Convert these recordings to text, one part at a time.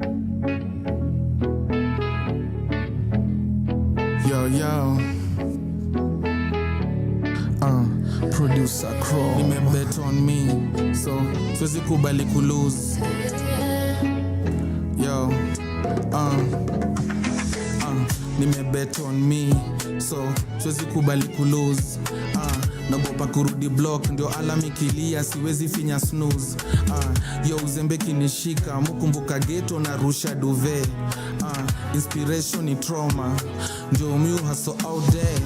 Yo, producer Crow, nimebet on me, so siwezi kubali kulose. Yo, nimebet on me, so siwezi kubali kulose. Nagopa kurudi block, ndio alarm ikilia siwezi finya snooze. Yo uzembe kinishika, mukumbuka ghetto na rusha duvet. Inspiration ni trauma, ndio miu hustle out there.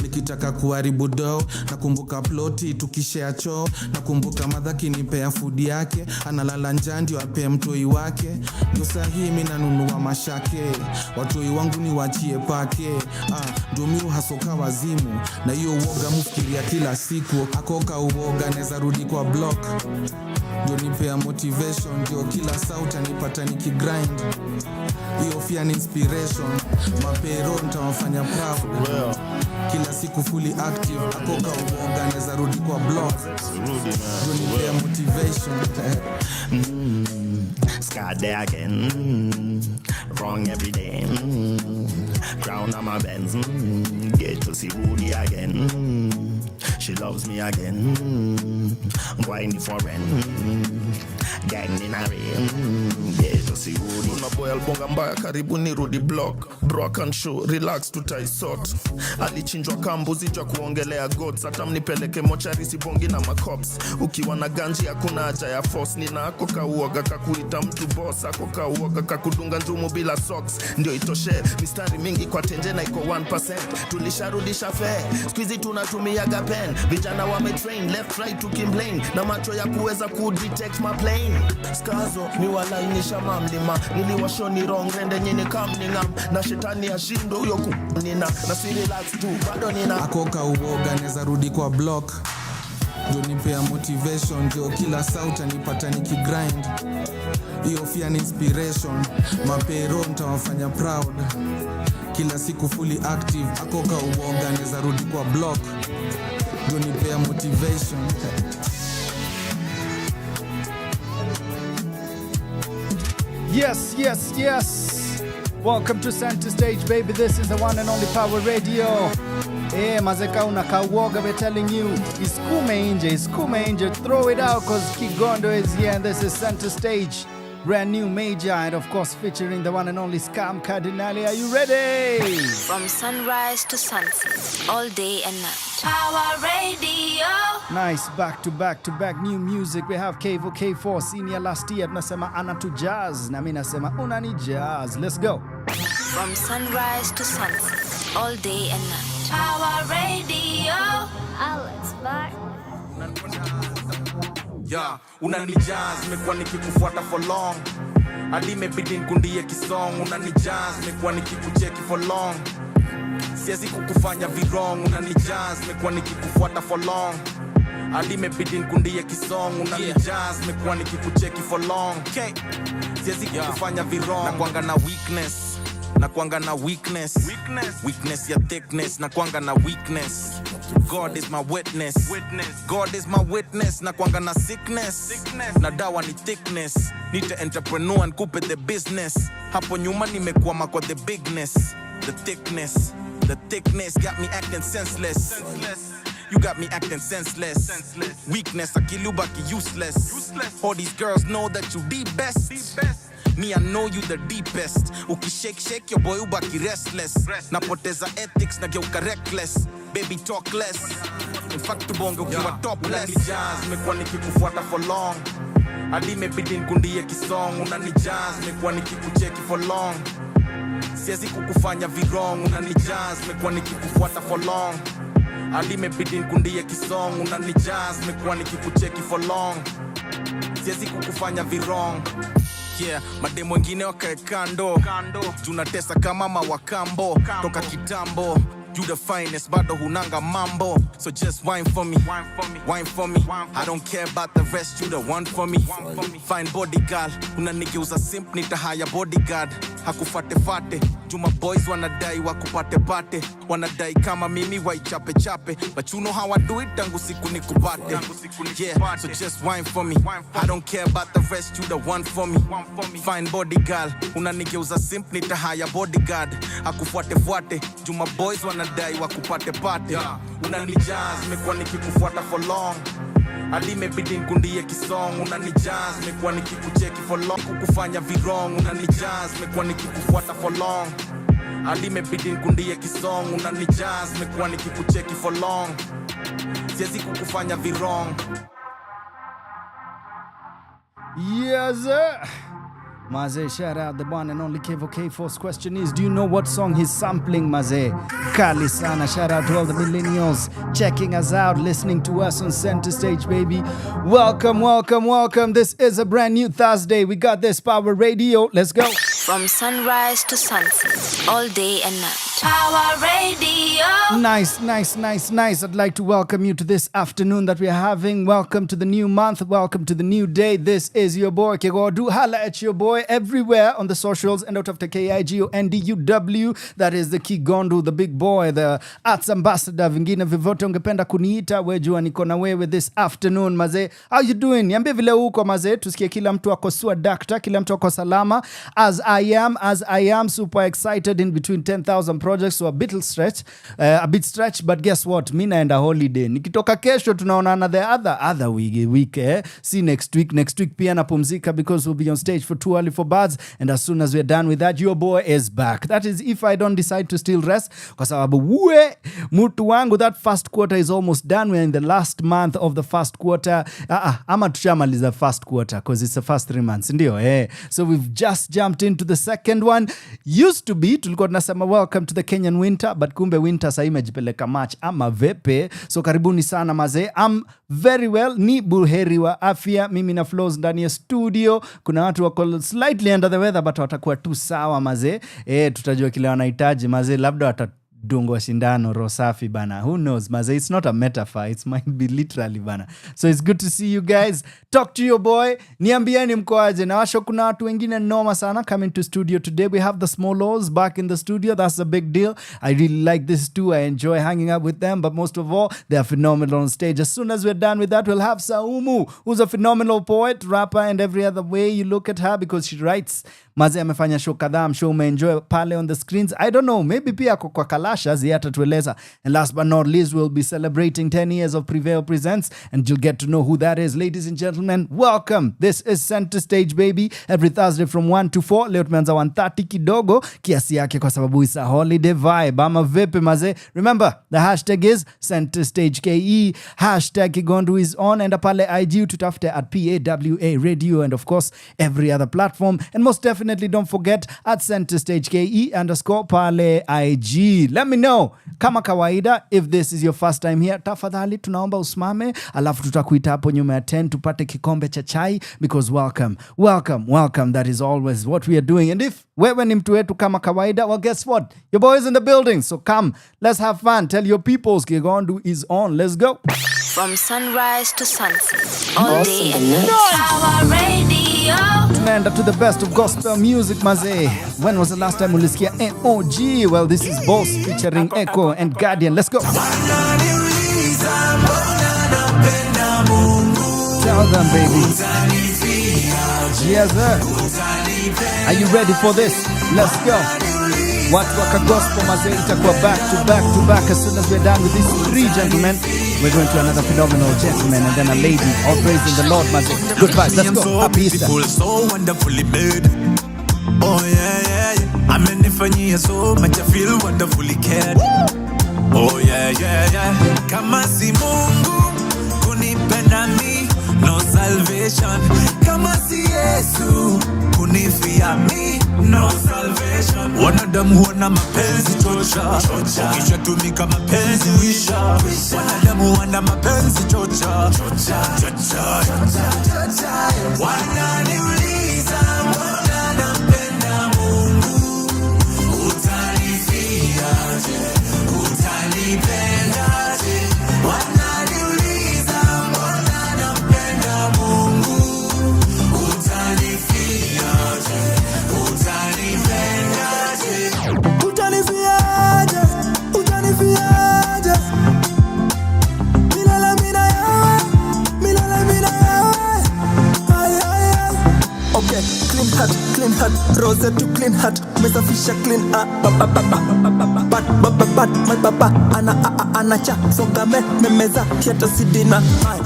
Nikitaka kuharibu do, nakumbuka ploti tukishare choo. Nakumbuka madha kinipea food yake, analala njaa ndio apea mtoi wake. Ndio sahi mimi nanunua mashake, watoi wangu ni wachie pake. Ndio miu hasoka wazimu, na hiyo uoga mufikiria kila siku. Akoka uoga neza rudi kwa block, ndio nipea motivation. Ndio kila sauta nipata nikigrind, hiyo fia ni inspiration. Mapero nitawafanya proud, kila siku fully active. Akoka uoga neza rudi kwa block, ndio nipea motivation. Scarred there again, wrong every day. Crown on my Benz, get to see Woody again. She loves me again, whiny for rent, gang in a rain, get to see Woody. Unaboy albonga mbaya karibu ni rudi block. Brock and show, relax tutaisort. Alichinjwa kambuzi jwa kuongelea gods. Hata mnipeleke mochari sibongi na makops. Ukiwa na ganji hakuna haja ya force. Nina ako kauoga kakuita mtu boss. Ako kauoga kakudunga njumu bila socks. Ndio itoshe, mistari mingi kwa tenje na iko 1%. Tulisharudisha fair, squeezy tunatumiaga pen. Vijana wametrain, left right tukimplain. Na macho ya kuweza kudetect my plane. Skazo, miwalainisha mamlima. Niliwashoni wrong, rende nyini kamningam. Na shetani ya shindo uyo kunina. Na si relax tu, bado nina. Akoka uoga neza rudi kwa block, ndio nipea motivation. Ndio kila sauta nipata nikigrind, hiyo fia ni inspiration. Mapero nitawafanya proud, kila siku fully active. Akoka uoga neza rudi kwa block, ndio nipea motivation. Yes. Welcome to Center Stage, baby. This is the one and only Power Radio. Mazeka unakauoga, we're telling you, iskume inje, throw it out, cause Kigondu is here, and this is Center Stage, brand new major, and of course featuring the one and only Scam Cardinale. Are you ready? From sunrise to sunset, all day and night. Power Radio. Nice, back to back new music. We have Kevo K4 senior last year. Tunasema anatu jazz, na mimi nasema unani jazz. Let's go. From sunrise to sunset, all day and night. Power Radio. Alex back. Yeah, unani jazz, mekuwa nikikufuata for long. Hadi imebidi nikundie kisong. Unani jazz, mekuwa nikikucheki for long. Siwezi kukufanya virong. Unani jazz, mekuwa nikikufuata for long. Hadi imebidi nikundie kisong. Unani jazz, mekuwa nikikucheki for long. Siwezi kukufanya virong. Nakuanga na weakness ya thickness. Nakuanga na weakness. God is my witness. God is my witness. Nakuanga na sickness. Na dawa ni thickness. Nite entrepreneur and kupe the business. Hapo nyuma nimekwama kwa the bigness. The thickness got me acting senseless. You got me acting senseless. Weakness, akili ubaki useless. All these girls know that you the best. Me, I know you the deepest. Ukishake your boy ubaki restless. Napoteza ethics na geuka reckless. Baby talk less. In fact tubonge ukiwa topless. Unani jazz, mekuwa nikikufuata for long. Hadi imebidi nikundie kisong. Unani jazz, mekuwa nikikucheki for long. Siwezi kukufanya virong. Unani jazz, mekuwa nikikufuata for long. Hadi imebidi nikundie kisong. Unani jazz, mekuwa nikikucheki for long. Siwezi kukufanya virong. Yeah, mademo wengine wakae kando. Tunatesa kama mawakambo. Toka kitambo, you the finest, bado hunanga mambo. So just wine for me. I don't care about the rest, you the one for me. Fine body girl, unanigeuza simp, nitahaya bodyguard. Hakufate Juma boys wanadai wakupate pate, wanadai kama mimi waichape chape, but you know how I do it tangu siku nikupate. Yeah, so just wine for me. I don't care about the rest, you the one for me. Fine body girl, unanigeuza simp nitahaya bodyguard. Akufuate Juma boys wanadai wakupate pate. Unanijazz mekuwa nikikufuata for long. Hadi imebidi nikundie kisong. Unanijazz mekuwa nikikucheki for long. Kukufanya virong. Unanijazz mekuwa nikikufuata for long. Hadi imebidi nikundie kisong. Unanijazz mekuwa nikikucheki for long. Siwezi kukufanya virong. Yes, sir. Maze, shout out the one and only Kevo K4's question is, do you know what song he's sampling, Maze? Kali sana, shout out to all the millennials checking us out, listening to us on Center Stage, baby. Welcome, welcome, welcome. This is a brand new Thursday. We got this Power Radio. Let's go. From sunrise to sunset, all day and night. Power Radio. Nice, nice, nice, nice. I'd like to welcome you to this afternoon that we are having. Welcome to the new month. Welcome to the new day. This is your boy Kigondu. Holla at your boy everywhere on the socials and out of the Kigondu. That is the Kigondu, the big boy, the arts ambassador. Vingine vivote ungependa kuniita, wejua niko na wewe this afternoon, maze. How you doing? Niambie vile uko, maze. Tusikie kila mtu ako sua dakta, kila mtu ako salama. As I am super excited in between 10,000 projects, so a bit stretch, but guess what? Mina naenda holiday. Nikitoka kesho tunaonana the other week. See next week pia napumzika because we'll be on stage for Too Early for Birds, and as soon as we're done with that, your boy is back. That is if I don't decide to still rest, kwa sababu mutu wangu, that first quarter is almost done. We're in the last month of the first quarter. Ama tushamaliza first quarter because it's the first 3 months, ndio. So we've just jumped into the second one. Used to be tulikuwa tunasema welcome to the Kenyan winter, but kumbe winter sasa imejipeleka March ama vepe. So karibuni sana maze. I'm very well, ni buheri wa afya. Mimi na Flozz ndani ya studio. Kuna watu wako slightly under the weather, but watakuwa tu sawa maze. Tutajua kile wanahitaji maze, labda dungo shindano rosafi bana, who knows maze. It's not a metaphor, it might be literally bana. So it's good to see you guys. Talk to your boy, niambieni mko aje. Na washo kuna watu wengine noma sana coming to studio today. We have the Smollos back in the studio. That's a big deal. I really like this too. I enjoy hanging out with them, but most of all, they are phenomenal on stage. As soon as we're done with that, we'll have Saumu, who's a phenomenal poet, rapper, and every other way you look at her, because she writes. Maze amefanya show kadhaa, I'm sure umeenjoy pale on the screens. I don't know, maybe pia kwa kalasha ziata tueleza. And last but not least, we'll be celebrating 10 years of Prevail Presents, and you'll get to know who that is. Ladies and gentlemen, welcome. This is Center Stage, baby. Every Thursday from 1 to 4. Leo tumeanza 1:30 kidogo kiasi yake kwa sababu it's a holiday vibe. Ama vipi maze? Remember, the hashtag is Center Stage KE. Hashtag Kigondu is on. And pale IG tutafute at PAWA Radio, and of course every other platform. And most definitely don't forget at Center Stage KE _ pale IG. Let me know kama kawaida, if this is your first time here, tafadhali tunaomba usimame, alafu tutakuita hapo nyuma ya 10 tupate kikombe cha chai, because welcome, that is always what we are doing. And if wewe ni mtu wetu kama kawaida, well guess what, your boy is in the building, so come, let's have fun. Tell your peoples Kigondu is on. Let's go. From sunrise to sunset, all day and night. Power Radio. Tunaenda to the best of gospel music maze. When was the last time ulisikia AOG? Well, this is Boss featuring Echo and Guardian. Let's go. Tell them, baby. Yes, sir. Are you ready for this? Let's go. Watu waka gospel maze, itakuwa back to back. As soon as we're done with these 3 gentlemen, we're going to another phenomenal gentleman and then a lady. All praising the Lord maze. Good vibes, let's go. Happy Easter. So wonderfully made. Oh yeah. Amenifanyia so much, I feel wonderfully cared. Oh yeah. Kama si Mungu kunipenda mi, no salvation. Kama si Yesu kunifia mi, no salvation. Wanadamu wana mapenzi chocha, ukisha tumika mapenzi wisha. Wanadamu wana mapenzi chocha. Wananiuliza mbona nampenda Mungu, utanifiaje, utanipendaje? Wananiuliza mbona nampenda Mungu, utanifiaje, utanipendaje? Rose to clean heart, mesafisha clean but my papa anacha songa memeza kiato sidina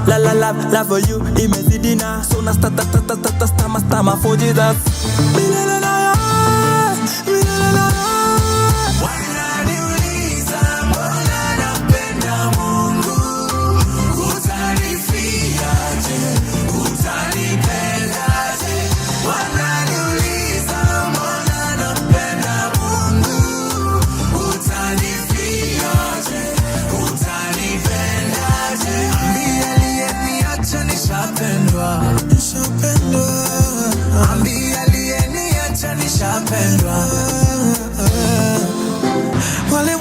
la love for you imezidina so na stama for Jesus.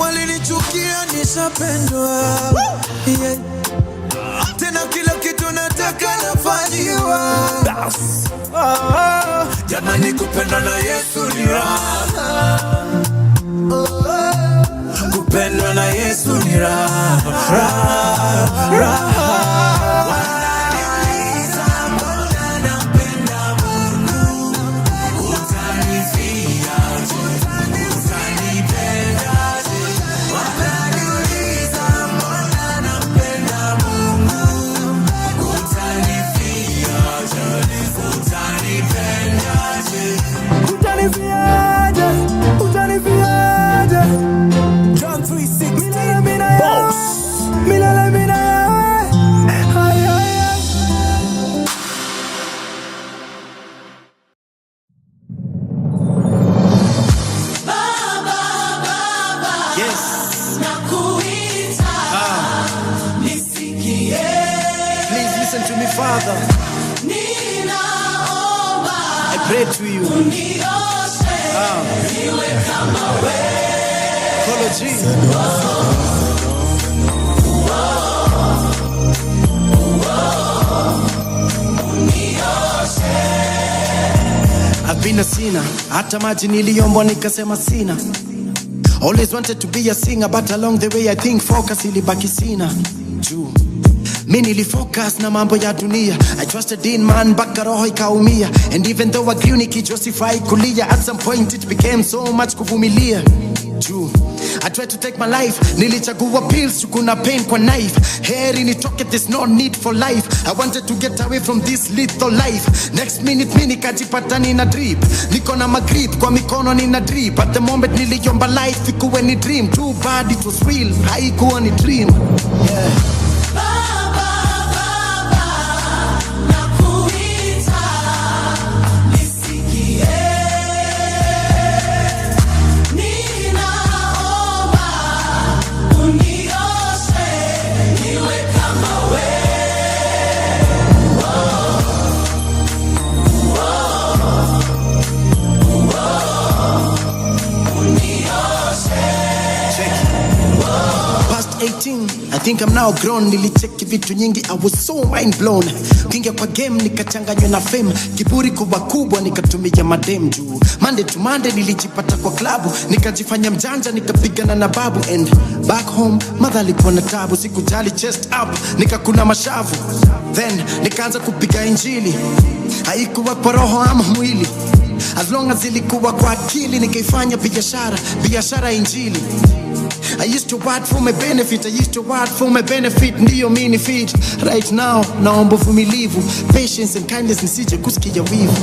Wale nichukia nishapendwa. Yeah. Tena kila kitu nataka nafanyiwa. Jamani kupenda na Yesu ni raha. Kupendwa na Yesu ni raha. John 3:16 Boss. Please listen to me, Father. I pray to you. I've been a sinner. Hata maji niliombwa nikasema sina. Always wanted to be a singer, but along the way I think focus ilibaki sina. Juu mimi nilifocus na mambo ya dunia. I trusted in man mpaka roho ikaumia. And even though I grew nikijustify kulia, at some point it became so much kuvumilia. True. I tried to take my life. Nilichagua pills, kuna pain kwa knife. Heri nitoke, there's no need for life. I wanted to get away from this lethal life. Next minute mimi nikajipata nina drip. Niko na magrip, kwa mikono nina drip. At the moment niliomba life ikuwe ni dream. Too bad it was real, haikuwa ni dream. Yeah. I think I'm now grown. Nilicheki vitu nyingi, I was so mind blown. Kingia kwa game nikachanganywa na fame. Kiburi kubwa kubwa nikatumia madem juu. Monday to Monday nilijipata kwa klabu. Nikajifanya mjanja nikapigana na babu. And back home mother alikuwa na tabu. Sikujali chest up nikakuna mashavu. Then nikaanza kupiga injili. Haikuwa kwa roho ama mwili. As long as ilikuwa kwa akili nikaifanya biashara injili. I used to work for my benefit, ndiyo mini feed. Right now, naomba vumilivu, patience and kindness nisije kusikia wivu.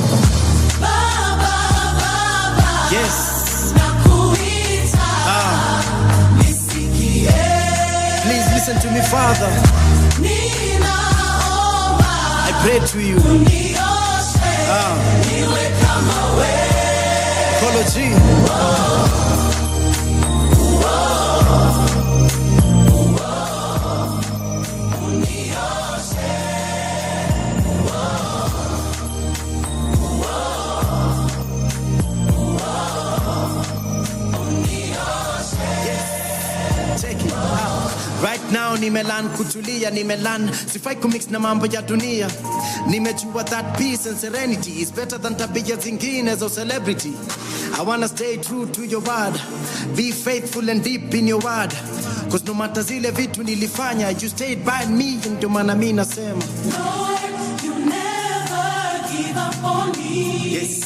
Yes. Please listen to me, Father. I pray to you. Right now nimelan kutulia, nimelan sifai kumix na mambo ya dunia. Nimejua that peace and serenity is better than tabia zingine za celebrity. I wanna stay true to your word, be faithful and deep in your word. Cause no matter zile vitu nilifanya, you stayed by me. Ndio maana mimi nasema Lord, you never give up on me. Yes.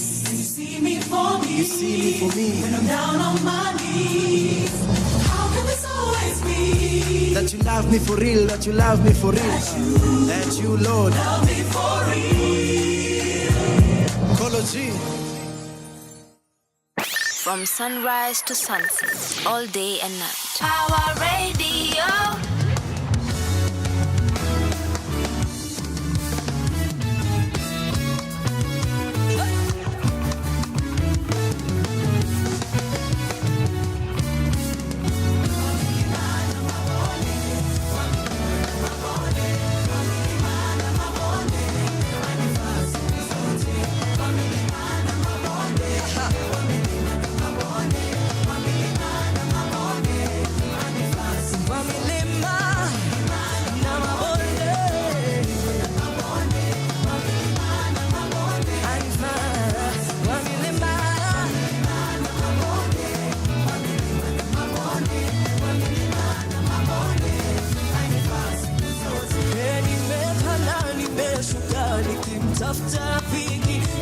see me for me. You see me for me. When I'm down on my knees. How can this always be? That you love me for real, that you love me for real. That you, Lord, love me for real. Kolo G. From sunrise to sunset, all day and night. Power Radio.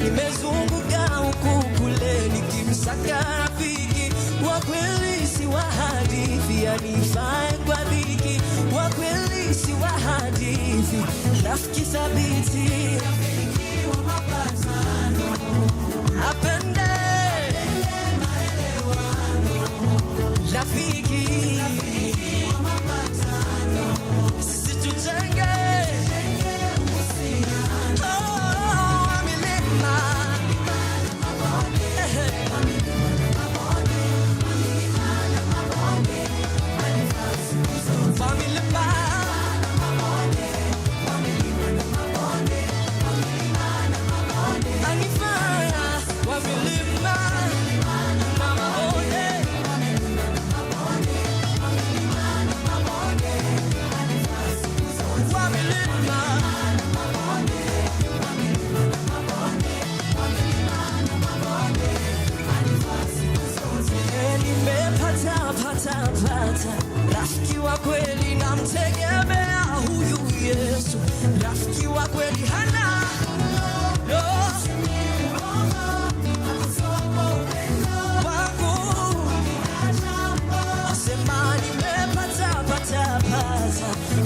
Nimezunguka huku kule nikimsaka rafiki wa kweli, si wa hadithi anifae kwa dhiki, wa kweli si wa hadithi, rafiki thabiti, rafiki wa mapatano, apende maelewano, rafiki wa mapatano, sisi tutenge rafiki wa kweli namtegemea huyu Yesu, rafiki wa kweli hana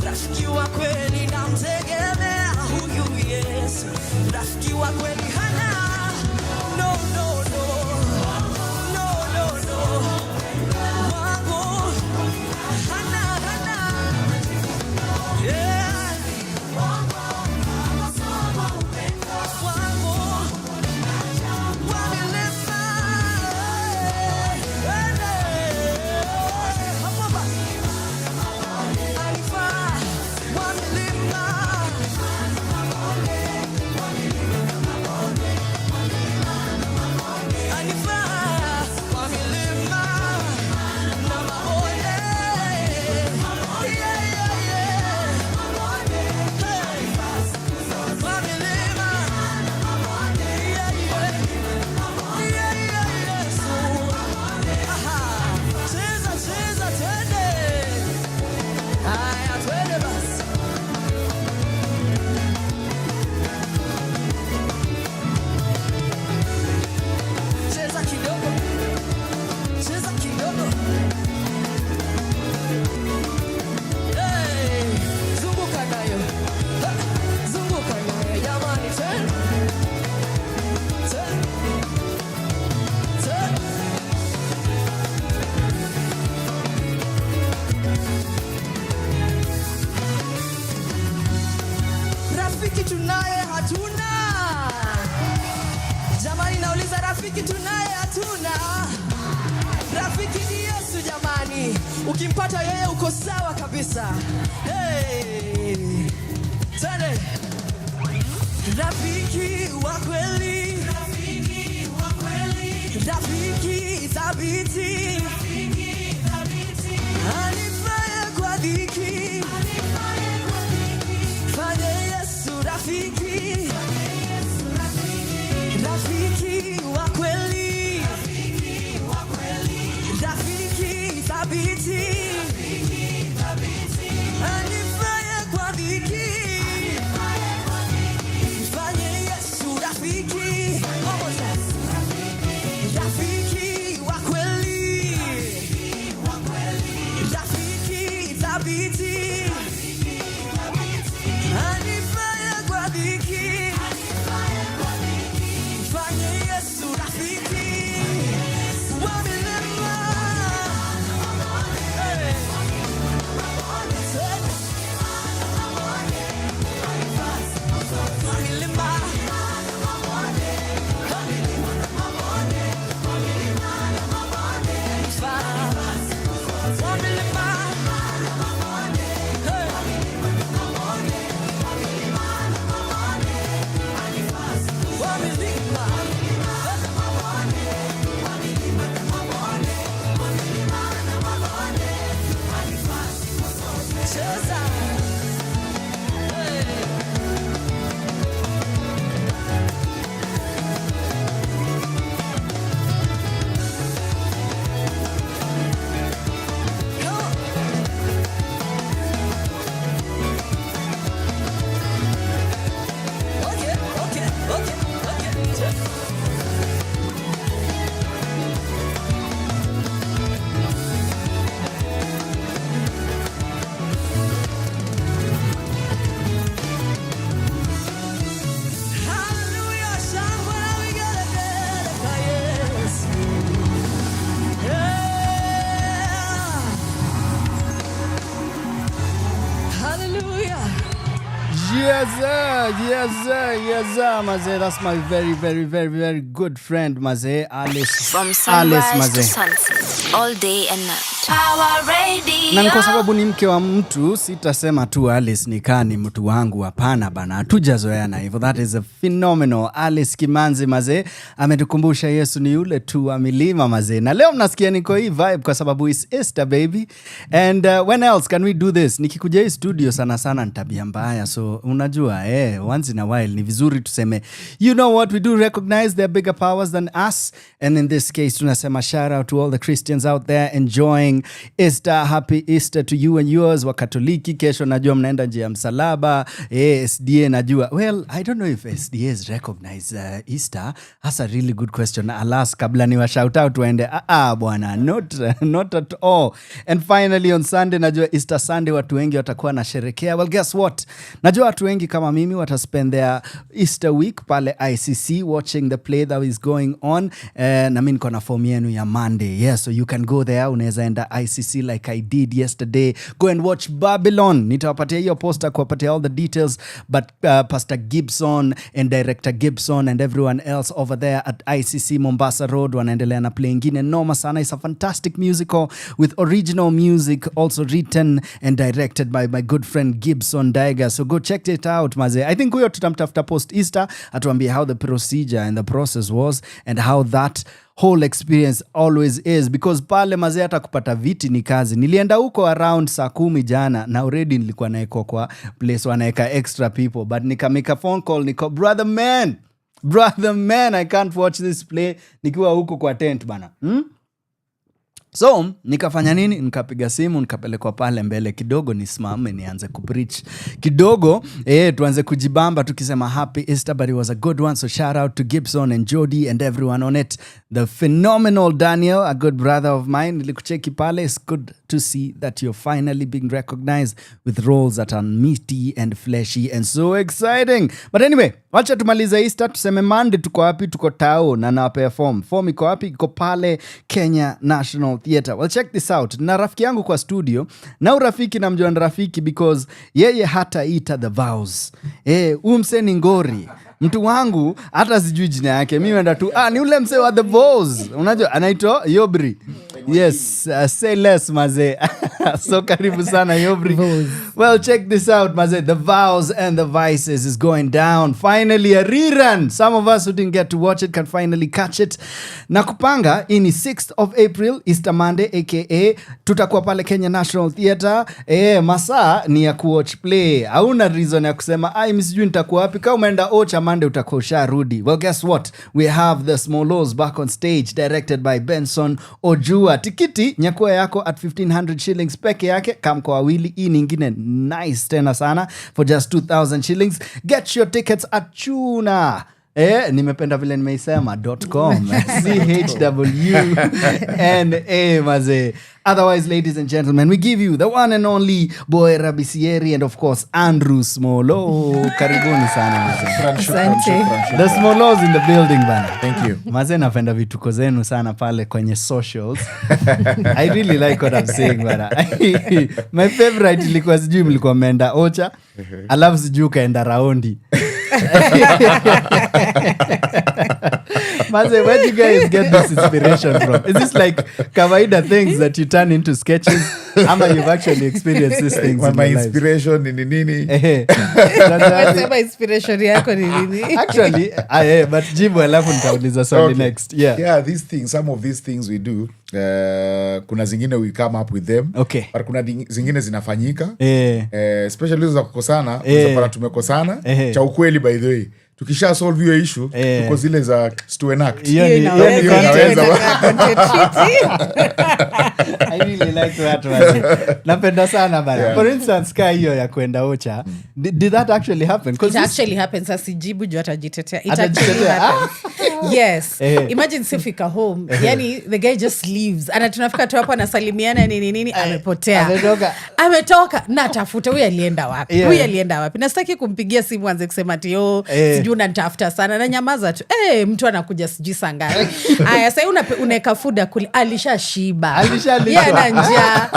rafiki wa kweli namtegemea huyu Yesu, rafiki wa kweli hana no no no no no no wangu hana hana yeah wangu Ukimpata yeye uko sawa kabisa. Hey, tene rafiki wa kweli, rafiki wa kweli, rafiki thabiti, rafiki thabiti, anifaye kwa dhiki, fanye Yesu rafiki, rafiki wa kweli, rafiki wa kweli, rafiki thabiti, anifaye kwa dhiki, fanye Yesu rafiki, thabiti, anifanya kwa dhiki, mfanye Yesu rafiki wa milima. Yes, sir, Maze. That's my very good friend, Maze. Alice. From sunrise Alice, to sunset, all day and night. Power Radio. Na kwa sababu ni mke wa mtu, sitasema tu Alice nikani mtu wangu, hapana bana. Hatujazoeana hivyo. That is a phenomenal. Alice Kimanzi, Maze. Ametukumbusha Yesu ni yule tu wa milima, Maze. Na leo mnasikia niko hii vibe kwa sababu it's Easter, baby. And when else can we do this? Nikikuja hii studio sana ni tabia mbaya. So unajua once in a while ni vizuri tuseme, you know what, we do recognize there are bigger powers than us. And in this case tunasema shout out to all the Christians out there enjoying Easter. Happy Easter to you and yours. Wa Katoliki kesho najua mnaenda njia ya msalaba. SDA najua, well, I don't know if SDA is recognize Easter. That's a really good question. Alas, kabla ni wa shout out waende bwana, not at all. And finally on Sunday najua Easter Sunday watu wengi watakuwa na sherekea. Well, guess what, najua watu wengi kama mimi wataspend their Easter week pale ICC watching the play that is going on. Na mimi niko na form yenu ya Monday. Yes, so you can go there. Unaweza enda ICC like I did yesterday. Go and watch Babylon. Nitawapatia hiyo poster kuwapatia all the details. But Pastor Gibson and Director Gibson and everyone else over there at ICC Mombasa Road wanaendelea na play ingine noma sana. It's a fantastic musical with original music also written and directed by my good friend Gibson Daiga. So go check it out, maze. I think huyo tutamtafuta post Easter atuambie how the procedure and the process was and how that whole experience always is, because pale maze hata kupata viti ni kazi. Nilienda huko around saa 10 jana na already nilikuwa naeko kwa place wanaeka extra people, but make a phone call, niko brother man, I can't watch this play nikiwa huko kwa tent bana. So, nikafanya nini? Nikapiga simu, nikapelekwa pale mbele kidogo nisimame nianze kupreach. Kidogo, tuanze kujibamba tukisema happy Easter, but it was a good one. So shout out to Gibson and Jody and everyone on it. The phenomenal Daniel, a good brother of mine. Nilikucheki pale. It's good to see that you're finally being recognized with roles that are meaty and fleshy and so exciting. But anyway, wacha tumaliza Easter, tuseme Monday tuko wapi? Tuko tao na nawapea form. Form iko wapi? Iko pale Kenya National Theatre. Well, check this out. Na rafiki yangu kwa studio, na urafiki na mjua rafiki because yeye hata ita The Vows. Mseni ngori. Mtu wangu hata sijui jina yake. Mimi enda tu ni ule mse wa The Vows. Unajua anaitwa Yobri. Yes, say less maze. So karibu sana Yobri. Well, check this out maze. The Vows and the Vices is going down. Finally a rerun. Some of us who didn't get to watch it can finally catch it. Na kupanga ini 6th of April, Easter Monday aka tutakuwa pale Kenya National Theatre. Masaa ni ya kuwatch play. Hauna reason ya kusema mimi sijui nitakuwa wapi. Kama umeenda Ocha Monday utakuwa usharudi. Well, guess what? We have the Smollos back on stage, directed by Benson Ojua. Tikiti nyakua yako at 1,500 shillings peke yake. Kamko wawili, hii nyingine nice tena sana for just 2,000 shillings. Get your tickets at Chuna Nimependa vile nimeisema .com. CHWNA maze. Otherwise, ladies and gentlemen, we give you the one and only Boera, Bisieri, and of course, Andrew Smollo. Karibuni sana maze. The Smollo's in the building bana. Thank you. Maze napenda vituko zenu sana pale kwenye socials. I really like what I'm saying bana. My favorite ilikuwa sijui mlikuwa mmeenda Ocha, alafu sijui kaenda raundi. Maze, where do you guys get this inspiration from? Is this like kawaida things that you turn into sketches? Ama you've actually experienced these things in my your lives? inspiration ni nini? Sema inspiration yako ni nini? Actually, but jibu alafu nitauliza swali next. Yeah, these things, some of these things we do, kuna zingine we come up with them. Okay. But kuna zingine zinafanyika. Especially hizo za kukosana, za tumekosana. Cha ukweli by the way. Tukisha solve hiyo issue, tuko zile za to enact. I really like that one. Napenda sana bana. For instance, ka hiyo ya kwenda Ocha, did that actually happen? It actually happens. Asijibu juu atajitetea. It actually happens. Yes. Imagine sifika home. Yani the guy just leaves. Ana tunafika tu hapo anasalimiana nini amepotea. Ametoka na tafuta huyu alienda wapi? Huyu alienda wapi? Na sitaki kumpigia simu anze kusema ati sijui unanitafuta sana na nyamaza tu. Mtu anakuja sijui saa ngapi. Aya sasa unaweka food kule alishashiba. Yeye ana njaa.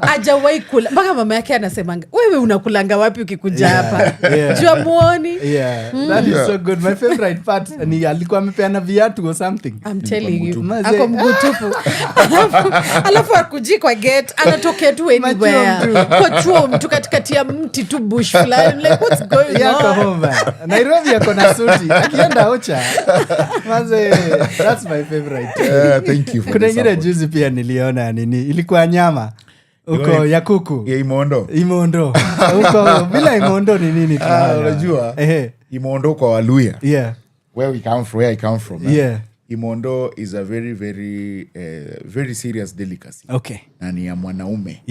Hajawahi kula. Mpaka mama yake anasema wewe unakulanga wapi ukikuja hapa? Jua muoni? That is so good. My favorite part ni alikuwa amepeana viatu or something. I'm telling you. Ako mgutupu. Alafu akuji kwa gate anatokea tu anywhere. Kwa chuo mtu katikati ya mti tu bush fulani. Like what's going on? Nairobi yako na suti. Akienda Ocha. Maze, that's my favorite. Thank you. Kuna ingine juzi pia niliona nini. Ilikuwa nyama. Uko ya kuku. Ya imondo. Uko bila imondo ni nini? Unajua? Imondo kwa Waluya. Where I come from. Imondo is a very very serious delicacy. Okay. Na ni ya mwanaume.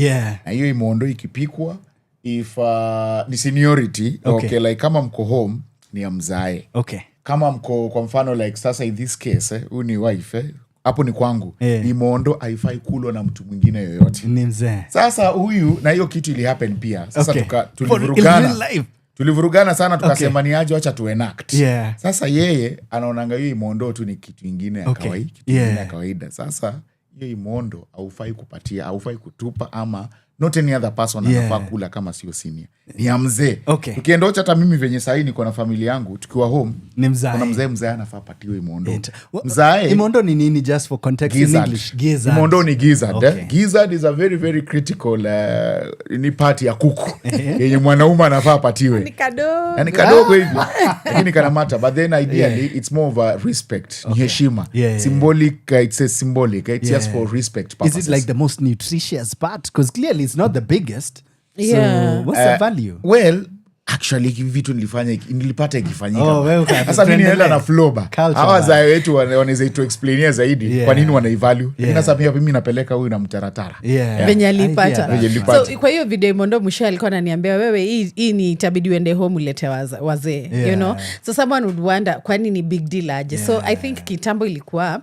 Na hiyo imondo ikipikwa if ni seniority, okay, like kama mko home ni ya mzae. Okay. Kama mko kwa mfano like sasa in this case, huyu ni wife, hapo ni kwangu. Imondo haifai kulwa na mtu mwingine yoyote. Ni mzee. Sasa huyu na hiyo kitu ili happen pia. Sasa tulivurugana sana tukasema ni aje acha tu enact. Sasa yeye anaonanga hiyo imondo tu ni kitu kingine ya kawaida. Sasa hiyo imondo haufai kupatia, haufai kutupa ama not any other person anafaa kula kama sio senior. Ni ya mzee. Tukienda Ocha hata mimi venye sahi niko na familia yangu tukiwa home. Ni mzae. Kuna mzee anafaa patiwe imondo. Mzae. Imondo ni nini just for context in English? Gizzard. Imondo ni gizzard. Gizzard is a very very critical ni part ya kuku. Yenye mwanaume anafaa patiwe. Ni kadogo hivi. Lakini kana matter, but then ideally it's more of a respect. Ni heshima. Symbolic, it's a symbolic. It's just for respect purposes. Is it like the most nutritious part? Because clearly it's not the biggest. So what's the value? Well, actually vitu nilipata ikifanyika. Sasa mimi naenda na floba. Hawa za wetu wanaweza to explainia zaidi kwa nini wanaivalue. Sasa mimi napeleka huyu na mtaratara. Venye alipata. So kwa hiyo video Imondo mwisho alikuwa ananiambia wewe hii ni itabidi uende home ulete wazee, you know. So someone would wonder kwa nini big deal aje. So I think kitambo ilikuwa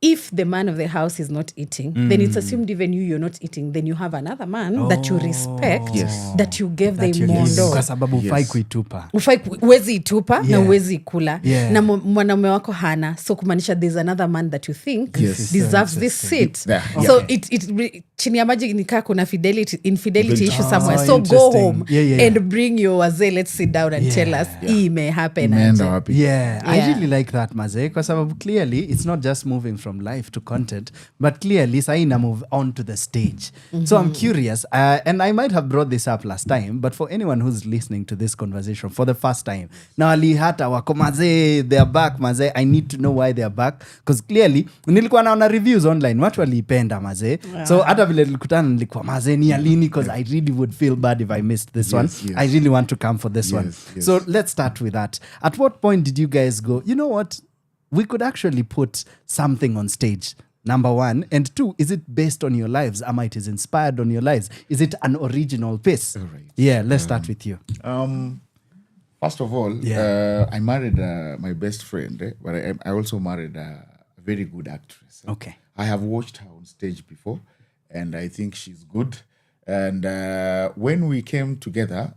if the man of the house is not eating, then it's assumed even you're not eating, then you have another man that you respect, that you gave the imondo. Kwa sababu ufai kuitupa. Uwezi itupa na uwezi kula. Na mwanaume wako hana. So kumaanisha there's another man that you think deserves this seat. So chini ya maji nikaa kuna infidelity issue somewhere. So go home and bring your wazee. Let's sit down and tell us may happen. I really like that maze. Kwa sababu clearly it's not just moving from life to content, but clearly saina move on to the stage. So I'm curious, and I might have brought this up last time, but for anyone who's listening to this conversation for the first time, na walihata wako maze, they're back maze, I need to know why they're back, because clearly nilikuwa naona reviews online watu walipenda maze. So hata vile nilikutana nilikuwa maze ni alini, because I really would feel bad if I missed this one. I really want to come for this one. So let's start with that. At what point did you guys go, you know what, we could actually put something on stage? Number one. And two, is it based on your lives? It is inspired on your lives? Is it an original piece? Right. Let's start with you. First of all, I married my best friend, but I also married a very good actress. Okay. I have watched her on stage before, and I think she's good. And when we came together,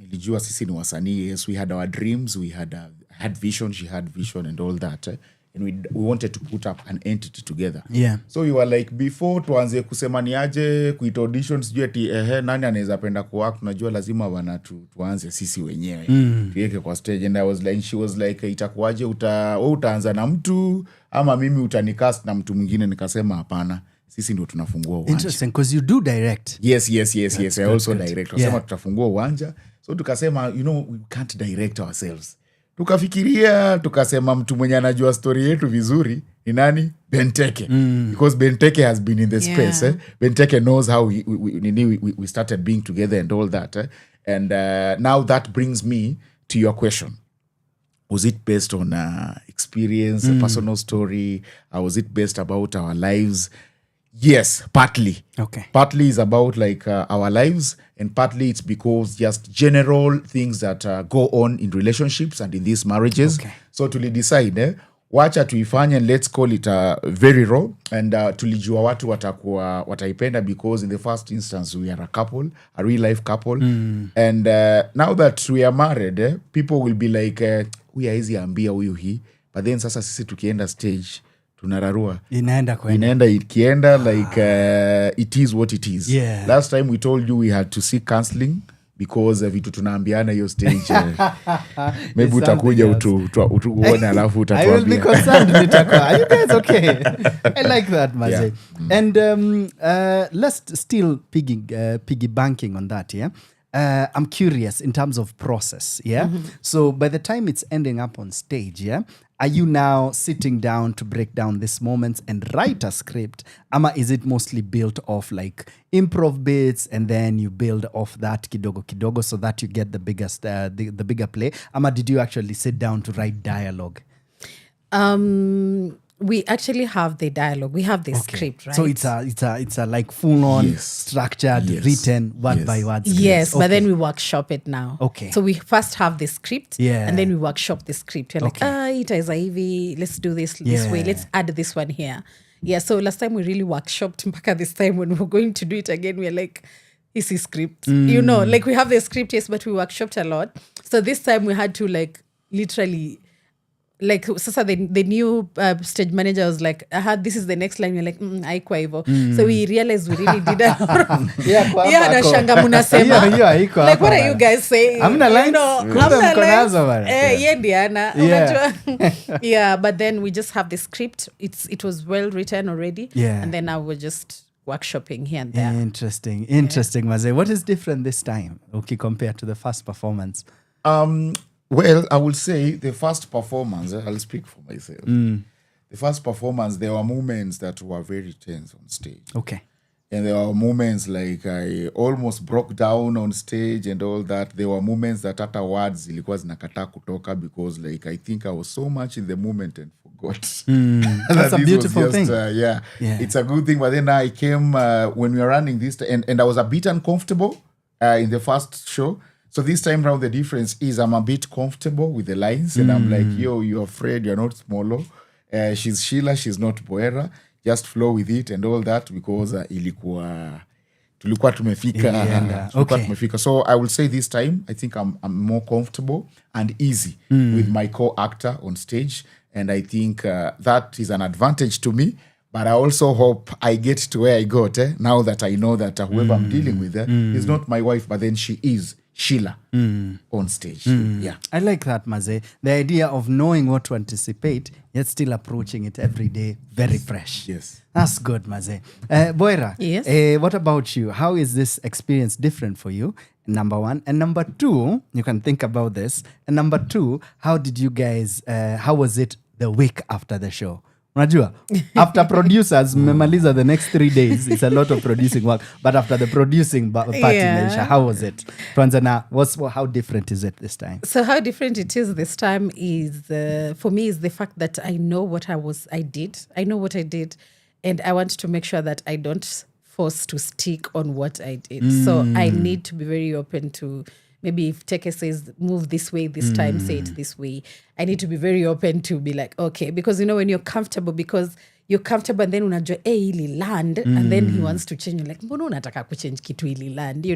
nilijua sisi ni wasanii. Yes, we had our dreams. We had vision. She had vision and all that. And we wanted to put up an entity together. Yeah. So we were like, before tuanze kusema ni aje, kuita auditions, sijui ati nani anaweza penda kuact, tunajua lazima tuanze sisi wenyewe. Tuweke kwa stage. And she was like, itakuwaje, utaanza na mtu ama mimi utanicast na mtu mwingine? Nikasema hapana, sisi ndio tunafungua uwanja. Interesting, because you do direct. Yes. I also direct. Tukasema tutafungua uwanja. So tukasema, we can't direct ourselves. Tukafikiria, tukasema mtu mwenye anajua story yetu vizuri ni nani? Benteke. Because Benteke has been in the space. Benteke knows how we started being together and all that. And now that brings me to your question. Was it based on experience, a personal story? Or was it based about our lives? Yes, partly. Okay. Partly is about like our lives, and partly it's because just general things that go on in relationships and in these marriages. Okay. So decide, wacha tuifanye, and let's call it very raw, and tulijua watu wataipenda, because in the first instance we are a real life couple. And now that we are married, people will be like, we are easy ambia huyu hii, but then sasa sisi tukienda stage tunararua, inaenda ikienda like it is what it is. Last time we told you we had to seek counseling because vitu tunaambiana hiyo stage. Maybe utakuja utuone alafu utatuambia. I will be concerned. Are you guys okay? I like that, Maze. And let's still piggy banking on that, I'm curious in terms of process, So by the time it's ending up on stage, are you now sitting down to break down these moments and write a script? Ama is it mostly built off like improv bits, and then you build off that kidogo so that you get the biggest, the bigger play? Ama did you actually sit down to write dialogue? We actually have the dialogue. We have the script, right? So it's a like full on structured, written word by word script. Yes, but then we workshop it now. Okay. So we first have the script, and then we workshop the script. We're like, itaisa hivi, let's do this way, let's add this one here. Yeah, so last time we really workshopped, mpaka this time when we're going to do it again, we're like, this is script. Like we have the script, yes, but we workshopped a lot. So this time we had to like literally, like sasa the new stage manager was like, this is the next line. You're like, haikuwa hivyo. So we realized we really did a lot of nashanga munasema. Like, what are you guys saying? Hamna lines. Yeah, but then we just have the script. It was well written already. And then now we're just workshopping here and there. Interesting, Maze. What is different this time, okay, compared to the first performance? Well, I will say the first performance, I'll speak for myself. The first performance, there were moments that were very tense on stage. Okay. And there were moments like I almost broke down on stage and all that. There were moments that hata words zilikuwa zinakataa kutoka because like I think I was so much in the moment and forgot. That's a beautiful thing. Yeah, it's a good thing. But then I came when we were running this, and I was a bit uncomfortable in the first show. So this time around, the difference is I'm a bit comfortable with the lines, and I'm like, you're afraid, you're not Smollo. She's Sheila, she's not Boera. Just flow with it and all that, because tulikuwa tumefika. So I will say this time, I think I'm more comfortable and easy with my co-actor on stage, and I think that is an advantage to me. But I also hope I get to where I got now that I know that whoever I'm dealing with is not my wife, but then she is Sheila on stage. Yeah, I like that, Maze. The idea of knowing what to anticipate, yet still approaching it every day, very fresh. Yes. That's good, Maze. Boera, yes. What about you? How is this experience different for you? Number one. And number two, you can think about this. And number two, how did you guys, how was it the week after the show? Unajua, after producers, memaliza the next 3 days, it's a lot of producing work. But after the producing part, how was it? Tuanzana, how different is it this time? So how different it is this time is, for me, is the fact that I know what I did. I know what I did. And I want to make sure that I don't force to stick on what I did. So I need to be very open to maybe if Teke says move this way this time, say it this way. I need to be very open to be like, okay, because when you're comfortable, and then unajua ili land and then he wants to change, like mbona unataka kuchange kitu ili land,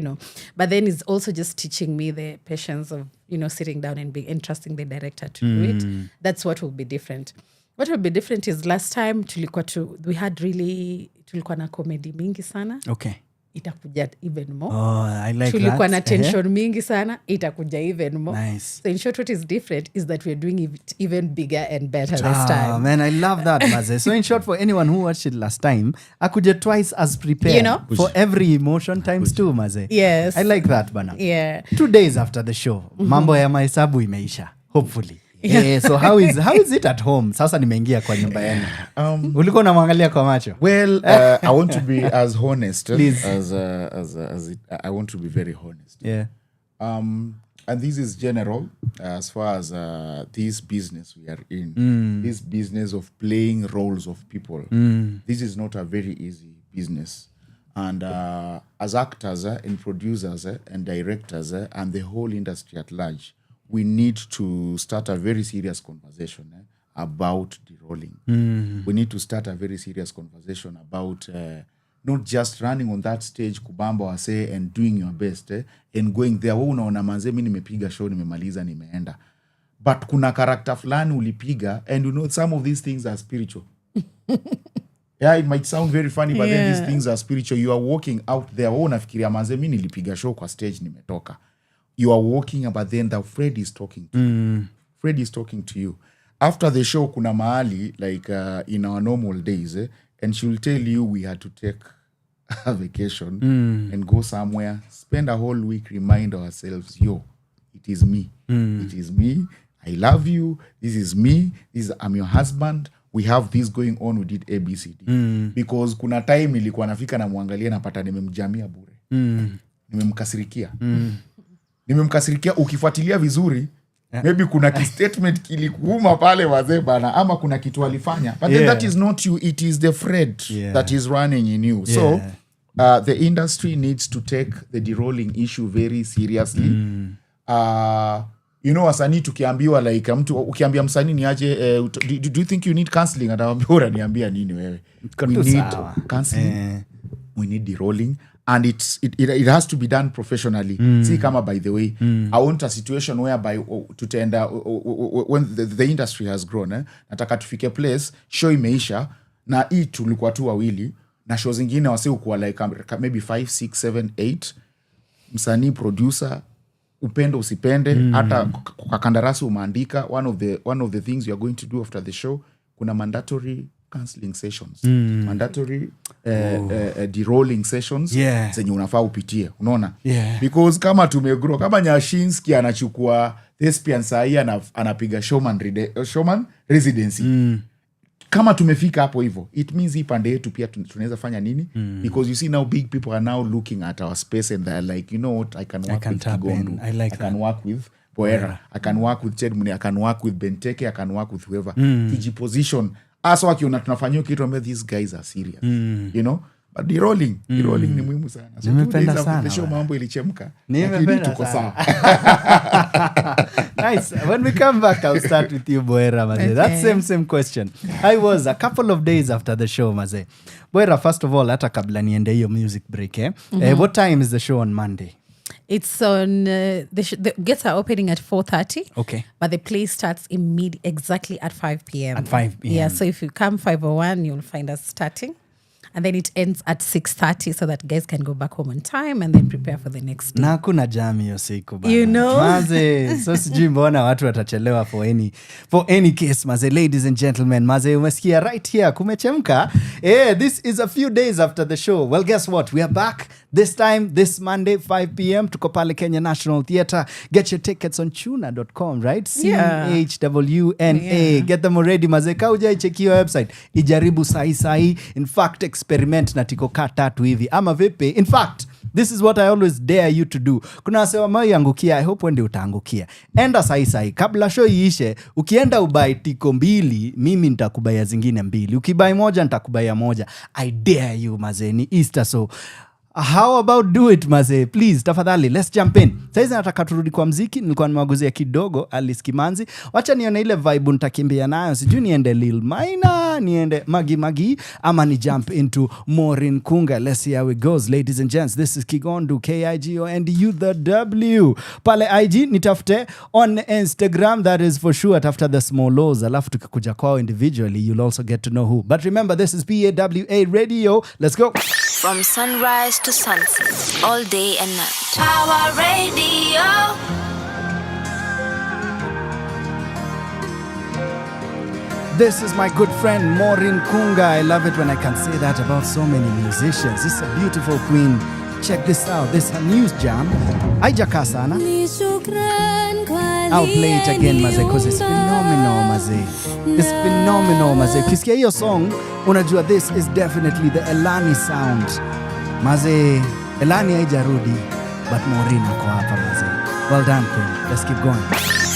but then it's also just teaching me the patience of sitting down and trusting the director to do it. That's what will be different. What will be different is last time tulikuwa na comedy mingi sana. Okay. Itakuja even more. Oh, I like tulikuwa na tension mingi sana, itakuja even more. Nice. So in short, what is different is that we're doing it even bigger and better this time. Oh man, I love that, Maze. So in short, for anyone who watched it last time, akuja twice as prepared for every emotion times 2, Maze. Yes. I like that, bana. Yeah. 2 days after the show, mambo ya mahesabu imeisha, hopefully. Yeah. So how is it at home? Sasa nimeingia kwa nyumba yenu. Ulikuwa unamwangalia kwa macho? Well, I want to be as honest as I want to be very honest. Yeah. And this is general as far as this business we are in. This business of playing roles of people. This is not a very easy business. And as actors and producers and directors and the whole industry at large, we need to start a very serious conversation about the rolling. We need to start a very serious conversation about not just running on that stage kubamba wase and doing your best and going there. Unaona manze mimi nimepiga show nimemaliza nimeenda. But kuna character fulani ulipiga and some of these things are spiritual. Yeah, it might sound very funny, but then these things are spiritual. You are walking out there. Unafikiria manze mimi nilipiga show kwa stage nimetoka. You are walking, but then the Fred is talking to you. Fred is talking to you. After the show, kuna mahali, like in our normal days, and she will tell you we had to take a vacation and go somewhere, spend a whole week, remind ourselves, it is me. It is me. I love you. This is me. I'm your husband. We have this going on. We did ABCD. Because kuna time ilikuwa nafika na muangalia napata nimemjamia bure. Nimemkasirikia. Nimemkasirikia ukifuatilia vizuri maybe kuna statement kilikuuma pale wazee bana ama kuna kitu alifanya but then that is not you, it is the Fred that is running in you. So the industry needs to take the derolling issue very seriously. Wasanii tukiambiwa like mtu ukiambia msanii ni aje do you think you need counseling, ataambia bora niambia nini wewe. We need counseling. We need derolling. And it has to be done professionally. See, kama by the way, I want a situation whereby when the industry has grown, nataka tufike place, show imeisha, na hii tulikuwa tu wawili, na show zingine wase ukuwa like maybe 5, 6, 7, 8, msanii, producer, upende usipende, hata kwa kandarasi umeandika, one of the things you are going to do after the show, kuna mandatory counseling sessions, mandatory derolling sessions zenye unafaa upitie, unaona? Because kama tumegrow, kama Nyashinski anachukua thespian sahi anapiga showman residency. Kama tumefika hapo hivyo, it means hii pande yetu pia tunaweza fanya nini? Because you see now big people are now looking at our space and they're like, you know what, I can work with Kigondu. I can work with Boera. I can work with Chedmuni. I can work with Benteke. I can work with whoever. Tujiposition. Asa wakiona tunafanyia kitu ambaye these guys are serious. But derolling ni muhimu sana. So nimependa sana. Show mambo ilichemka. Nimependa tuko sawa. Nice. When we come back, I'll start with you, Boera, Maze. Okay. That same question. I was a couple of days after the show, Maze. Boera, first of all, hata kabla niende hiyo music break, what time is the show on Monday? It's on the gates are opening at 4:30. Okay. But the play starts exactly at 5 p.m. At 5 p.m. Yeah, so if you come 5:01, you'll find us starting. And then it ends at 6:30 so that guys can go back home on time and then prepare for the next day. Na kuna jami hiyo siku bana. Maze, so sijui mbona watu watachelewa for any case, Maze. Ladies and gentlemen, Maze, umesikia right here, kumechemka. This is a few days after the show. Well, guess what? We are back this time, this Monday, 5 p.m. Tuko pale Kenya National Theatre. Get your tickets on chuna.com, right? CHWNA. Get them already, Maze. Kauja icheki your website. Ijaribu sahi. In fact, experiment na tiko tatu hivi ama vipi. In fact, this is what I always dare you to do. Kuna wasewa mai angukia, I hope wende utaangukia. Enda sahi kabla show iishe, ukienda ubai tiko 2, mimi nitakubaya zingine 2. Ukibai moja nitakubaya moja. I dare you, Maze. Ni Easter, so how about do it, Maze? Please, tafadhali, let's jump in. Saizi nataka turudi kwa mziki. Nilikuwa nimewaguzia kidogo Alice Kimanzi. Wacha nione ile vibe nitakimbia nayo. Sijui niende Lil Minor, niende Magi ama ni jump into Maureen Kunga. Let's see how it goes, ladies and gents. This is Kigondu, Kigondu the W. Pale IG nitafute on Instagram, that is for sure. After the Smollos, alafu tukikuja kwao individually, you'll also get to know who. But remember, this is PAWA Radio. Let's go. From sunrise to sunset, all day and night. Power Radio. This is my good friend Maureen Kunga. I love it when I can say that about so many musicians. This is a beautiful queen. Check this out. This is her news jam. Aijaka sana. I'll play it again, maze, because it's phenomenal, maze. It's phenomenal, maze. Ukisikia hiyo song, unajua this is definitely the Elani sound. Maze, Elani haijarudi, but Maureen ako hapa, maze. Well done, queen. Let's keep going.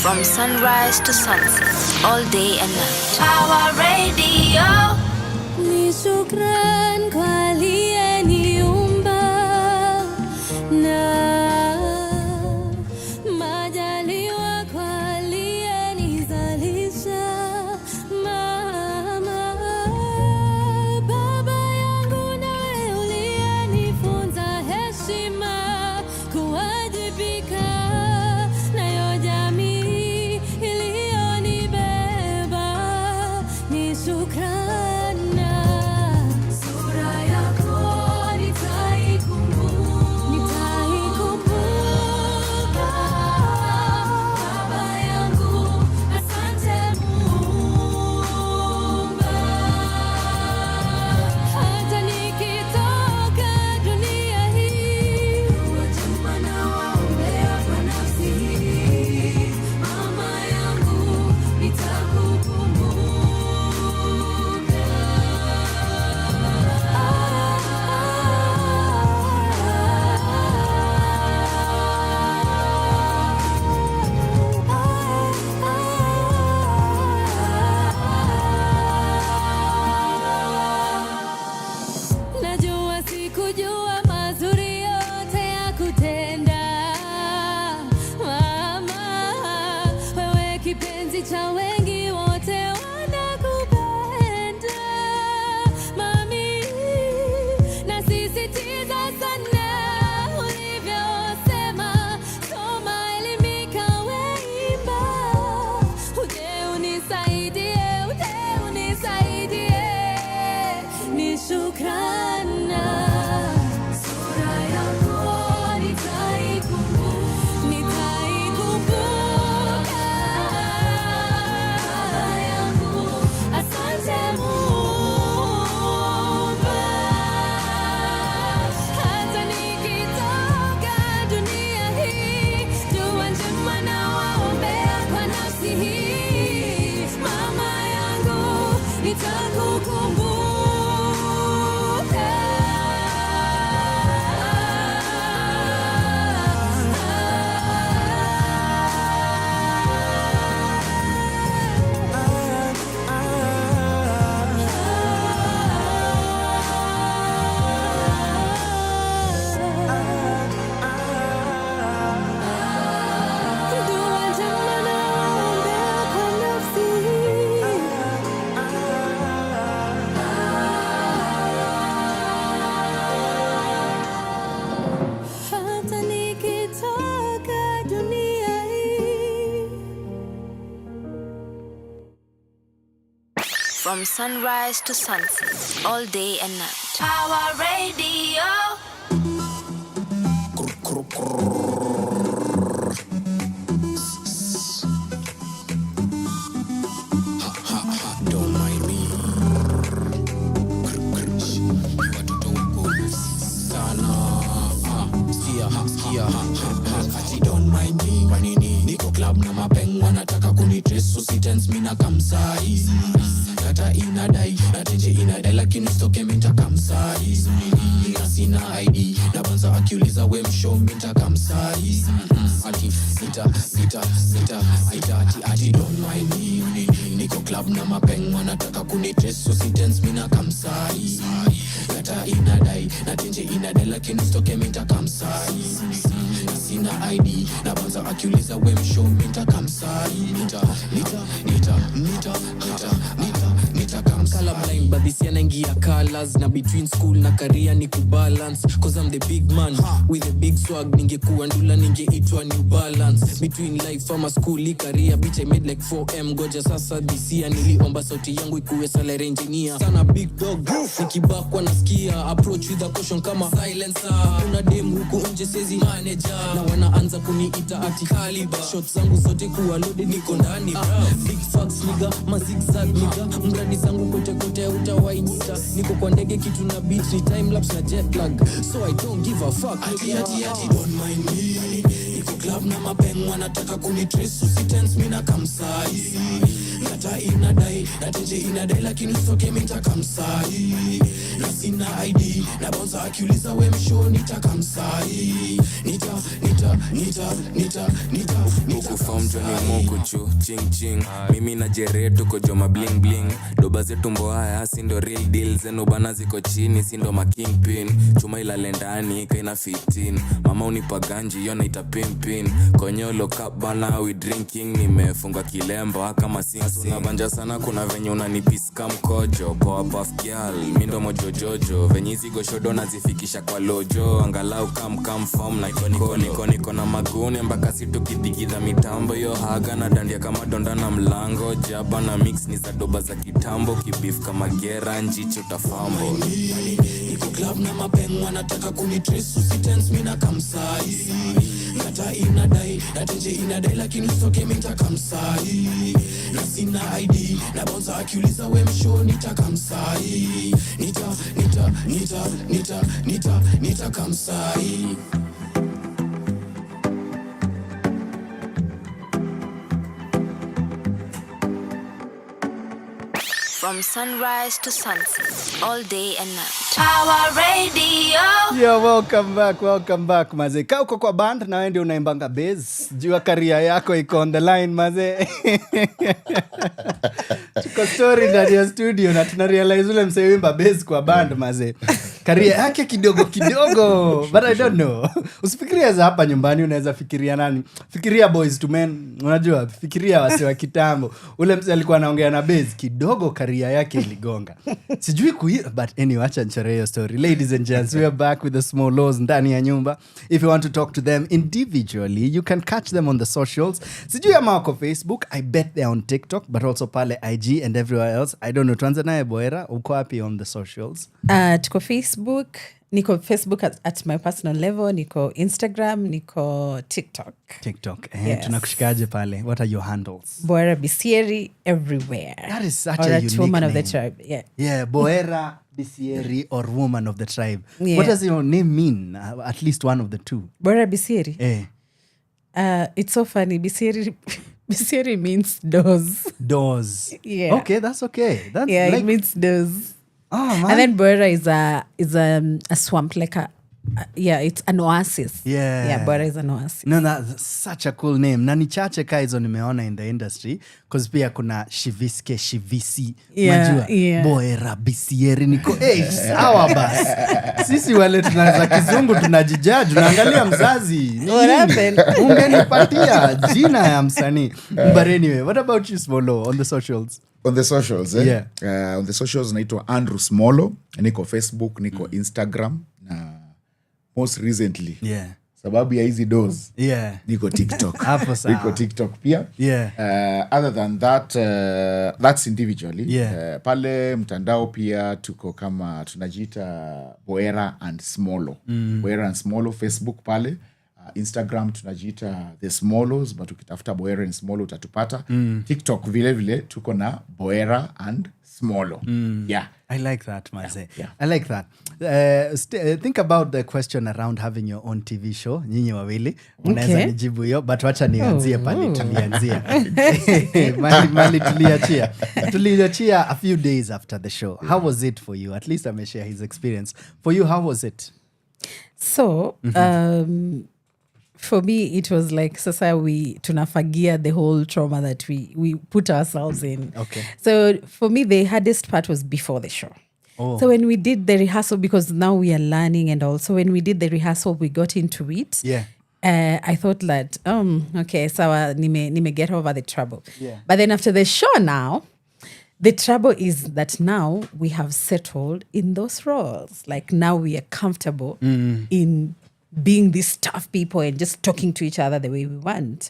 From sunrise to sunset, all day and night. Power Radio. Ni shukran kwa aliyeniumba na majaliwa kwa aliyenizalisha. Mama, baba yangu nawe uliyenifunza heshima, kuwajibika nayo jamii iliyonibeba. Ni shukrana. Sura yako nitaikumbuka. Baba yangu, asante Muumba. Hata nikitoka dunia hii, wajuma nawaombea kwa nafsi hii. Mama yangu, nitakukumbuka. Najua sikujua mazuri yote ya kutenda. Mama, wewe kipenzi cha wengi, wote wanakupenda. Mami, nasisitiza sana ulivyosema, soma, elimika, weimba. Uje unisaidie, ni shukrana. Sura yako nitaikumbuka. Baba yangu, asante Muumba. Hata nikitoka dunia hii, dua njema nawaombea kwa nafsi hii. Mama yangu, nitakukumbuka. Dua njema nawaombea kwa nafsi hii. Hata nikitoka dunia hii. From sunrise to sunset, all day and night. Power Radio. Don't mind me. Watoto wako sana. Skia. Ati don't mind me. Kwa nini? Niko club na mapeng wanataka kunitrace, usitense mina kamsai. Data inadai, nateje inadai, lakini stoke minta kamsai. Nina sina ID, na banza akiuliza we mshow minta kamsai. Ati sita, ati don't mind me. Niko club na mapeng wanataka kunitrace, usitense mina kamsai. data inadai na tenje inadai lakini stoke minta kamsai sina ID na banza akiuliza we mshow minta kamsai nita kamsala blind but this yanaingia colors na between school na career ni kubalance cause I'm the big man with a big swag ningekuwa ndula ningeitwa New Balance between life ama school career bitch I made like 4M goja sasa this year niliomba sauti yangu ikuwe salary engineer sana big dog nikibakwa nasikia approach with a caution kama silencer una dem huko nje sezi manager na wanaanza kuniita ati caliber shots zangu zote kuwa loaded niko ndani big facts nigga mazigzag nigga mradi zangu kote kote utawainita niko kwa ndege kitu na beat ni time lapse na jet lag so I don't give a fuck ati don't mind me niko club na mapeng wanataka kunitrace usitense mimi na kamsai data inadai na tenje inadai lakini stoke minta kamsai na sina ID na bonza akiuliza we mshow nitakamsai nita Muku form Johnny Muku chu ching ching mimi na jere tuko joma bling bling doba zetu mboaya sindo real deal zenu bana ziko chini sindo ma kingpin chuma ilale ndani kaina 15 mama unipa ganji yona ita pimpin konyolo cup bana we drinking nimefunga kilemba kama sing banja sana kuna venye unanipiska mkojo kwa puff girl mindo mojojojo venye zigo shodo nazifikisha kwa lojo angalau come form na niko na maguni mpaka situ kidigidha mitambo yo haga na dandia kama donda na mlango jaba na mix ni za doba za kitambo kibif kama gera njicho tafambo niko club na mapeng wanataka kunitrace usitense mimi na kamsai data inadai na tenje inadai lakini stoke minta kamsai na sina ID na bonza akiuliza we mshow nitakamsai nita kamsai From sunrise to sunset, all day and night. Power Radio. Yo, welcome back maze. Kaa uko kwa band na wewe ndio unaimbanga bass. Jua career yako iko on the line maze. Tuko story ndani ya studio na tuna realize ule msee wimba bass kwa band maze. Career yake kidogo but I don't know. Usifikiria za hapa nyumbani unaweza fikiria nani? Fikiria Boys to Men, unajua? Fikiria wase wa kitambo. Ule msee alikuwa anaongea na bass kidogo career yake iligonga. Sijui but anyway acha nchore hiyo story. Ladies and gents, we are back with the Smollos ndani ya nyumba. If you want to talk to them individually, you can catch them on the socials. Sijui ama wako Facebook, I bet they're on TikTok, but also pale IG and everywhere else. I don't know, tuanze naye Boera, uko happy on the socials? Tuko Facebook, niko Facebook at my personal level, niko Instagram, niko TikTok. Yes. Tunakushikaje pale? What are your handles? Boera Bisieri everywhere. That is such a unique woman name. of the tribe. Yeah, Boera Bisieri or woman of the tribe. Yeah. What does your name mean? At least one of the two. Boera Bisieri. It's so funny. Bisieri means doors. Yeah. Okay, that's okay. That's it means doors. Oh man. And then Boera is a swamp, like it's an oasis. Yeah, Boera is an oasis. No, that's such a cool name. Na ni chache ka hizo nimeona in the industry, cause pia kuna Shivisi. Yeah. Boera Bisieri niko sawa basi. Sisi wale tunaanza kizungu tunajijudge, tunaangalia mzazi. Ungenipatia jina ya msanii. But anyway, what about you Smollo on the socials? On the socials, on the socials naitwa Andrew Smollo, niko Facebook, niko Instagram na most recently sababu ya hizi doors niko TikTok. Niko TikTok pia. Other than that, that's individually. Pale mtandao pia tuko kama tunajiita Boera and Smollo. Boera and Smollo Facebook pale. Instagram tunajiita The Smollos, but ukitafuta Boera and Smollo utatupata. TikTok vile vile tuko na Boera and Smollo. I like that, Maze. Yeah. I like that. Think about the question around having your own TV show. Nyinyi wawili unaweza nijibu hiyo, but wacha nianzie pale tulianzia. Mali tuliachia a few days after the show. How was it for you? At least share his experience. For you, how was it? So, for me, it was like, sasa tunafagia the whole trauma that we put ourselves in. Okay. So for me, the hardest part was before the show. So when we did the rehearsal, because now we are learning, and also when we did the rehearsal, we got into it. Yeah. I thought that, okay, so nime get over the trouble. Yeah. But then after the show now, the trouble is that now we have settled in those roles. Like now we are comfortable in being these tough people and just talking to each other the way we want.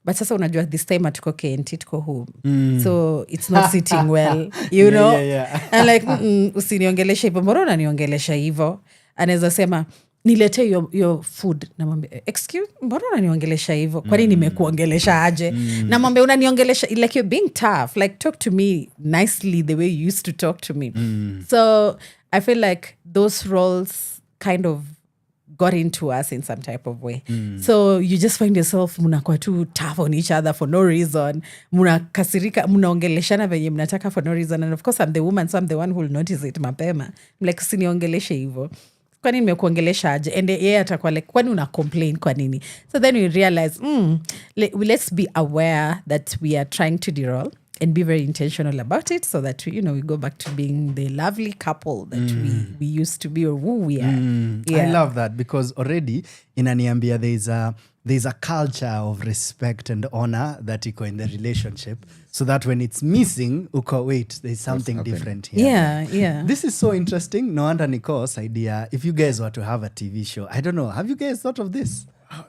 But sasa unajua this time atuko KNT tuko home. So it's not sitting well, you know? Yeah. And like, usiniongelesha hivyo, mbona unaniongelesha hivyo? Anaweza sema, nilete your food. Namwambia, excuse, mbona unaniongelesha hivyo? Kwani nimekuongelesha aje? Namwambia, unaniongelesha, like you're being tough. Like talk to me nicely the way you used to talk to me. So I feel like those roles kind of got into us in some type of way. So you just find yourself mnakuwa too tough on each other for no reason. Mnakasirika, mnaongeleshana venye mnataka for no reason. And of course I'm the woman, so I'm the one who will notice it mapema. I'm like, usiniongeleshe hivyo. Kwani nimekuongelesha aje? And yeye atakuwa like, kwani una complain kwa nini? So then we realize, let's be aware that we are trying to deroll and be very intentional about it, so that we go back to being the lovely couple that we used to be, or who we are. I love that, because already inaniambia there's a culture of respect and honor that iko in the relationship, so that when it's missing, wait, there's something different here. Yeah. This is so interesting. No wonder Nico's idea, if you guys were to have a TV show, I don't know, have you guys thought of this?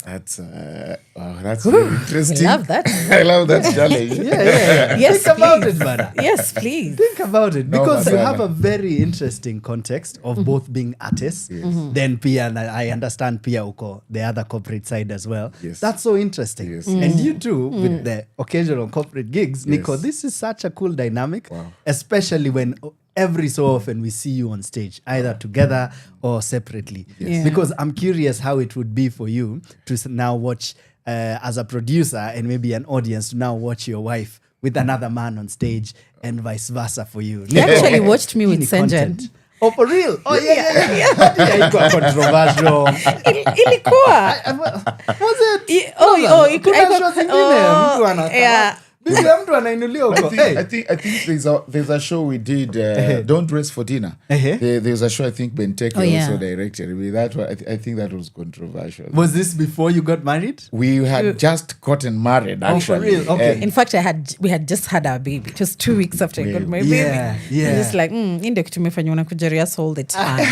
That's very interesting. I love that. I love that challenge. Yeah. Yes, think about it, Bara. Yes, please. Think about it, because No, you but have a very interesting context of both being artists. Then pia, and I understand pia uko the other corporate side as well. Yes. That's so interesting. Yes. And you too, with the occasional corporate gigs, Nico, this is such a cool dynamic, especially when every so often we see you on stage, either together or separately. Because I'm curious how it would be for you to now watch, as a producer and maybe an audience, to now watch your wife with another man on stage, and vice versa for you. He actually watched me with Senjen. Oh, for real? Oh, yeah. Haikuwa controversial. Ilikuwa. Was it? Kuna show zingine, mtu anasema. Bibi ya mtu anainulia huko. I think there's a show we did, Don't Dress for Dinner. There's a show I think Benteke also directed. That one, I think that was controversial. Was this before you got married? We had just gotten married, actually. Oh, for real? Okay. In fact, we had just had our baby. It was 2 weeks after I got my baby. Yeah. And just like, ndio kitu umefanya unakuja rehearsal all the time.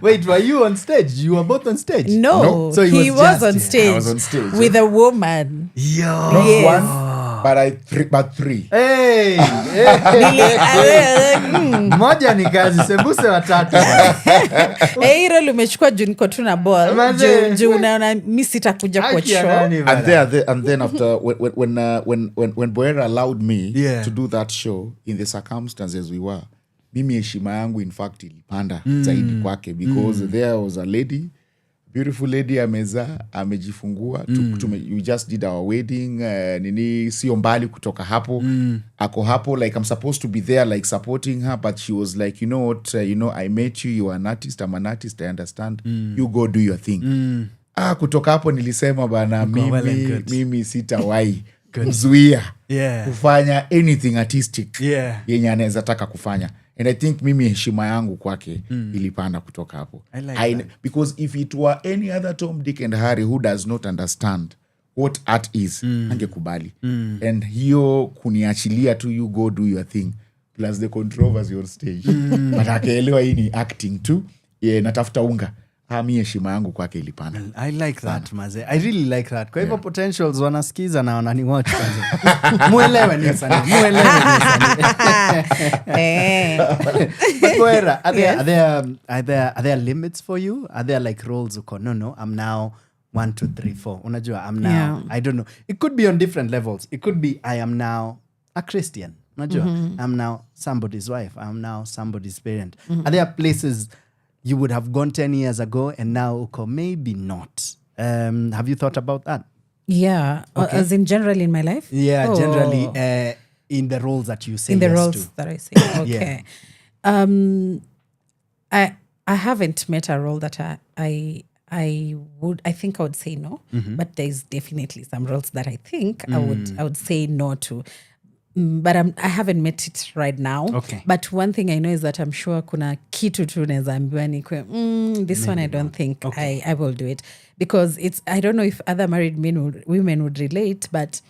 Wait, were you on stage? You were both on stage? No. So he was on stage. I was on stage. With a woman. Not one, but three. Hey. Moja ni kazi, sembuse watatu. Hilo lumechukua juu niko tu na ball. Juu unaona mimi sitakuja kwa show. And then after when Boera allowed me to do that show in the circumstances we were, mimi heshima yangu in fact ilipanda zaidi kwake, because there was a lady, beautiful lady, amejifungua. We just did our wedding, sio mbali kutoka hapo. Ako hapo, like I'm supposed to be there, like supporting her, but she was like, you know what, I met you, you are an artist, I'm an artist, I understand. You go do your thing. Kutoka hapo nilisema bana, mimi sitawahi mzuia kufanya anything artistic yenye anaweza taka kufanya. And I think mimi heshima yangu kwake ilipanda kutoka hapo. Because if it were any other Tom, Dick and Harry who does not understand what art is, angekubali. And hiyo kuniachilia tu, you go do your thing, plus the controversy on stage. But akaelewa hii ni acting tu, natafuta unga. Mi heshima yangu kwake ilipanda. I like that, maze. I really like that. Kwa hivyo potentials wanasikiza na wanani watch kwanza. Muelewe ni sana. But Boera, are there limits for you? Are there like roles uko? No, I'm now 1, 2, 3, 4. Unajua, I'm now, I don't know. It could be on different levels. It could be I am now a Christian. Unajua, I'm now somebody's wife. I'm now somebody's parent. Are there places you would have gone 10 years ago and now uko maybe not? Have you thought about that? Yeah. Okay. As in generally in my life? Yeah, generally in the roles that you say in the yes roles to. that I say. Okay. I haven't met a role that I think I would say no, but there's definitely some roles that I think I would say no to. but I haven't met it right now. Okay. But one thing I know is that I'm sure kuna kitu tu neza ambiwa nikwe, this one I don't think I will do it. Because I don't know if other married women would relate, but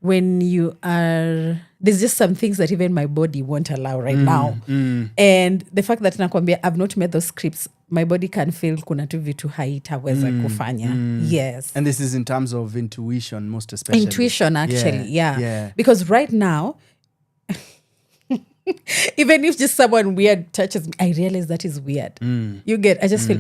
when you are, there's just some things that even my body won't allow right now. And the fact that nakwambia I've not met those scripts, my body can feel kuna tu vitu haitaweza kufanya. Yes. And this is in terms of intuition, most especially. Intuition, actually, yeah. Because right now, even if just someone weird touches me, I realize that is weird. I just feel,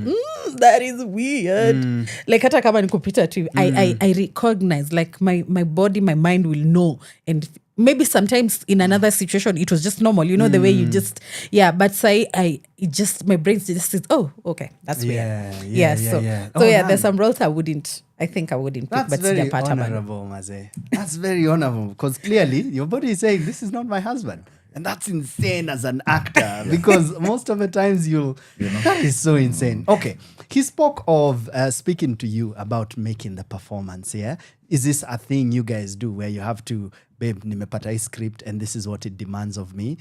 that is weird. Like hata kama nikupita tu, I recognize, like my body, my mind will know. And maybe sometimes in another situation, it was just normal. You know, the way you just, but say, my brain just says, oh, okay, that's weird. So there's some roles I wouldn't pick. That's very honorable, Maze. That's very honorable. Because clearly, your body is saying, this is not my husband. And that's insane as an actor because most of the times that is so insane. Okay. He spoke of speaking to you about making the performance, yeah? Is this a thing you guys do where you have to, babe, nimepata hii script and this is what it demands of me?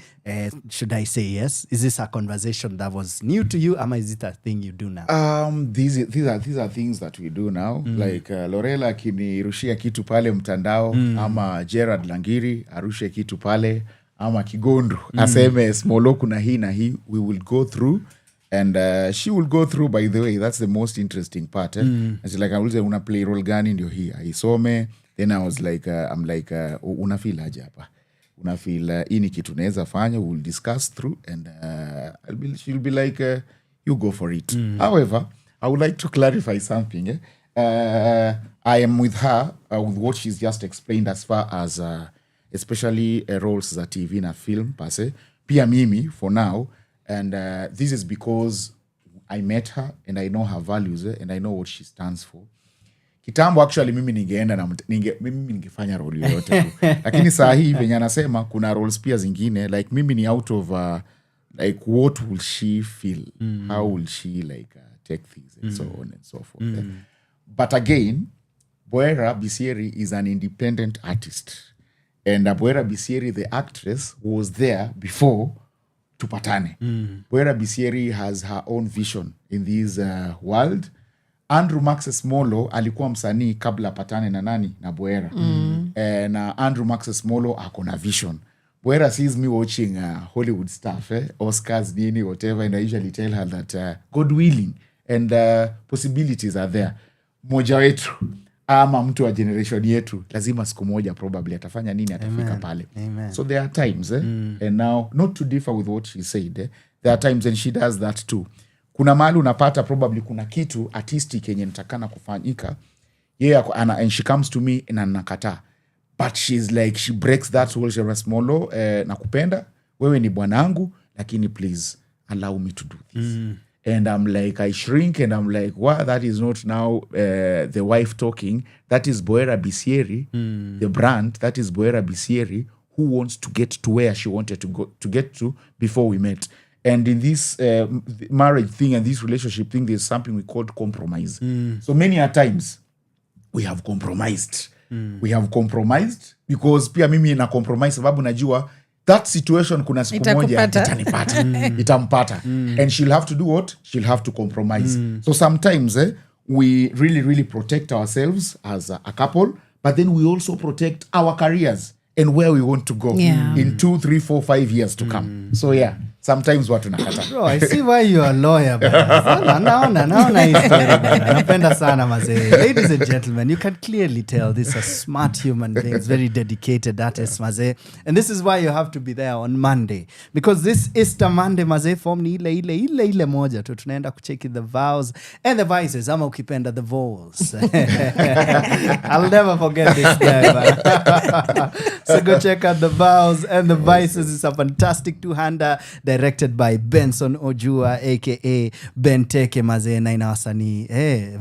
Should I say yes? Is this a conversation that was new to you? Or is it a thing you do now? These are things that we do now. Like Lorela akinirushia kitu pale mtandao ama Gerard Langiri arushe kitu pale ama Kigondu aseme Smollo kuna hii na hii, we will go through and she will go through. By the way, that's the most interesting part. And she's like, I will say una play role gani ndio hii aisome. Then I was like I'm like una feel aje hapa, una feel ini kitu naweza fanya, we will discuss through and she'll be like you go for it. However, I would like to clarify something. I am with her with what she's just explained as far as especially roles za TV na film pase. Pia mimi for now, and this is because I met her and I know her values and I know what she stands for. Kitambo actually mimi ningeenda na mimi ningefanya role yoyote tu. Lakini saa hii venye anasema kuna roles pia zingine like mimi ni out of like what will she feel? How will she like take things and so on and so forth. But again, Boera Bisieri is an independent artist. And Boera Bisieri, the actress, was there before tupatane. Boera Bisieri has her own vision in this world. Andrew Max Smollo alikuwa msanii kabla patane na nani? Na Boera. And Andrew Max Smollo akona vision. Boera sees me watching Hollywood stuff, Oscars, nini, whatever, and I usually tell her that God willing and possibilities are there. Moja wetu ama mtu wa generation yetu lazima siku moja probably atafanya nini, atafika pale. So there are times and now not to differ with what she said, there are times and she does that too. Kuna mahali unapata probably kuna kitu artistic yenye nitakana kufanyika, and she comes to me na nakata, but she's like, she breaks that whole Smollo, nakupenda wewe ni bwanangu lakini please allow me to do this. And I'm like, I shrink and I'm like, wow, that is not now the wife talking. That is Boera Bisieri, the brand. That is Boera Bisieri who wants to get to where she wanted to get to before we met. And in this marriage thing and this relationship thing, there's something we call compromise. So many a times we have compromised. We have compromised because pia mimi na compromise sababu najua that situation kuna siku moja itanipata. Itampata. And she'll have to do what? She'll have to compromise. So sometimes we really protect ourselves as a couple, but then we also protect our careers and where we want to go in 2, 3, 4, 5 years to come. So sometimes watu nakata. Bro, I see why you are a lawyer. Naona history. Napenda sana maze. Ladies and gentlemen, you can clearly tell these are smart human beings, very dedicated artists maze. And this is why you have to be there on Monday. Because this Easter Monday maze form ni ile moja tu. Tunaenda kucheki the vows and the vices. Ama ukipenda the vows. I'll never forget this guy. So go check out the vows and the vices. It's a fantastic two-hander that directed by Benson Ojua aka Benteke mazee na ina wasanii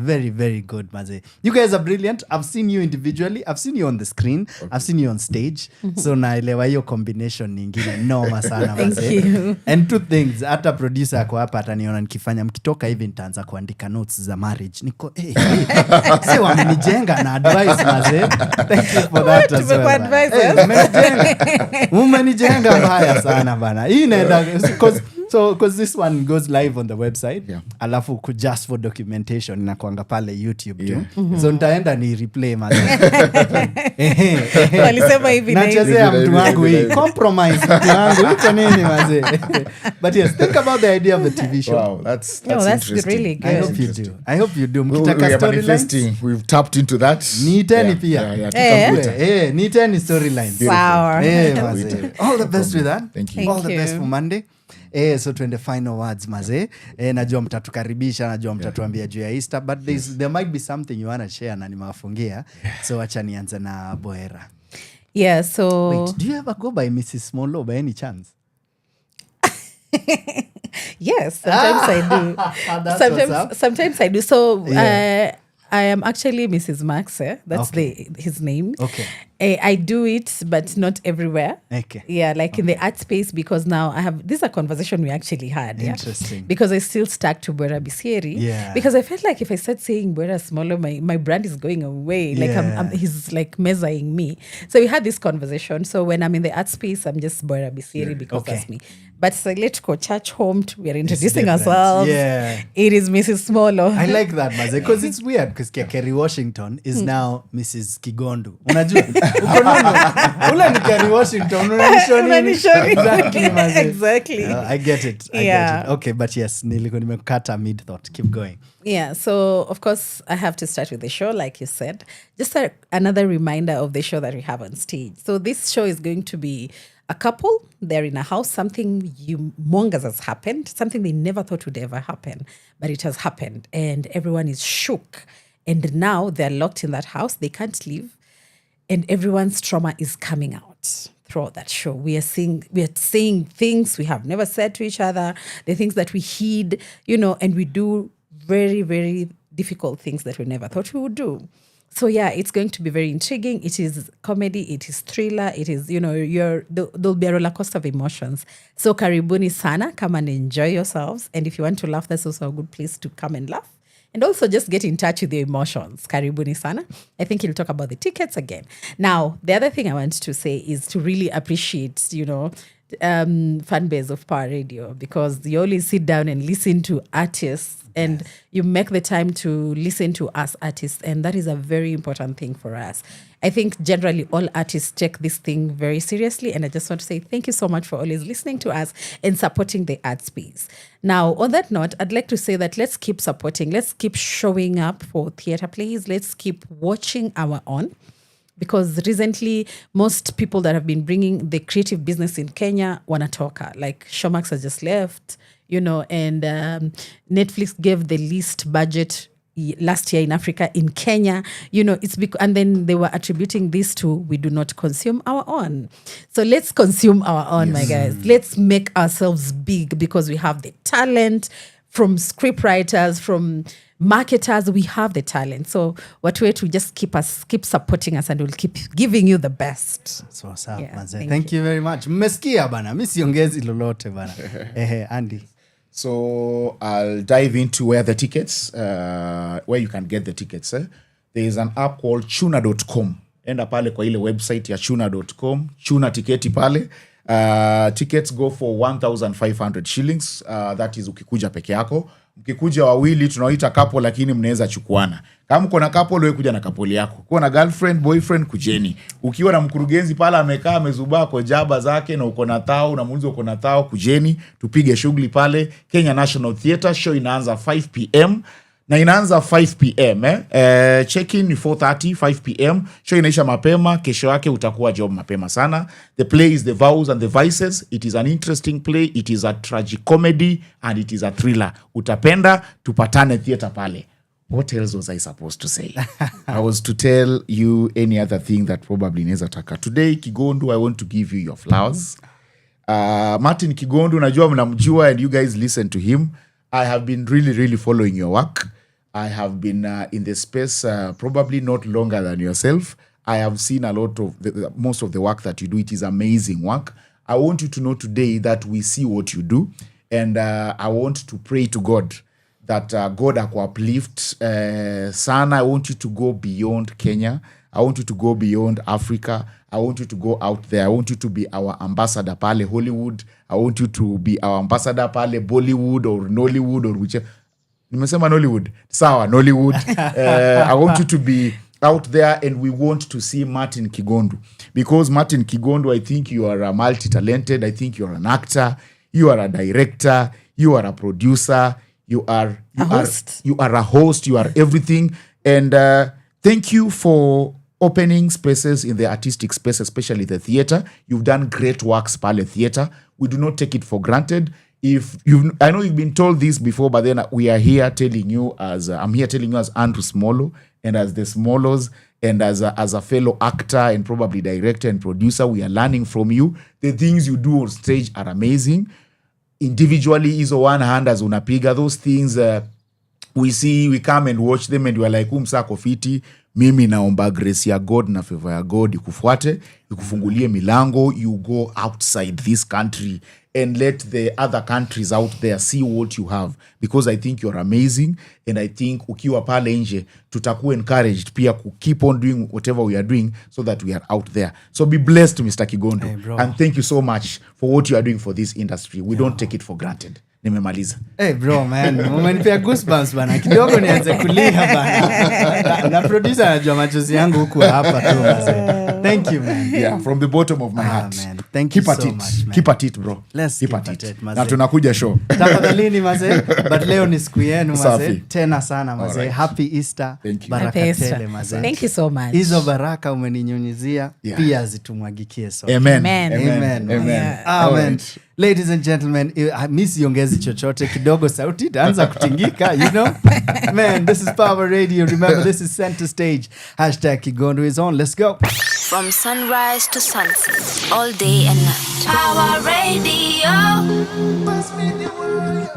very very good mazee. You guys are brilliant. I've seen you individually, I've seen you on the screen, I've seen you on stage. So naelewa hiyo combination nyingine noma sana mazee. And two things, hata producer ako hapa ataniona nikifanya mkitoka hivi nitaanza kuandika notes za marriage. Niko si wamenijenga na advice mazee. Thank you for that as well. Umenijenga mbaya sana bana. Hii inaenda because this one goes live on the website. Alafu just for documentation na kuanga pale YouTube too. So nitaenda ni replay mazee. Walisema hivi na hivi. Nachezea mtu wangu hii. Compromise mtu wangu. Iko nini mazee? But yes, think about the idea of the TV show. Wow, that's interesting. Really good. I hope you do. We are manifesting. We've tapped into that. Niiteni pia. Niiteni storylines. Wow. All the best with that. Thank you. All the best for Monday. So tuende final words mazee. Najua mtatukaribisha, najua mtatuambia juu ya Easter, but there might be something you want to share na nimewafungia. So acha nianze na Boera. Yeah, so wait, do you ever go by Mrs. Smollo by any chance? Yes, sometimes I do. Sometimes I do. So I am actually Mrs. Max. That's his name. Okay. I do it, but not everywhere. Okay. Yeah, like in the art space, because now I have, this is a conversation we actually had. Interesting. Because I still stuck to Boera Bisieri. Yeah. Because I felt like if I start saying Boera Smollo, my brand is going away. Like he's like measuring me. So we had this conversation. So when I'm in the art space, I'm just Boera Bisieri because that's me. But Electrical Church Home, we are introducing ourselves. Yeah. It is Mrs. Smollo. I like that, Maze, because it's weird because Kerry Washington is now Mrs. Kigondu. Unajua? Ula ni Kerry Washington. Exactly, Maze. Exactly. I get it. I get it. Okay, but yes, niliko nimekata mid-thought. Keep going. Yeah, so of course I have to start with the show, like you said. Just another reminder of the show that we have on stage. So this show is going to be a couple, they're in a house, something humongous has happened, something they never thought would ever happen, but it has happened, and everyone is shook. And now they're locked in that house, they can't leave, and everyone's trauma is coming out throughout that show. We are saying things we have never said to each other, the things that we hid, and we do very, very difficult things that we never thought we would do. So yeah, it's going to be very intriguing. It is comedy, it is thriller, it is, there'll be a roller coaster of emotions. So karibuni sana, come and enjoy yourselves. And if you want to laugh, that's also a good place to come and laugh. And also just get in touch with your emotions. Karibuni sana. I think he'll talk about the tickets again. Now, the other thing I want to say is to really appreciate, fan base of Power Radio, because you always sit down and listen to artists and you make the time to listen to us artists, and that is a very important thing for us. I think generally all artists take this thing very seriously, and I just want to say thank you so much for always listening to us and supporting the art space. Now, on that note, I'd like to say that let's keep supporting, let's keep showing up for theatre plays, let's keep watching our own. Because recently, most people that have been bringing the creative business in Kenya wanatoka. Like Showmax has just left, and Netflix gave the least budget last year in Africa, in Kenya. It's and then they were attributing this to we do not consume our own. So let's consume our own, my guys. Let's make ourselves big because we have the talent, from scriptwriters, from marketers, we have the talent. So what way to just keep supporting us, and we'll keep giving you the best. So thank you very much. Mmesikia bana, mimi siongezi lolote bana. Andy. So I'll dive into where the tickets, where you can get the tickets. There is an app called tuna.com. Enda pale kwa ile website ya tuna.com. Tuna tiketi pale. Tickets go for 1,500 shillings. That is ukikuja peke yako. Mkikuja wawili tunaoita couple, lakini mnaweza chukuana. Kama uko na couple, wewe kuja na couple yako. Uko na girlfriend, boyfriend, kujeni. Ukiwa na mkurugenzi pala amekaa amezubaa kwa jaba zake na uko na tao na muulizo uko na tao, kujeni tupige shughuli pale Kenya National Theatre. Show inaanza 5 p.m. na inaanza 5 p.m. Check-in ni 4:30, 5 p.m. Show inaisha mapema, kesho yake utakuwa job mapema sana. The play is The Vows and the Vices. It is an interesting play. It is a tragicomedy and it is a thriller. Utapenda, tupatane theater pale. What else was I supposed to say? I was to tell you any other thing that probably inaweza taka. Today, Kigondu, I want to give you your flowers. Martin Kigondu, najua mnamjua and you guys listen to him. I have been really following your work. I have been in the space probably not longer than yourself. I have seen a lot of most of the work that you do. It is amazing work. I want you to know today that we see what you do, and I want to pray to God that God akuuplift sana. I want you to go beyond Kenya. I want you to go beyond Africa. I want you to go out there. I want you to be our ambassador pale Hollywood. I want you to be our ambassador pale Bollywood or Nollywood or whichever. Nimesema Nollywood. Sawa, Nollywood. I want you to be out there, and we want to see Martin Kigondu. Because Martin Kigondu, I think you are a multi-talented. I think you are an actor. You are a director. You are a producer. You are a host. You are everything. And thank you for opening spaces in the artistic space, especially the theater. You've done great works pale theater. We do not take it for granted. I know you've been told this before, but then we are here telling you I'm here telling you as Andrew Smollo and as the Smollos and as a fellow actor and probably director and producer, we are learning from you. The things you do on stage are amazing. Individually, is one hand as unapiga those things. We come and watch them and we are like, umsako fiti. Mimi naomba grace ya God na favor ya God ikufuate, ikufungulie milango. You go outside this country and let the other countries out there see what you have, because I think you're amazing, and I think ukiwa pale nje tutakuwa encouraged pia to keep on doing whatever we are doing so that we are out there. So be blessed, Mr. Kigondu. Hey, and thank you so much for what you are doing for this industry. We don't take it for granted. Nimemaliza. Hey bro, man, umenipea goosebumps bana. Kidogo nianze kulia bana. Na producer anajua machozi yangu huku hapa tu mzee. Thank you, man. Yeah, from the bottom of my heart. Man. Thank you so much, man. Keep at it, bro. Let's keep at it, na tunakuja show. Tafadhalini mazee, but leo ni siku yenu mazee. Tena sana mazee. Right. Happy Easter. Baraka tele mazee. Thank you so much. Hizo baraka umeninyunyizia pia zitumwagikie so. Amen. Amen. Ladies and gentlemen, mi siongezi chochote, kidogo sauti itaanza kutingika, you know? Man, this is Power Radio. Remember, this is Center Stage. #Kigondu is on. Let's go. From sunrise to sunset, all day and night. Power Radio. Pass me the word.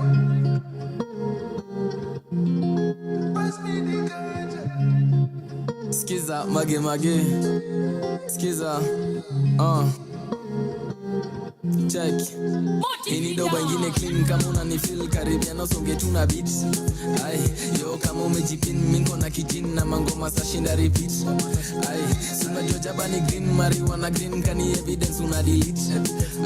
Pass me the ganja. Skiza, mage. Skiza, check. Ini doba ingine clean kama unanifeel karibiana songe tuna beat. Ay, yo kama umejipin mingo na kijin na mangoma sashinda repeat. Ay, suna jojaba ni green marijuana green kani evidence una delete.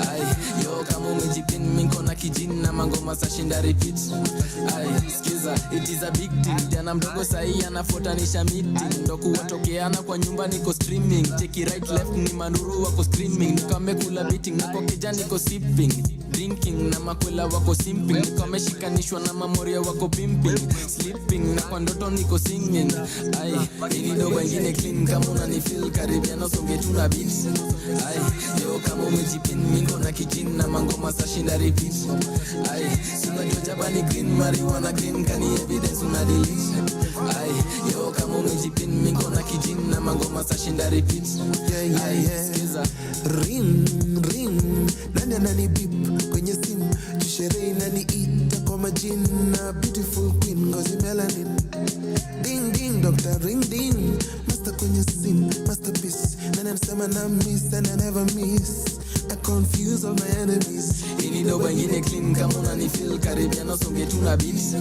Ay, yo kama umejipin mingo na kijin na mangoma sashinda repeat. Ay, skiza, it is a big deal. Jana mdogo sahi anafuatanisha meeting. Ndo kuwatokeana kwa nyumba niko streaming. Cheki right left ni manuru wako screaming. Nikamekula beating niko kijani ko sipping. Drinking na makwela wako simping. Niko meshikanishwa na mamoria wako pimping. Sleeping na kwa ndoto niko singing. Ay, ini dogo ingine clean kama unanifeel karibiana songe tuna beat. Ay, yo kama umejipin mingo na kijin na mangoma sashinda repeat. Ay, suna jojaba ni green marijuana green kani evidence una delete. Ay, yo kama umejipin mingo na kijin na mangoma sashinda repeat. Ay, skiza ring nani nani beep kwenye simu jishere nani ita kwa majina beautiful queen ngozi melanin ding ding doctor ring ding master kwenye simu masterpiece nani anasema na miss and I never miss I confuse all my enemies. Ini doba ingine clean kama unanifeel karibiana songe tuna beat.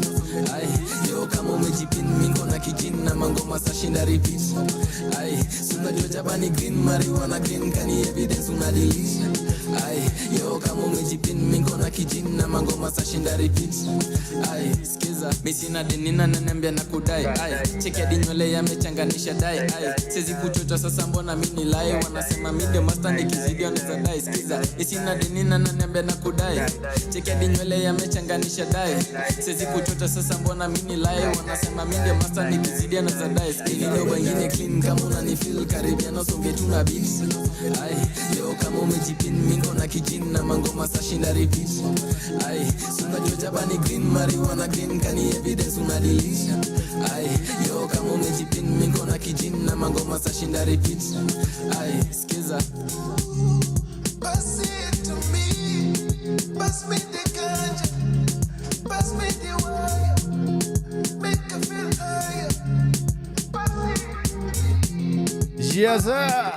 Ay, yo kama umejipin mingo na kijin na mangoma sashinda repeat. Ay, suna jojaba ni green marijuana green kani evidence una delete. Ay, yo kama umejipin mingo na kijin na mangoma sashinda repeat. Ay, skiza, misina denina nanembia na kudai. Ay, cheki hadi nywele yamechanganisha dai. Ay, sezi kuchocha sasa mbona mini lai. Wanasema mimi ndio master nikizidia neza dai. Skiza, misina denina nanembia na kudai. Cheki hadi nywele yamechanganisha dai. Sezi kuchocha sasa mbona mini lai. Wanasema mimi ndio master nikizidia neza dai. Skiza, ndio wengine clean kama unanifeel karibiana songe tuna beat. Ay, yo kama umejipin mingo na kijin na mangoma sashinda repeat. Ay, suna jojaba ni green marijuana green kani evidence una delete. Ay, yo kama umejipin mingo na kijin na mangoma sashinda repeat. Ay, skiza Pass it to me. Pass me the ganja, pass me the wire, make her feel higher. Yes, sir.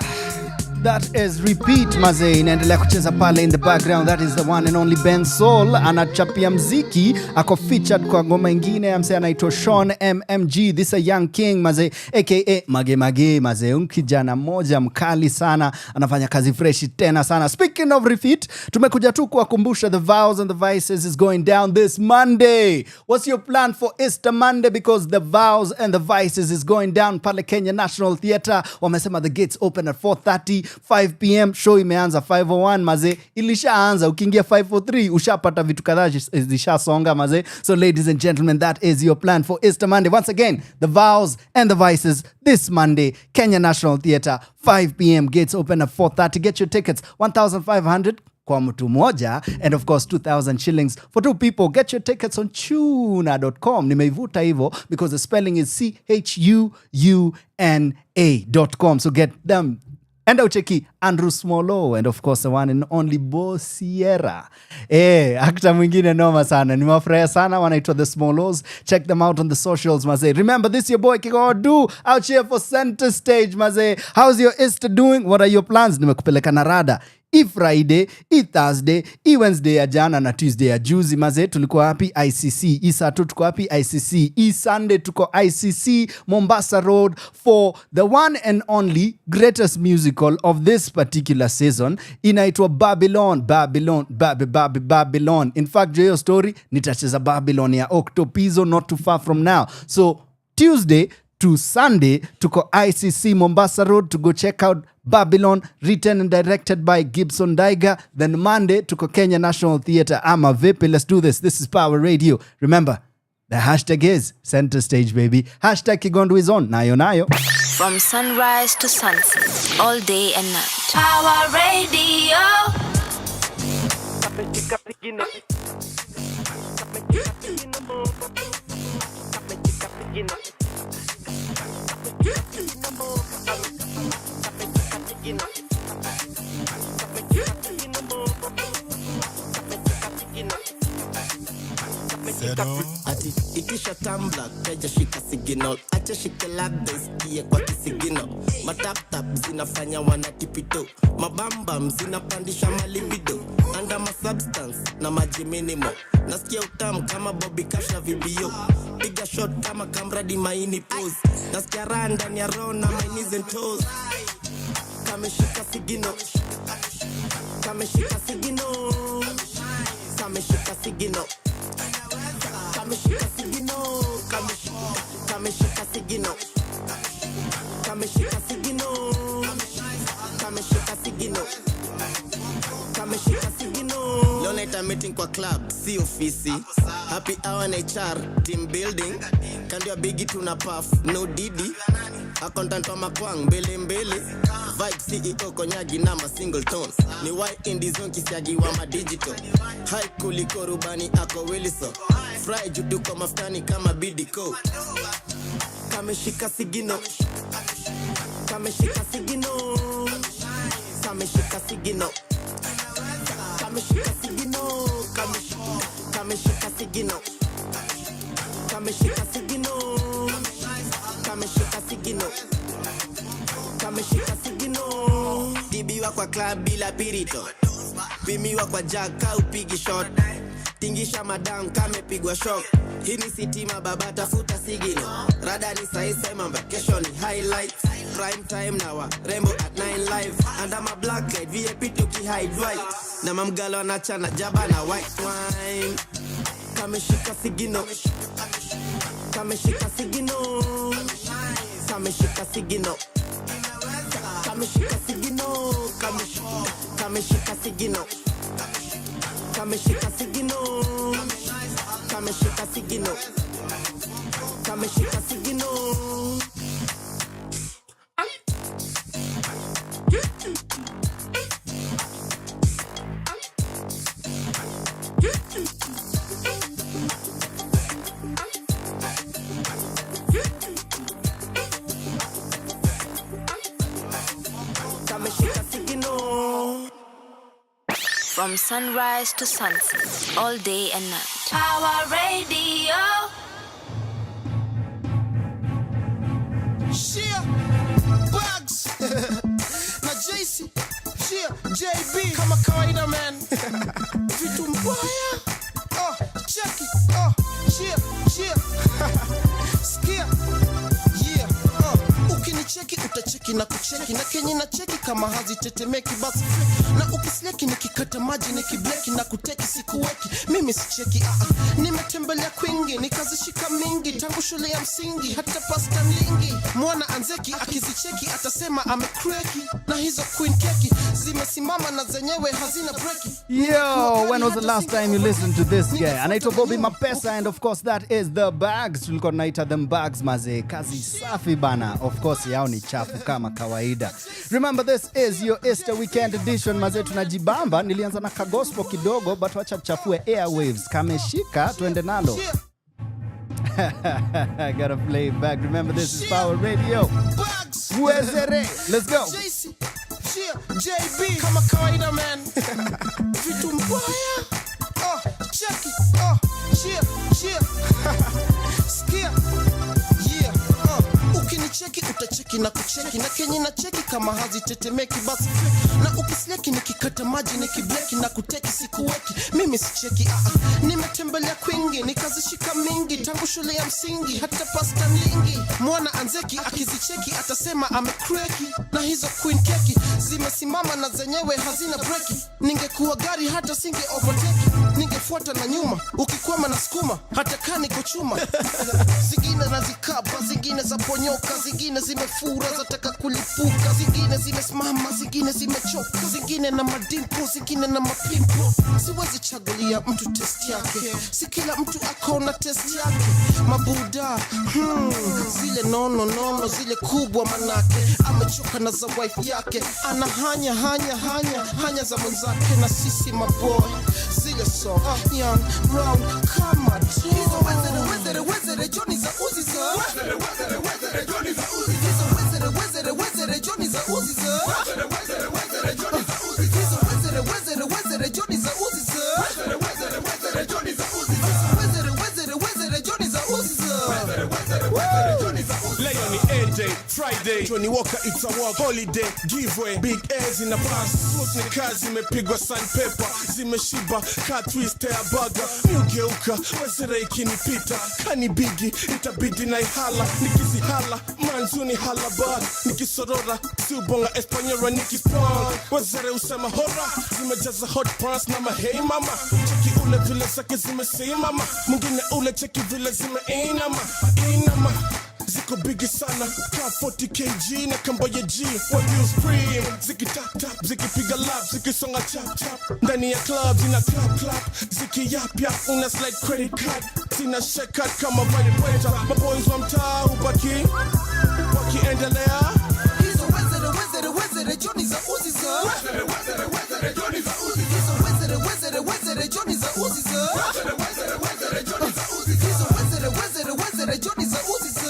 That is Repeat Mazee inaendelea kucheza pale in the background. That is the one and only Ben Soul anachapia mziki, ako featured kwa ngoma ingine ya msee anaitwa Sean MMG. This a young king Mazee aka Mage Mazee, kijana mmoja mkali sana, anafanya kazi fresh tena sana. Speaking of Repeat, tumekuja tu kuwakumbusha the Vows and the Vices is going down this Monday. What's your plan for Easter Monday? Because the Vows and the Vices is going down pale Kenya National Theatre. Wamesema the gates open at 4:30, 5 p.m. Show imeanza 5:01 Mazee. Ilishaanza, ukiingia 5:03 ushapata vitu kadhaa zishasonga Mazee. So ladies and gentlemen, that is your plan for Easter Monday. Once again, the Vows and the Vices this Monday, Kenya National Theatre, 5 p.m. Gates open at 4:30. Get your tickets, 1,500 kwa mtu moja, and of course 2,000 shillings for two people. Get your tickets on chuna.com. Nimeivuta hivyo because the spelling is CHUUNA.com. So get them. And ucheki Andrew Smollo and of course the one and only Boera. Actor mwingine noma sana. Nimewafurahia sana, wanaitwa the Smollos. Check them out on the socials Mazee. Remember, this your boy Kigondu out here for Center Stage Mazee. How's your Easter doing? What are your plans? Nimekupeleka na rada. Friday, Thursday, Wednesday ya jana na Tuesday ya juzi Mazee. Tulikuwa happy ICC. Saturday tuko happy ICC. Sunday tuko ICC Mombasa Road for the one and only greatest musical of this particular season. Inaitwa Babylon. In fact, Joyo story nitacheza Babylon ya Octopizo not too far from now. So Tuesday to Sunday tuko ICC Mombasa Road to go check out Babylon, written and directed by Gibson Daiga. Then Monday tuko Kenya National Theatre. Ama vipi, let's do this. This is Power Radio. Remember, the hashtag is Center Stage, baby. Hashtag Kigondu is on. Nayo. From sunrise to sunset, all day and night. Power Radio. Ati ikisha tambla peja shika signal, acha shika labda isikie kwa kisigino. Matap-tap zinafanya wanatipito, mabambam zinapandisha malibido. Anda substance na maji minimo, nasikia utamu kama Bobby Cash na VBO. Piga shot kama Kamradi maini pose, nasikia raha ndani ya roho na my knees and toes. Kameshika sigino, kameshika sigino, kameshika sigino, kameshika sigino, kameshika sigino, kameshika sigino, kameshika sigino, kameshika sigino. Leo night meeting kwa club, si ofisi. Happy hour na HR, team building. Kando ya bigi tuna puff, no didi. Accountant wa makwang, mbele. Vibe CEO konyagi na ma single tones. Ni white in the zone kisiagi wa ma digital. High kuliko rubani ako Williso. Fry jutu kwa maftani kama bidiko. Kameshika sigino, kameshika sigino, kameshika sigino, kameshika sigino, kameshika sigino, kameshika sigino, kameshika sigino, kameshika sigino. Dibiwa kwa club bila pirito, pimiwa kwa jaka upigi shot. Tingisha madam kame pigwa shock. Hii ni sitima baba tafuta sigino. Rada ni saisa mamba kesho ni highlights. Prime time na wa Rainbow at 9 live. Under my black light VIP tuki hide white. Na mamgalo anachana jaba na white wine. Kameshika sigino, kameshika sigino, kameshika sigino, kameshika sigino, kameshika sigino, kameshika sigino, kameshika sigino, kameshika sigino. From sunrise to sunset, all day and night. Power Radio. Shia Bugs na JC Shia JB kama kawaida man. Vitu mbaya. Check it. Shia Skia. Yeah. Ukinicheki utacheki na kucheki na kenye na cheki kama hazitetemeki basi na ukisleki nikikata maji nikibleki na kuteki sikuweki mimi sicheki nimetembelea kwingi nikazishika mingi tangu shule ya msingi hata pasta mlingi mwana anzeki akizicheki atasema amekreki na hizo queen keki zimesimama na zenyewe hazina breki. Yo, when was the last time you listened to this guy? Anaitwa Bobby Mapesa and of course that is The Bags. Tulikuwa tunaita them bags maze, kazi safi bana. Of course yao ni chafu kama kawaida. Remember this is your Easter weekend edition maze, tunajibamba. Nilianza na kagospel kidogo but wacha tuchafue airwaves. Kameshika tuende nalo. I gotta play it back. Remember this is Power Radio. Wezere. Let's go. JB kama kawaida man. Vitu mbaya. Check it. Cheer. Skia. Yeah. Ukinicheki utacheki na kucheki na kenye na cheki kama hazitetemeki basi na ukisleki nikikata maji nikibleki na kuteki sikuweki mimi sicheki nimetembelea kwingi nikazishika mingi tangu shule ya msingi hata pasta mlingi mwana anzeki akizicheki atasema amekreki na hizo queen keki zimesimama na zenyewe hazina breki ningekuwa gari hata singe overtake ningefuata na nyuma ukikwama na skuma hata kani kuchuma zingine nazikaba zingine za ponyoka zingine zimefura zataka kulipuka zingine zimesimama zingine zimechoka zingine na madimpo zingine na mapimpo siwezi chagulia mtu test yake si kila mtu akona test yake mabuda zile nono zile kubwa manake amechoka na za wife yake ana hanya za mwenzake na sisi maboy zile so young round kama tu wezere Johnny za uzi za wezere Johnny za uzi za wezere Johnny za uzi za wezere Johnny za uzi za wezere Johnny za uzi za wezere Johnny za uzi za wezere Johnny za uzi za Leo ni A-Day, Friday, Johnny Walker it's a walk, holiday, giveaway, big airs in the bus, smooth ni kazi imepigwa sandpaper, zimeshiba, cut twist ya burger, miugeuka, wezere ikinipita, kani bigi, itabidi na ihala, nikizihala, manzuni hala bag, nikisorora, siubonga espanyola nikispong, wezere usema hora, zimejaza hot pants na mahei mama, cheki ule vile zake zimesimama, mwingine ule cheki vile zimeinama, ziko bigi sana, ka 40 kg na kamba ya G, what you scream, ziki tap tap, ziki piga lap, ziki songa chap chap, ndani ya club, zina clap, ziki yap yap, una slide credit card, zina shake card kama vibrator, maboys wa mtaa ubaki, wakiendelea, hizo wezere Johnny za uzi za wezere Johnny za uzi hizo wezere Johnny za uzi za wezere Johnny za uzi hizo wezere Johnny za uzi za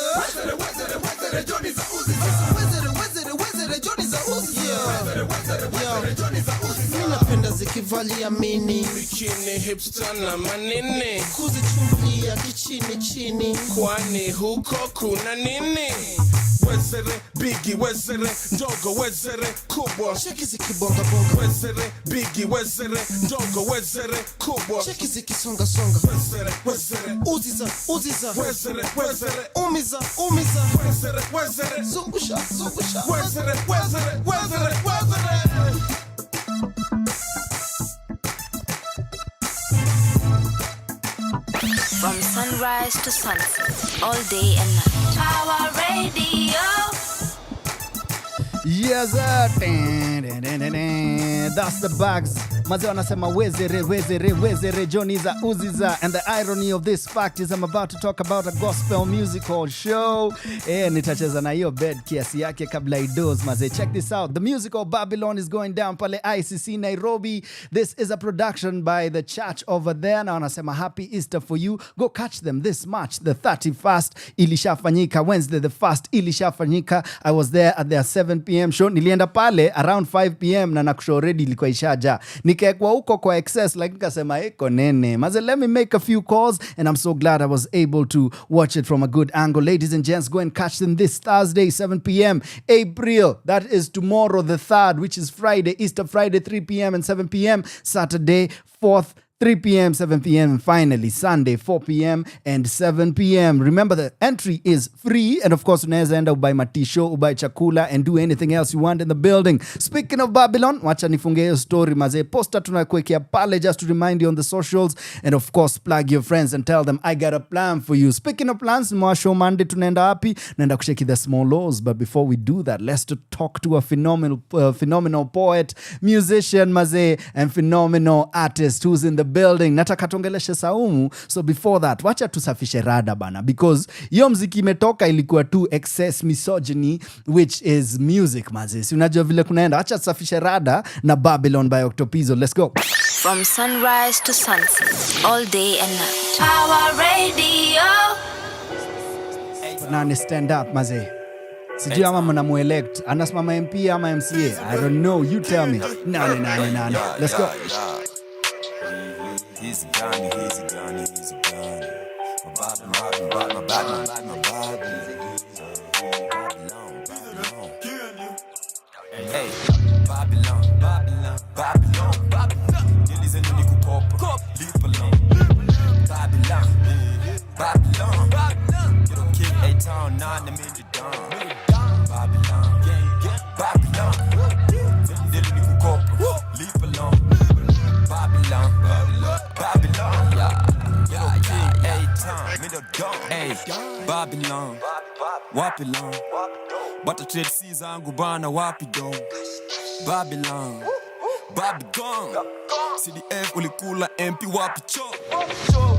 wezere Johnny za uzi wezere Johnny za uzi mimi napenda zikivalia mini bikini hipster na manene kuzichungulia kichini kwani huko kuna nini wezere bigi wezere ndogo wezere kubwa cheki zikibonga wezere bigi wezere ndogo wezere kubwa cheki zikisonga wezere uziza wezere umiza wezere zungusha wezere From sunrise to sunset, all day and night. Power Radio. Yes, that's the bags. Maze wanasema wezere Johnny za uziza. And the irony of this fact is I'm about to talk about a gospel musical show. Nitacheza na hiyo bed kiasi yake kabla idoz maze. Check this out. The musical Babylon is going down pale ICC Nairobi. This is a production by the church over there. Na wanasema happy Easter for you. Go catch them this March the 31st. Ilishafanyika Wednesday the 1st. Ilishafanyika. I was there at their 7 p.m. p.m. show. Nilienda pale around 5 p.m. na nakushow already ilikuwa ishaja. Nikaekwa huko kwa excess like nikasema eko nene. Maze, let me make a few calls and I'm so glad I was able to watch it from a good angle. Ladies and gents, go and catch them this Thursday 7 p.m. April, that is tomorrow the 3rd, which is Friday, Easter Friday 3 p.m. and 7 p.m. Saturday 4th 3 p.m., 7 p.m. and finally Sunday 4 p.m. and 7 p.m. Remember, the entry is free, and of course unaweza enda ubuy matisho, ubuy chakula and do anything else you want in the building. Speaking of Babylon, wacha nifunge hiyo story maze. Posta tunakuwekea pale just to remind you on the socials, and of course plug your friends and tell them I got a plan for you. Speaking of plans, mwasho Monday tunaenda happy, naenda kusheki the Smollos, but before we do that, let's talk to a phenomenal poet, musician maze, and phenomenal artist who's in the building. Nataka tuongeleshe Saumu. So before that, wacha tusafishe rada bana, because hiyo mziki imetoka ilikuwa tu excess misogyny, which is music maze. Si unajua vile kunaenda. Wacha tusafishe rada na Babylon by Octopizzo. Let's go. From sunrise to sunset, all day and night. Power Radio. Nani stand up maze? Sijui ama mnamuelect. Anasimama MP ama MCA? I don't know. You tell me. Nani. Let's go. He's a Ghani. My Babylon. Hey, Babylon. Dillies and unique cop. Leap alone. Babylon. You don't kill A-Town, 9 minute down. Babylon. Dillies and unique cop. Leap alone. Babylon. Yeah. King A-Town, middle down. Hey, Babylon. Wapilon. Bata trade season angu bana wapi dong. Babylon. Babylon. CDF ulikula MP wapi cho.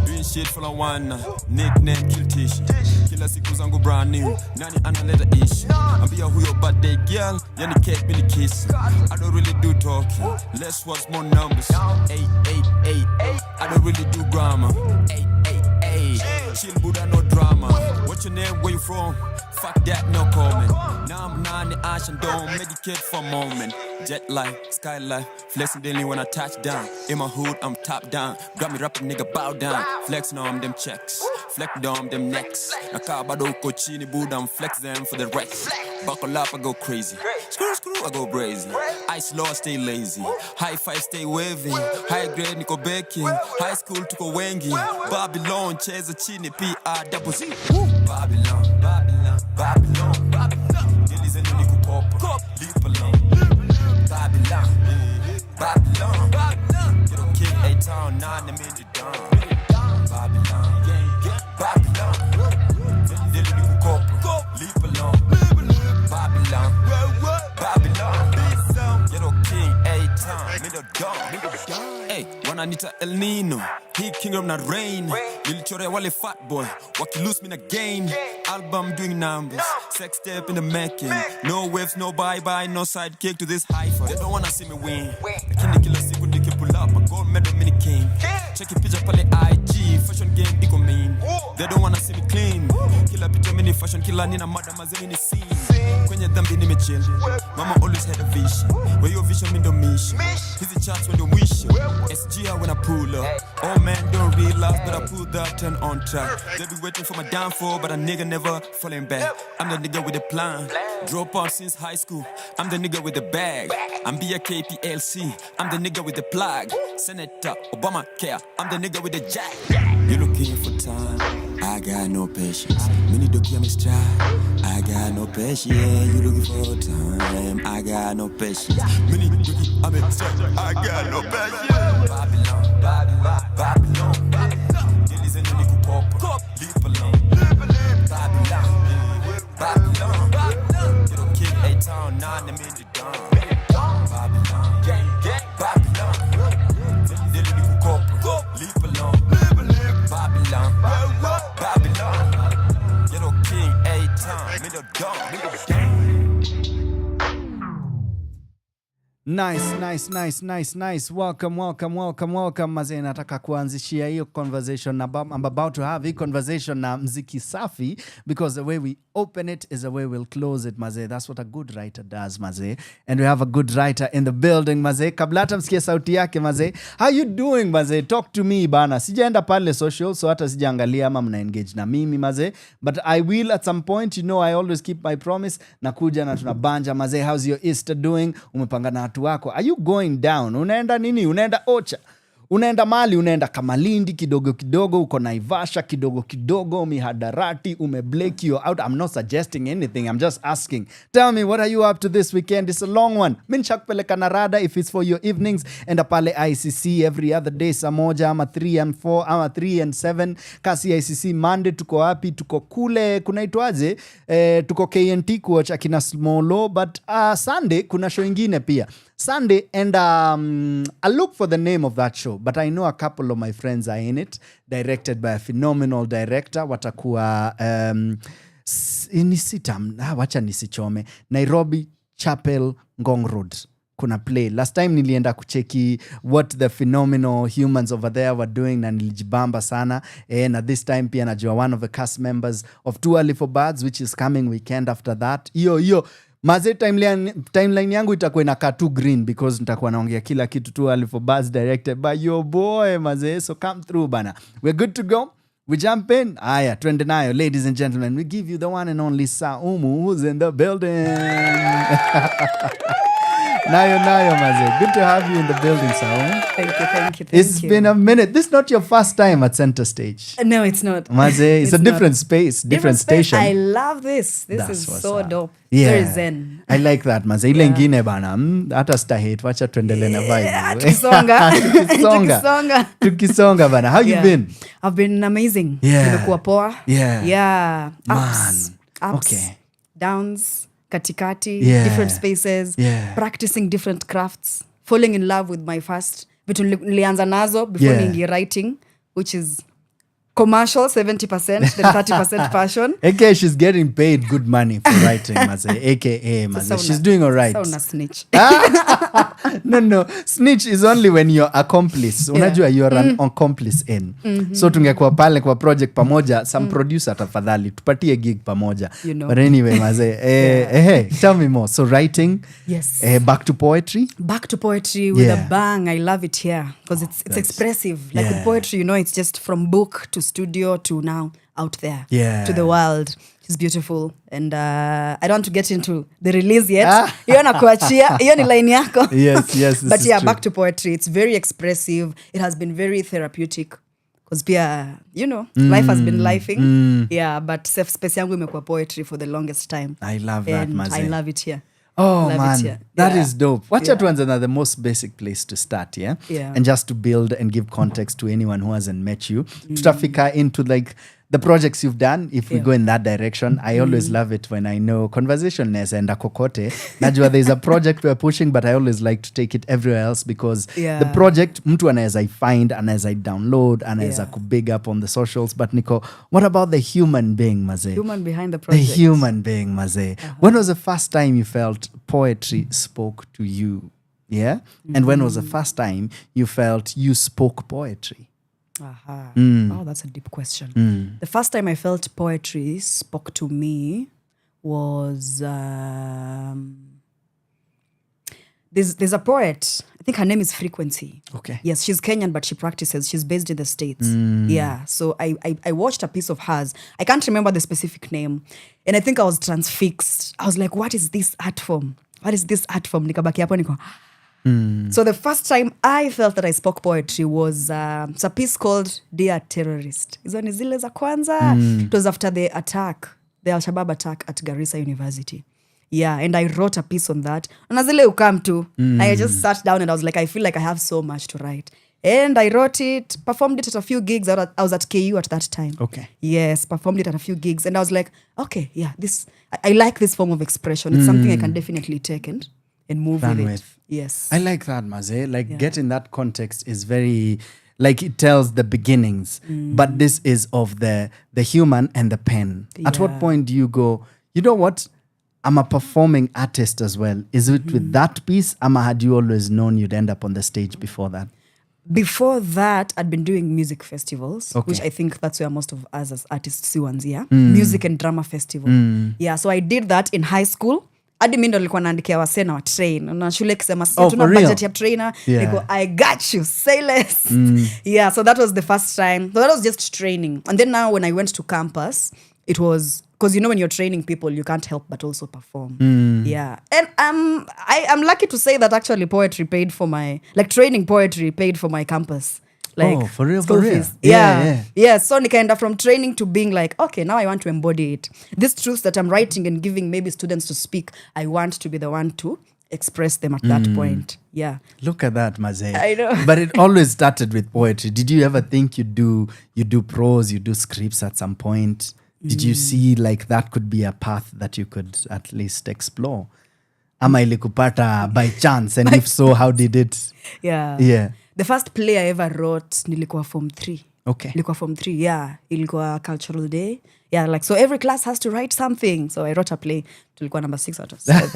Doing shit for la wana. Nickname kill tishi. Kila siku zangu brand new. Nani analeta ishi. Ambia huyo birthday girl. Yani cake mini kiss. I don't really do talking. Less words more numbers. 8. I don't really do grammar. 8. Chill Buddha no drama. What's your name? Where you from? Fuck that, no comment. Now I'm 90 ash and don't medicate for a moment. Jet life, sky life, flexing daily when I touch down. In my hood, I'm top down. Grab me rapping, nigga, bow down. Flexing on them checks, flex on them necks. Nakabado kochini Buddha, I'm flex them for the rest. Buckle up, I go crazy. Screw, I go crazy. Ice low, I stay lazy. High five, stay wavy. High grade, niko baking. High school, tuko wengi. Babylon, cheza chini, P-R-double-Z. Babylon. Dillies and unique cop. Leap alone. Babylon. You don't kill A-Town, 9 minute down. Babylon. Dillies and unique cop. Leap alone. Babylon. You don't king A-Town, middle down. Hey, wananita El Nino. He kingdom not rain. Nilichore wale fat boy. Waki lose me in a game. Album doing numbers. Sex step in the making. No waves, no bye-bye, no sidekick to this hi-fi. They don't wanna see me win. Lakini kila siku niki pull up. A gold medal mini king. Check your picture pale IG. Fashion game iko mean. They don't wanna see me clean. Kila picture mini fashion. Kila nina madam azemi ni scene. Kwenye dhambi nimechill. Mama always had a vision. Where your vision mean don't mission. Hizi charts when they wish you. SGR when I pull up. Oh man, don't realize, but I pulled that 10 on track. They be waiting for my downfall, but a nigga never falling back. I'm the nigga with the plan. Drop out since high school. I'm the nigga with the bag. I'm BKPLC. I'm the nigga with the plug. Senator Obama care. I'm the nigga with the jack. You looking for time? I got no patience. Mini doki I'm stride. I got no patience. You looking for time? I got no patience. Mini doki I'm stride. I got no patience. Babylon. Dillies and unique cop. Leap alone. Babylon. You don't kill A-Town, 9 minute down. Babylon. Dillies and unique cop. Leap alone. Babylon. You don't king A-Town, middle down. Nice. Welcome. Mazee, nataka kuanzishia hiyo conversation. I'm about to have a conversation na mziki safi, because the way we open it is the way we'll close it, mazee. That's what a good writer does, mazee. And we have a good writer in the building, mazee. Kabla hata msikia sauti yake, mazee. How you doing, mazee? Talk to me, bana. Sijaenda pale social, so hata sijaangalia ama mna engage na mimi, mazee. But I will at some point, you know, I always keep my promise. Nakuja na tunabanja, mazee. How's your Easter doing? Umepanga na watu wako? Are you going down? Unaenda nini? Unaenda Ocha? Unaenda Mali? Unaenda Kamalindi kidogo, uko Naivasha kidogo, Mihadarati, umebleki, you're out. I'm not suggesting anything, I'm just asking. Tell me, what are you up to this weekend? It's a long one. Minshakupeleka na rada if it's for your evenings. Enda pale ICC every other day, saa moja ama 3 and 4 ama 3 and 7. Kasi ICC Monday tuko wapi? Tuko kule kunaitwaje? Tuko KNT kuacha kina Smollo, but Sunday kuna show ingine pia. Sunday, and I look for the name of that show, but I know a couple of my friends are in it, directed by a phenomenal director. Watakuwa wacha nisichome, Nairobi Chapel Ngong Road. Kuna play. Last time nilienda kucheki what the phenomenal humans over there were doing, na nilijibamba sana. Na this time pia najua one of the cast members of Too Early for Birds, which is coming weekend after that. Iyo maze, timeline yangu itakuwa inakaa too green, because nitakuwa naongea kila kitu. Too Early for Birds directed by your boy, maze. So come through, bana. We're good to go. We jump in. Aya, twende nayo. Ladies and gentlemen, we give you the one and only Saumu, who's in the building. Nayo, maze. Good to have you in the building, Saumu. Thank you. It's been a minute. This is not your first time at Center Stage. No, it's not. Maze, it's a different space, different station. I love this. This is so dope. Yeah. Very zen. I like that, maze. Ile ingine bana, hata stahate, wacha tuendele na vibe. Tukisonga bana. How you been? I've been amazing. Nimekuwa poa. Yeah. Ups. Okay. Downs. Katikati, different spaces, practicing different crafts, falling in love with my first vitu nilianza nazo before ningi writing, which is commercial 70%, then 30% passion. AKA she's getting paid good money for writing, maze. AKA maze. She's doing all right. Sauna snitch. No. Snitch is only when you're accomplice. Unajua you're an accomplice in. So tungekuwa pale kwa project pamoja, some producer tafadhali tupatie gig pamoja. You know. But anyway, maze. Tell me more. So writing. Yes. Back to poetry. Back to poetry with a bang. I love it here because it's expressive. Like with poetry, you know, it's just from book to studio to now out there to the world. She's beautiful, and I don't want to get into the release yet. Hiyo nakuachia, hiyo ni line yako. Yes. But yeah, back to poetry. It's very expressive. It has been very therapeutic because pia, you know, life has been lifing. Yeah, but safe space yangu imekuwa poetry for the longest time. I love that, maze. I love it here. Oh man, that is dope. Wacha tuanze na the most basic place to start, yeah? And just to build and give context to anyone who hasn't met you. Tutafika into like the projects you've done, if we go in that direction. I always love it when I know conversation enda kokote. Najua there's a project we're pushing, but I always like to take it everywhere else, because the project, mtu anaweza find, anaweza download, anaweza big up on the socials. But Nico, what about the human being, maze? Human behind the project. The human being, maze. When was the first time you felt poetry spoke to you? Yeah? And when was the first time you felt you spoke poetry? Oh, that's a deep question. The first time I felt poetry spoke to me was there's a poet. I think her name is Frequency. Okay. Yes, she's Kenyan, but she practices. She's based in the States. Yeah. So I watched a piece of hers. I can't remember the specific name, and I think I was transfixed. I was like, "What is this art form? What is this art form?" Nikabaki hapo niko. So the first time I felt that I spoke poetry was it's a piece called Dear Terrorist. Hizo ni zile za kwanza. It was after the Al-Shabaab attack at Garissa University. Yeah, and I wrote a piece on that. Na zile ukam tu. I just sat down and I was like, I feel like I have so much to write. And I wrote it, performed it at a few gigs. I was at KU at that time. Okay. Yes, performed it at a few gigs. And I was like, okay, yeah, I like this form of expression. It's something I can definitely take and move with it. Yes. I like that, maze. Like getting that context is very, like it tells the beginnings. But this is of the human and the pen. At what point do you go, you know what? I'm a performing artist as well. Is it with that piece? Ama had you always known you'd end up on the stage before that? Before that, I'd been doing music festivals, which I think that's where most of us as artists see ones, music and drama festival. Yeah, so I did that in high school. Hadi mimi ndo nilikuwa naandikia wasee na train na shule kisema sisi tuna budget ya trainer, niko I got you, say less. Yeah, so that was the first time. So that was just training. And then now when I went to campus, it was because you know when you're training people you can't help but also perform. Yeah, and I'm lucky to say that actually poetry paid for my, like training poetry paid for my campus. Like, for real. Yeah. So nikaenda from training to being like, okay, now I want to embody it. These truths that I'm writing and giving maybe students to speak, I want to be the one to express them at that point. Yeah. Look at that, Maze. I know. But it always started with poetry. Did you ever think you do prose, you do scripts at some point? Did you see like that could be a path that you could at least explore? Ama ilikupata by chance? And if so, how did it? Yeah. The first play I ever wrote, nilikuwa form 3. Okay. Nilikuwa form 3, yeah. Ilikuwa cultural day. Yeah, like, so every class has to write something. So I wrote a play. Tulikuwa number 6 out of 7.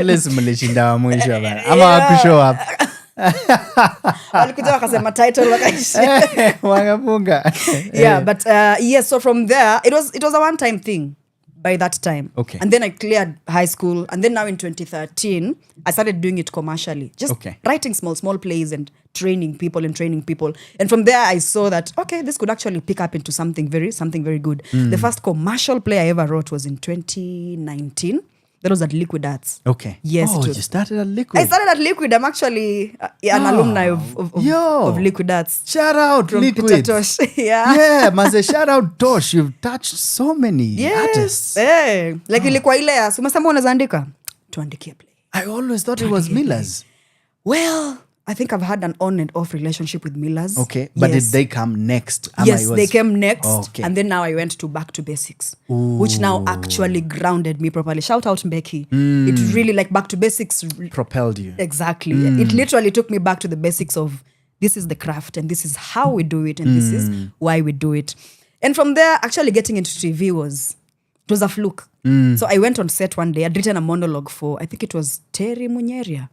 Unless mlishinda wa mwisho bana. Ama wakushow up. Walikuja wakasema title wakaishia. Wakafunga. Yeah, but yes, so from there, it was a one-time thing. By that time. Okay. And then I cleared high school. And then now in 2013, I started doing it commercially. Just writing small plays and training people. And from there, I saw that, okay, this could actually pick up into something very good. The first commercial play I ever wrote was in 2019. That was at Liquid Arts. Okay. Yes. Oh, you started at Liquid. I started at Liquid. I'm actually an alumni of Liquid Arts. Shout out from Liquid. Tosh. Yeah. Yeah, Maze, shout out Tosh. You've touched so many artists. Yeah. Like ilikuwa ile ya, umesema unaweza andika? Tuandikie play. I always thought it was Miller's. Well, I think I've had an on and off relationship with Miller's. Okay, but did they come next? Yes, they came next. Okay. And then now I went to Back to Basics, which now actually grounded me properly. Shout out Becky. It really, like, Back to Basics propelled you. Exactly. It literally took me back to the basics of this is the craft and this is how we do it and this is why we do it. And from there, actually getting into TV it was a fluke. So I went on set one day. I'd written a monologue for, I think it was Terry Munyiri.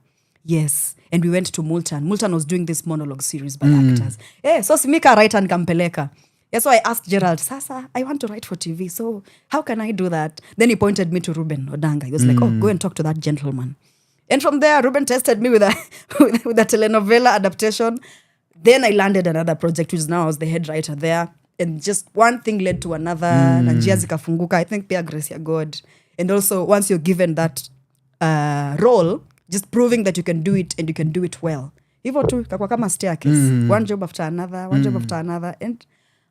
Yes. And we went to Multan. Multan was doing this monologue series by actors. So Simika write and kampeleka. Yeah, so I asked Gerald, Sasa, I want to write for TV. So how can I do that? Then he pointed me to Ruben Odanga. He was like, oh, go and talk to that gentleman. And from there, Ruben tested me with a telenovela adaptation. Then I landed another project, which is now I was the head writer there. And just one thing led to another. Na njia zikafunguka. I think pia grace ya God. And also, once you're given that role, just proving that you can do it and you can do it well. Hivyo tu kakwa kama staircase. One job after another, and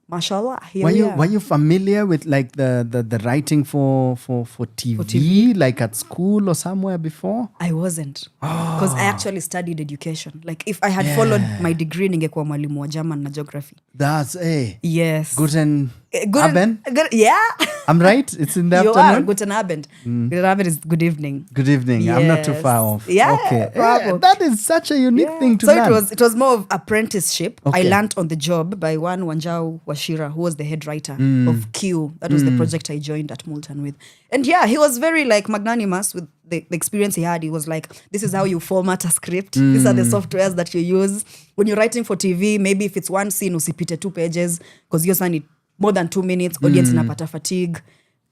mashallah, were you familiar with like the writing for TV, like at school or somewhere before? I wasn't. Because I actually studied education. Like if I had followed my degree, ningekuwa mwalimu wa German na geography. That's yes. Guten Abend? Yeah. I'm right? It's in the you afternoon? Are. Guten Abend. Guten Abend is good evening. Good evening. Yes. I'm not too far off. Yeah. Okay. Yeah, that is such a unique thing to learn. So it was more of apprenticeship. Okay. I learned on the job by one Wanjao Washira, who was the head writer of Q. That was the project I joined at Multan with. And yeah, he was very like magnanimous with the experience he had. He was like, this is how you format a script. These are the softwares that you use. When you're writing for TV, maybe if it's one scene, usipite 2 pages, because you're saying more than 2 minutes, audience inapata fatigue.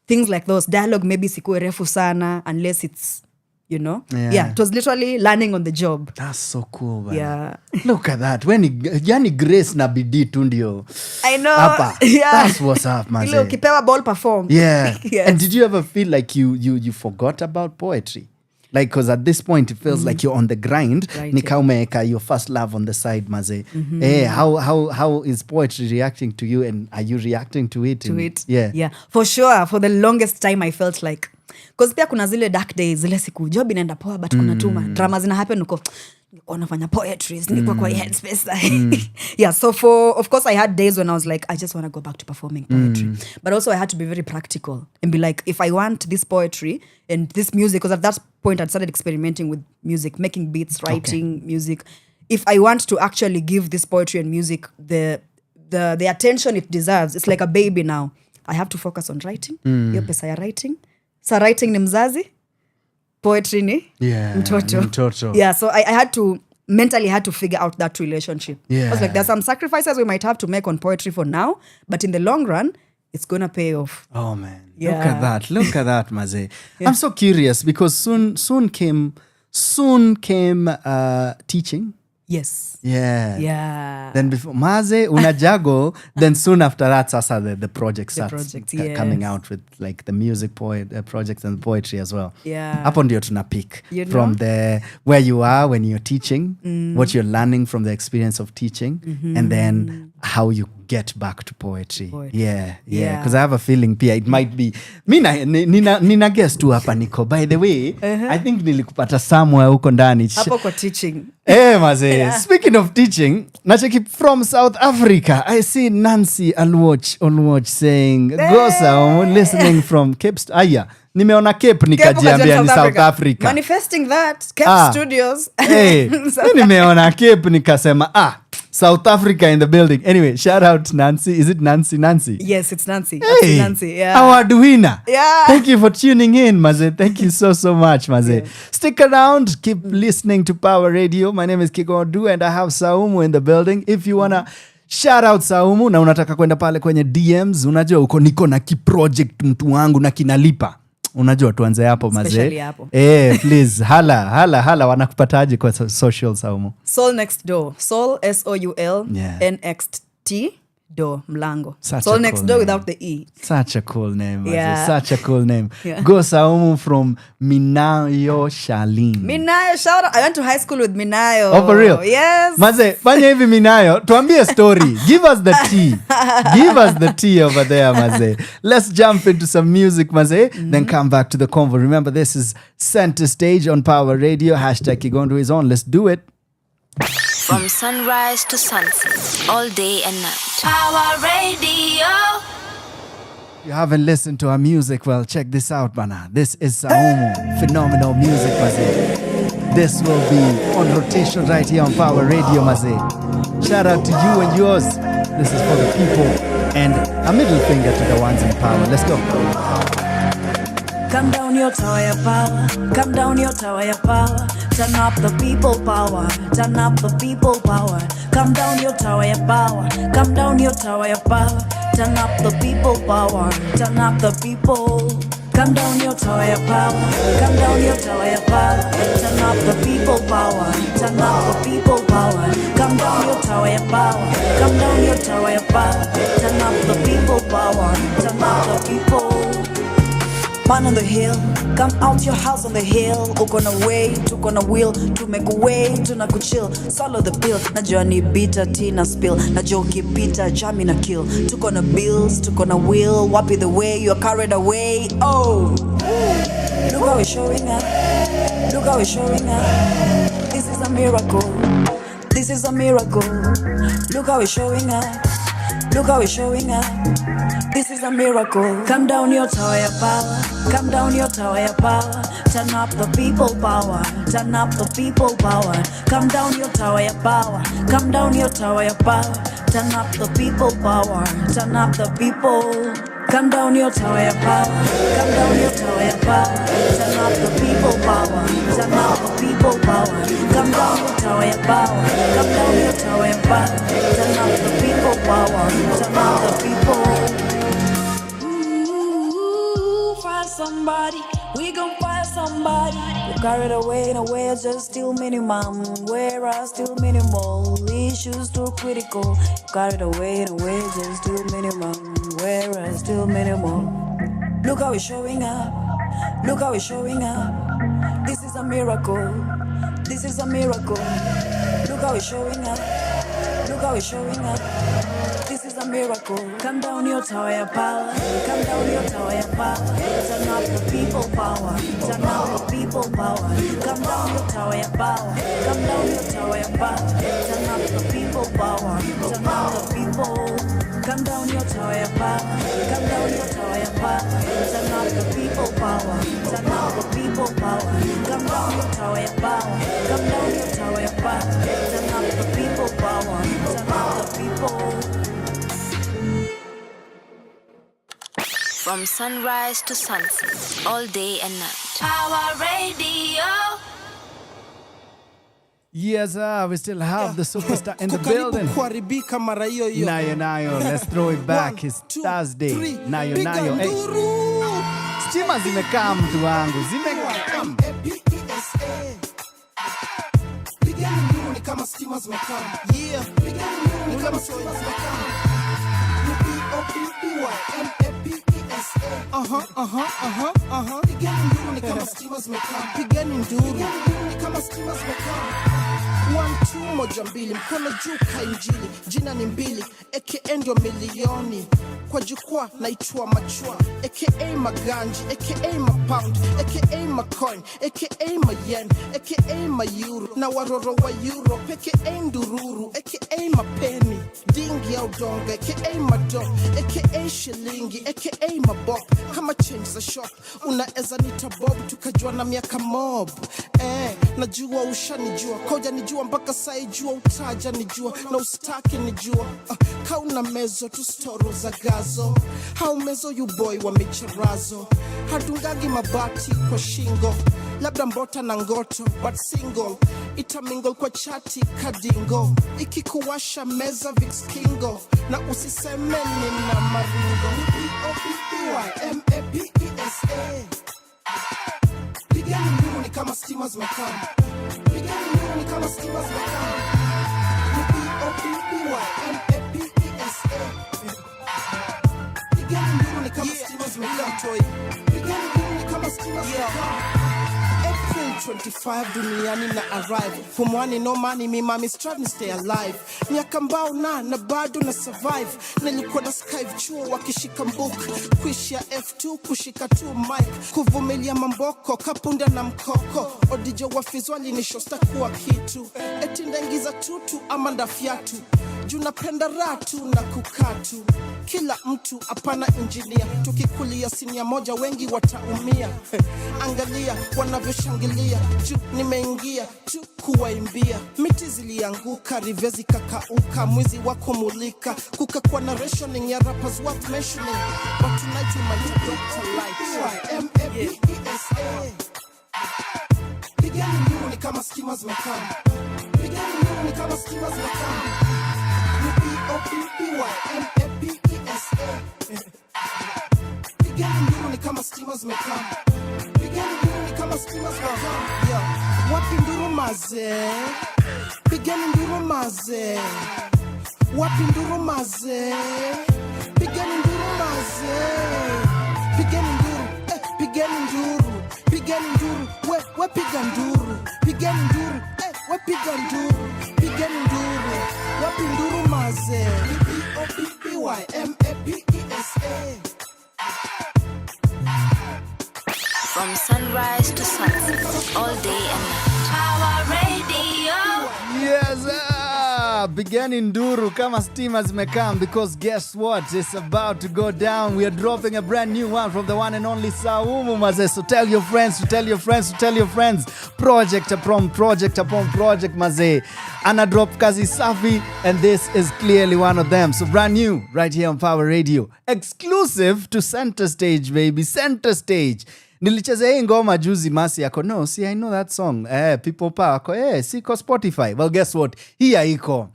Things like those. Dialogue maybe sikuwe refu sana, unless it's, you know? Yeah, it was literally learning on the job. That's so cool, man. Yeah. Look at that. Yani grace na bidii tu ndio. I know. Apa. Yeah. That's what's up, man. Ilo, kipewa ball perform. Yeah. Yes. And did you ever feel like you forgot about poetry? Like, because at this point, it feels like you're on the grind. Nika umeweka your first love on the side, Maze. How is poetry reacting to you, and are you reacting to it? Yeah. For sure. For the longest time, I felt like, because pia kuna zile dark days, zile siku job inaenda poa, but kuna tuma drama zina happen uko wanafanya poetry, nilikuwa kwa headspace. Yeah, so of course I had days when I was like, I just want to go back to performing poetry. But also I had to be very practical and be like, if I want this poetry and this music, because at that point I'd started experimenting with music, making beats, writing music. If I want to actually give this poetry and music the attention it deserves, it's like a baby now. I have to focus on writing. Hiyo pesa ya writing So writing ni mzazi, poetry ni mtoto. Yeah, so I had to mentally had to figure out that relationship. I was like, there's some sacrifices we might have to make on poetry for now, but in the long run, it's gonna pay off. Oh man, look at that, Maze. I'm so curious because soon came teaching. Yes. Yeah. Then before Maze unajago, then soon after that, sasa the project starts coming out with like the music projects and poetry as well. Yeah. Hapo ndio tuna pick from the where you are when you're teaching, what you're learning from the experience of teaching, and then how you get back to poetry. Yeah. Because I have a feeling pia it might be nina guess tu hapa niko. By the way, I think nilikupata somewhere huko ndani. Hapo kwa teaching. Maze. Speaking of teaching, nacheki from South Africa. I see Nancy Alwatch saying, go Saumu, listening from Cape nimeona Cape nikajiambia ni South Africa. Manifesting that Cape Studios. Nimeona Cape nikasema South Africa in the building. Anyway, shout out Nancy. Is it Nancy? Yes, it's Nancy. Hey, Nancy. Yeah. Awaduina. Yeah. Thank you for tuning in, Maze. Thank you so much, Maze. Yeah. Stick around. Keep listening to Power Radio. My name is Kigondu and I have Saumu in the building. If you wanna shout out Saumu na unataka kwenda pale kwenye DMs, unajua uko niko na project mtu wangu na kinalipa. Unajua tuanze hapo Maze. Please hala wanakupataje kwa social Saumu? Soul Next Door. Soul SOUL NXT door mlango. Soul Next Door without the E. Such a cool name, Maze. Such a cool name. Go Saumu from Minayo Shalin. Minayo, shout out. I went to high school with Minayo. Oh, for real? Yes. Maze, fanya hivi Minayo, tuambie story. Give us the tea. Give us the tea over there, Maze. Let's jump into some music, Maze, then come back to the convo. Remember, this is Center Stage on Power Radio. #Kigondu is on. Let's do it. From sunrise to sunset, all day and night. Power Radio. You haven't listened to our music? Well, check this out, bana. This is Saumu. Phenomenal music, Maze. This will be on rotation right here on Power Radio, Maze. Shout out to you and yours. This is for the people. And a middle finger to the ones in power. Let's go. Come down your tower of power. Come down your tower of power. Turn up the people power. Turn up the people power. Come down your tower of power. Come down your tower of power. Turn up the people power. Turn up the people. Come down your tower of power. Come down your tower of power. Turn up the people power. Turn up the people power. Come down your tower of power. Come down your tower of power. Turn up the people power. Turn up the people. Man on the hill, come out your house on the hill. Uko na way, tuko na wheel, to make a way, tuna kuchill. Swallow the pill, najua ni bitter tina spill. Najua ukipita jami na kill. Tuko na bills, tuko na wheel. Wapi the way, you're carried away. Oh, look how we're showing up. Look how we're showing up. This is a miracle. This is a miracle. Look how we're showing up. Look how we're showing up. This is a miracle. Come down your tower of power. Come down your tower of power. Turn up the people power. Turn up the people power. Come down your tower of power. Come down your tower of power. Turn up the people power. Turn up the people. Come down your tower of power. Come down your tower of power. Turn up the people power. Turn up the people power. Come down your tower of power. Come down your tower of power. Turn up the people power. Turn up the people. Find somebody. We gon' find somebody. You carried away in a way it's just still minimum. Where are still minimal. Issues too critical. You carried away in a way it's just still minimum. Where are still minimal. Look how we're showing up. Look how we're showing up. This is a miracle. This is a miracle. Look how we're showing up. Look how we're showing up. This is a miracle. Come down your tower of power. Come down your tower of power. Turn up the people power. Turn up the people power. Come down your tower of power. Come down your tower of power. Turn up the people power. Turn up the people. Come down your tower of power. Come down your tower of power. Turn up the people power. Turn up the people power. Come down your tower of power. Come down your tower of power. Turn up the people power. Turn up the people. From sunrise to sunset, all day and night. Power Radio. Yes, we still have the superstar in the building. Nayo, let's throw it back. It's Thursday. Nayo. Hey. Stima zimekaa mtu wangu. Zimekaa. Ni kama stima zimekaa. Yeah. Ni kama stima zimekaa. Pigeni nduru ni kama stima zimekaa. Pigeni nduru ni kama stima zimekaa. 1, 2, moja mbili, mkono juu kainjili, jina ni mbili, aka ndio milioni, kwa jukwaa naitwa machua, aka maganji, aka mapound, aka macoin, aka mayen, aka mayuro, na waroro wa euro, aka ndururu, aka mapeni, dingi au donga, aka mado, aka shilingi, aka mabop, kama change za shop, unaeza nita bob, tukajua na miaka mob, najua ushanijua, koja nijua mpaka sai jua utaja nijua na ustaki nijua kauna mezo tu storo za gazo hau mezo you boy wa micharazo hadungagi mabati kwa shingo labda mbota na ngoto but single itamingle kwa chati kadingo ikikuwasha meza Vix Kingo na usiseme nina maringo P-O-P-P-Y-M-A-P-E-S-A Pigani nduru ni kama stima zimekaa Pigani nduru ni kama stima zimekaa P-O-P-P-Y-M-A-P-E-S-A Pigani nduru ni kama stima zimekaa Pigani nduru ni kama stima zimekaa April 25 duniani na arrive For money no money me mommy struggling stay alive Miaka mbao na bado na survive Nilikuwa na skive chuo wakishika mbook Kuishia F2 kushika tu mic Kuvumilia mamboko kapunda na mkoko Odijo wafizwali ni shosta kuwa kitu Eti ndengiza tutu ama ndafyatu Junapenda ratu na kukatu Kila mtu apana engineer Tukikulia sinia moja wengi wataumia Angalia wanavyoshangilia Juu nimeingia tu kuwaimbia Miti zilianguka rivezi kakauka Mwizi wako mulika Kukakwa narrationing ya rappers worth mentioning But tonight we might Dr. Light M-A-P-E-S-A Pigani nduru ni kama stima zimekaa Pigani nduru ni kama stima zimekaa P-O-P-P-Y-M-A-P-E-S-A Pigani nduru ni kama stima zimekaa Pigani nduru ni kama stima zimekaa Wapi nduru maze Pigani nduru maze Wapi nduru maze Pigani nduru maze Pigani nduru Pigani nduru Pigani nduru We piga nduru Pigani nduru We piga nduru Pigani nduru Wapi nduru maze P-O-P-P-Y-M-A-P-E-S-A From sunrise to sunset, all day and night. Power Radio. Yes, beginning nduru kama stima zimekam because guess what? It's about to go down. We are dropping a brand new one from the one and only Saumu maze. So tell your friends, to tell your friends, to tell your friends. Project upon project maze. Ana drop kazi safi and this is clearly one of them. So brand new right here on Power Radio. Exclusive to Center Stage, baby. Center Stage. Nilicheza hii ngoma juzi masi yako. No, see, I know that song. People power ko. Siko Spotify. Well, guess what? Here iko.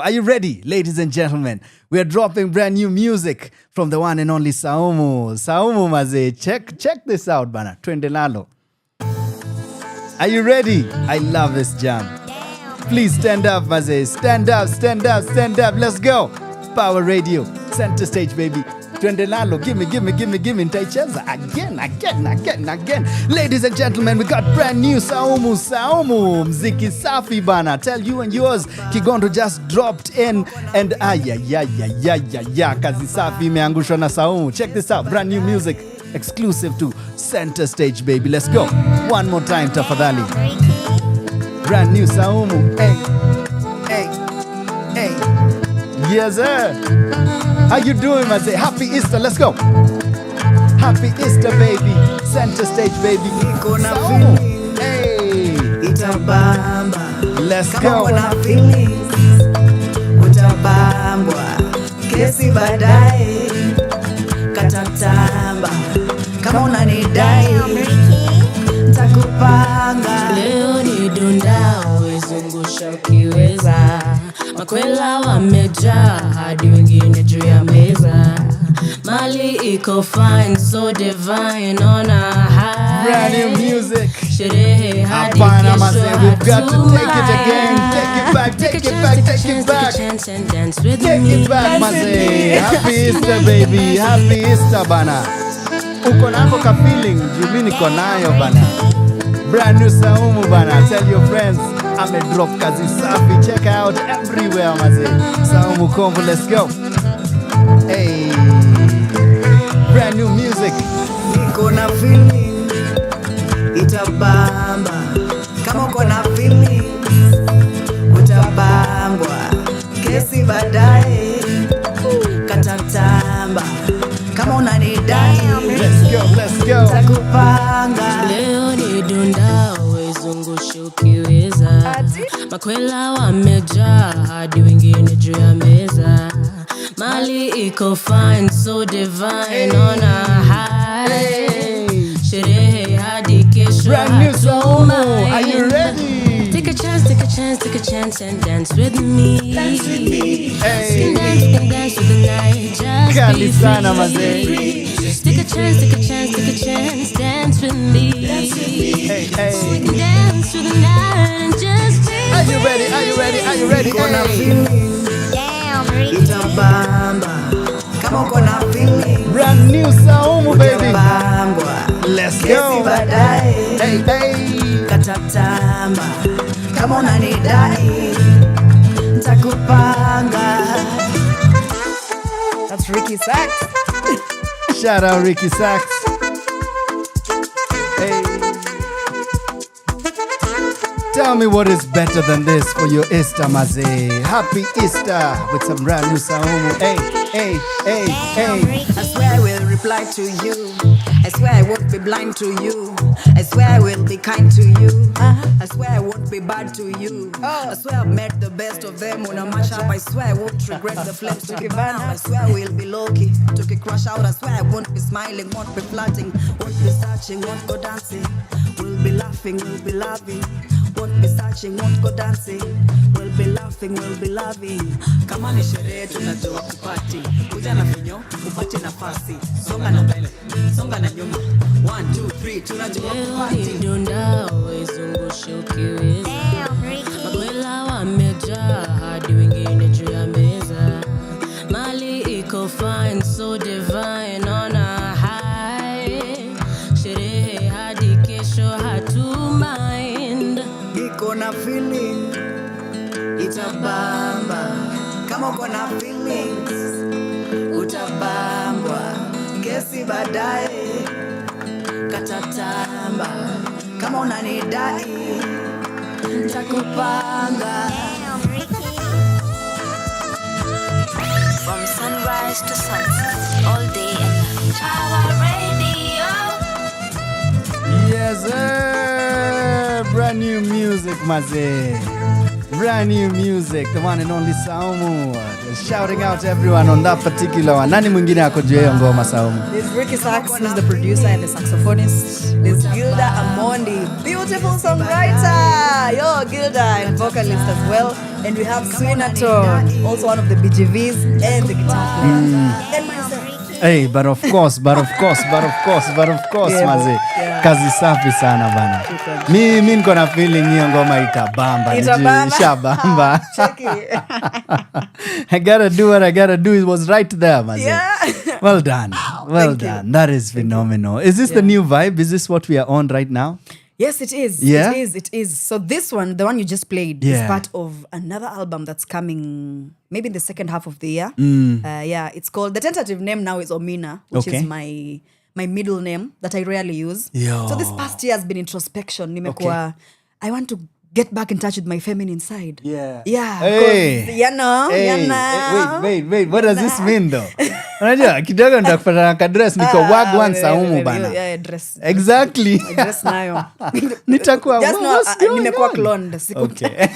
Are you ready, ladies and gentlemen? We are dropping brand new music from the one and only Saumu. Saumu maze. Check this out, bana. Twende lalo. Are you ready? I love this jam. Please stand up, maze. Stand up. Let's go. Power Radio. Center Stage, baby. Twende lalo, gimme, nitaicheza again. Ladies and gentlemen, we got brand new Saumu, mziki safi bana. Tell you and yours, Kigondu just dropped in and kazi safi imeangushwa na Saumu. Check this out, brand new music, exclusive to Center Stage, baby. Let's go, one more time, tafadhali. Brand new Saumu, hey. Yes, sir. How you doing, man? Say happy Easter. Let's go. Happy Easter, baby. Center Stage, baby. Saumu. Hey. Itabamba. Let's Kama go. una feelings, utabambwa. Kesi baadaye. katatamba kama unanidai takupanga leo ni dundao wezungusha ukiweza makwela wamejaa hadi wengine juu ya meza mali iko fine so divine on a high brand new music sherehe hadi hapana mazee we've got to take it again take it back take it back take it back take it back mazee happy Easter baby happy Easter bana uko nako ka feeling juu niko nayo bana brand new Saumu bana tell your friends I'm a drop kazi safi check out everywhere mazee Saumu Kombo let's go hey brand new music niko na feeling itabamba kama uko na feeling utabambwa kesi baadaye katatamba kama unanidai let's go takupanga leo ni dundao wezungushe ukiweza makwela wamejaa hadi wengine juu ya meza mali iko fine so divine on a high sherehe hadi kesho brand new Saumu are you ready take a chance and dance with me hey dance with the night just kali sana mazee take a chance dance with me hey dance with the night and just be are you ready kona feeling itabamba kama uko na feeling brand new Saumu baby itabambwa let's go kesi baadaye hey katatamba kama unanidai nitakupanga that's Ricky Sax shout out Ricky Sax hey tell me what is better than this for your Easter mazee happy Easter with some brand new Saumu hey I swear I will reply to you I swear I won't be blind to you I swear I will be kind to you I swear I won't be bad to you I swear I've met the best of them on a mashup I swear I won't regret the flames to give up I swear I will be low-key took a crush out I swear I won't be smiling won't be flirting won't be searching won't go dancing we'll be laughing we'll be loving won't be searching won't go dancing we'll be laughing we'll be loving kama ni sherehe tunajua kupati kuja na vinyo upate nafasi songa na mbele songa na nyuma 1 2 3 tunajua kupati dunda wezungushe ukiweza makwela wamejaa hadi wengine juu ya meza mali iko fine so divine on a high sherehe hadi kesho hatumind iko na feeling itabamba kama uko na feelings utabambwa kesi baadaye katatamba kama unanidai nitakupanga from sunrise to sunset all day and night our radio yes sir brand new music mazee brand new music the one and only Saumu shouting out to everyone on that particular one nani mwingine ako juu hiyo ngoma Saumu there's Ricky Sax who's the producer and the saxophonist there's Gilda Amondi beautiful songwriter yo Gilda and vocalist as well and we have Swinator also one of the BGVs and the guitar player and myself hey but of course yeah, maze yeah. Kazi safi sana bana mimi niko na feeling hiyo ngoma itabamba ishabamba I gotta do what I gotta do it was right there maze yeah. well done that is phenomenal is this the new vibe is this what we are on right now Yes, it is. Yeah? It is. So this one, the one you just played, is part of another album that's coming maybe in the second half of the year. It's called, the tentative name now is Omina, which is my middle name that I rarely use. Yo. So this past year has been introspection. Nimekuwa, I want to get back in touch with my feminine side. Yeah. Hey. You know. Wait. What does this mean though? Unajua kidogo nitakupata na kadress niko wagwan Saumu bana. Yeah, dress. Exactly. Dress nayo. Nitakuwa nimekuwa cloned. Okay.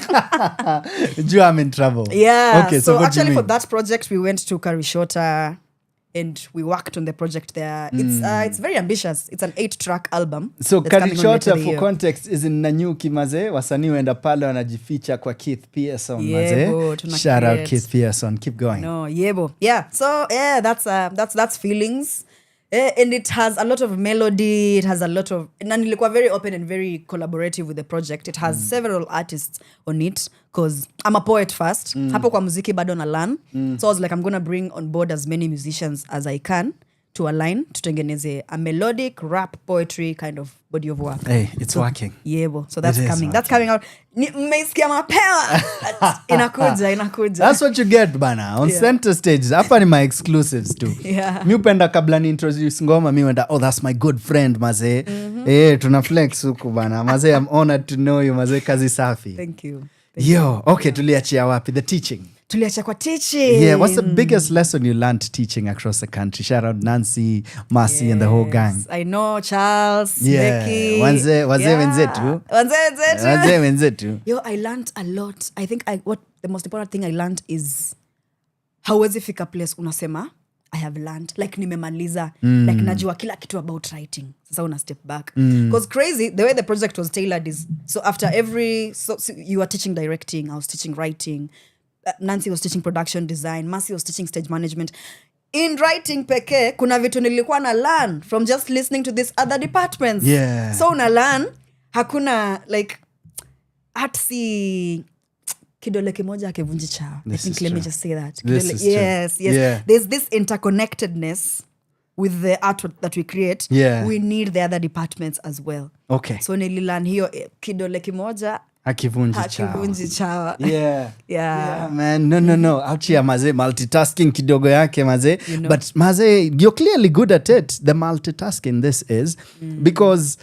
I'm in trouble. Yeah. Okay, so actually for that project we went to Karishota and we worked on the project there. It's very ambitious. It's an 8-track album. So Karichota for context is in Njoki maze, wasanii wenda pale wanajificha kwa Keith Pearson maze. Shout out Keith Pearson. Keep going. No, yebo. Yeah. So yeah, that's feelings. And it has a lot of melody. It has a lot of, and nilikuwa very open and very collaborative with the project. It has several artists on it because I'm a poet first. Hapo kwa muziki bado na learn. So I was like, I'm gonna bring on board as many musicians as I can to align, tutengeneze a melodic rap poetry kind of body of work. Hey, it's working. Yebo. So that's coming. That's coming out. Mmeisikia mapema. Inakuja. That's what you get bana on center stage. Hapa ni my exclusives too. Mi upenda kabla ni introduce ngoma mi wenda, oh that's my good friend maze. Tuna flex huku bana. Maze, I'm honored to know you maze, kazi safi. Thank you. Yo, okay, tuliachia wapi? The teaching. Tuliachia kwa teaching. Yeah, what's the biggest lesson you learned teaching across the country? Shout out Nancy, Marcy and the whole gang. I know, Charles, yeah. Becky. Wazee wenzetu. Yo, I learned a lot. I think what the most important thing I learned is hauwezi fika place unasema I have learned, like nimemaliza, like najua kila kitu about writing. Sasa una step back. Because crazy, the way the project was tailored is, so after so you were teaching directing, I was teaching writing, Nancy was teaching production design, Marcy was teaching stage management. In writing peke, kuna vitu nilikuwa na learn from just listening to these other departments. Yeah. So una learn, hakuna like, hatsi kidole kimoja akivunji chao. I think let me just say that. Yes. Yeah. There's this interconnectedness with the art that we create. Yeah. We need the other departments as well. Okay. So nililan hiyo kidole kimoja hakivunji chao. Yeah, man. No. Ouchia maze, multitasking kidogo yake maze. You know. But maze, you're clearly good at it. The multitasking this is because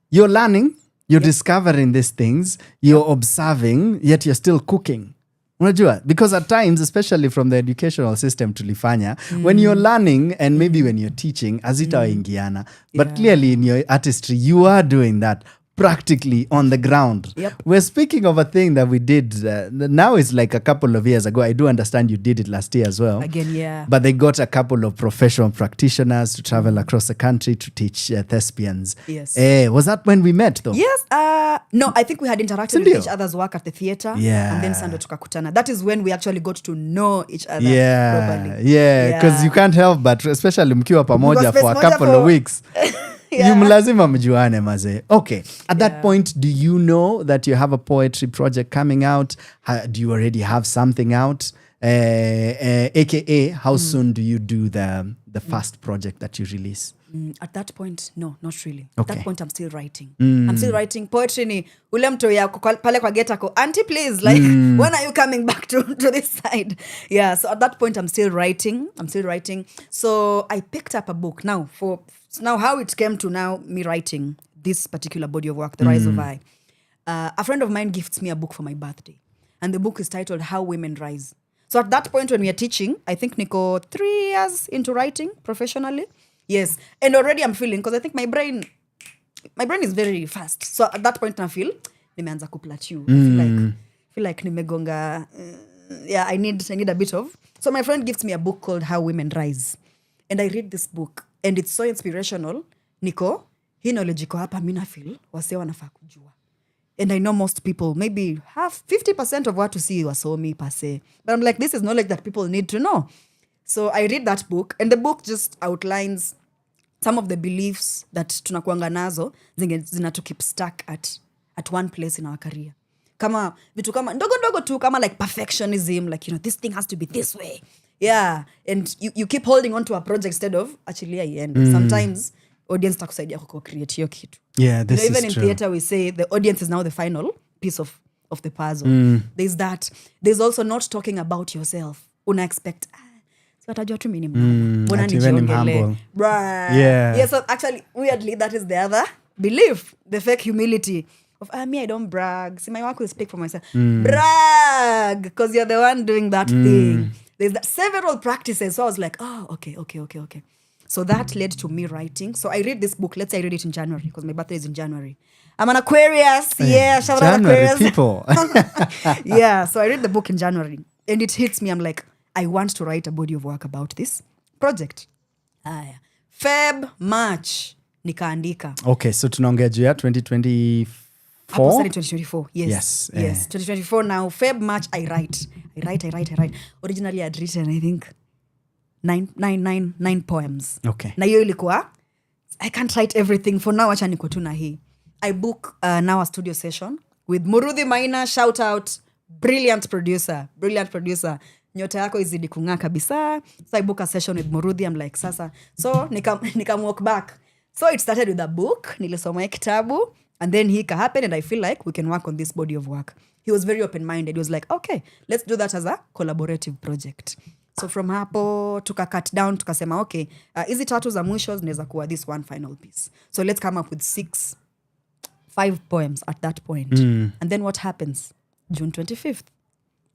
you're learning, you're discovering these things, you're observing, yet you're still cooking. Unajua? Because at times, especially from the educational system tulifanya, when you're learning and maybe when you're teaching, hazitaingiana. But clearly in your artistry, you are doing that practically on the ground. Yep. We're speaking of a thing that we did, now it's like a couple of years ago. I do understand you did it last year as well. Again, yeah. But they got a couple of professional practitioners to travel across the country to teach thespians. Yes. Was that when we met though? Yes. No, I think we had interacted with each other's work at the theater. Yeah. And then Sando tukakutana. That is when we actually got to know each other properly. Yeah, because you can't help but, especially mkiwa pamoja for a couple of weeks. You mlazima mjuane maze. Okay. At that point, do you know that you have a poetry project coming out? Do you already have something out? AKA, how soon do you do the first project that you release? At that point, no, not really. Okay. At that point, I'm still writing. I'm still writing. Poetry ni ule mtu ya pale kwa geta ko, auntie please, like, when are you coming back to this side? Yeah, so at that point, I'm still writing. So I picked up a book. Now, how it came to now me writing this particular body of work, The Rise of I. A friend of mine gifts me a book for my birthday. And the book is titled How Women Rise. So at that point when we are teaching, I think Nico 3 years into writing professionally. Yes. And already I'm feeling, because I think my brain is very fast. So at that point I feel, nimeanza kuplateau. I feel like nimegonga, I need a bit of. So my friend gives me a book called How Women Rise. And I read this book. And it's so inspirational. Nico, hii knowledge iko hapa mina feel, wase wanafaa kujua. And I know most people, maybe 50% of what to see wasomi per se. But I'm like, this is knowledge that people need to know. So I read that book, and the book just outlines some of the beliefs that tunakuanga nazo zina to keep stuck at one place in our career. Kama vitu kama ndogo tu, kama like perfectionism, like, this thing has to be this way. Yeah, and you keep holding on to a project instead of actually end. Sometimes audience takusaidia create hiyo kitu. Yeah, this is even true. In theater we say the audience is now the final piece of the puzzle. There's that. There's also not talking about yourself. Una expect so atajua tu mimi ni mbona nijiongele. Yeah, so actually weirdly that is the other belief, the fake humility of me, I don't brag. See, my work will speak for myself. Brag, because you're the one doing that thing. There's several practices. So I was like, okay. So that led to me writing. So I read this book. Let's say I read it in January because my birthday is in January. I'm an Aquarius. Yeah, shout out Aquarius. People. Yeah, so I read the book in January. And it hits me. I'm like, I want to write a body of work about this project. Haya. Feb, March nikaandika. Okay, so tunaongea juu ya 2024. Hapo sasa 2024. Yes. Yes. Yes. 2024 now. Feb, March I write. Originally I'd written I think 9 poems. Okay. Na hiyo ilikuwa I can't write everything for now, acha niko tu na hii. I book now a studio session with Murudhi Maina, shout out, brilliant producer. Nyota yako izidi kung'aa kabisa. So I book a session with Murudhi. I'm like sasa. So nikam walk back. So it started with a book. Nilisoma kitabu. And then he happened and I feel like we can work on this body of work. He was very open-minded. He was like, okay, let's do that as a collaborative project. So from hapo, cut down, tukasema, okay, hizi tatu za mwisho zinaweza kuwa this one final piece. So let's come up with 5 poems at that point. And then what happens? June 25th.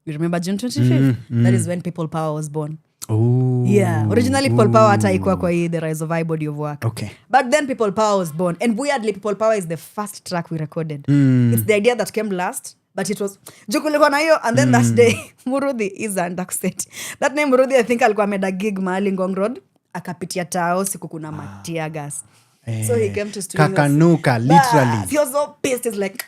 You remember June 25th? That is when People Power was born. Oh. Yeah. Originally People Power hata ikuwa kwa hii The Rise of I body of work. Okay. But then People Power was born. And weirdly, People Power is the first track we recorded. It's the idea that came last. But it was jukulikuwa na hiyo. And then that day, Murudhi is underset. That name Murudhi, I think alikuwa meda gig mahali Ngong Road. Akapitia tao siku kuna matia gas. So he came to studio. Kakanuka, literally. He was so pissed. He's like,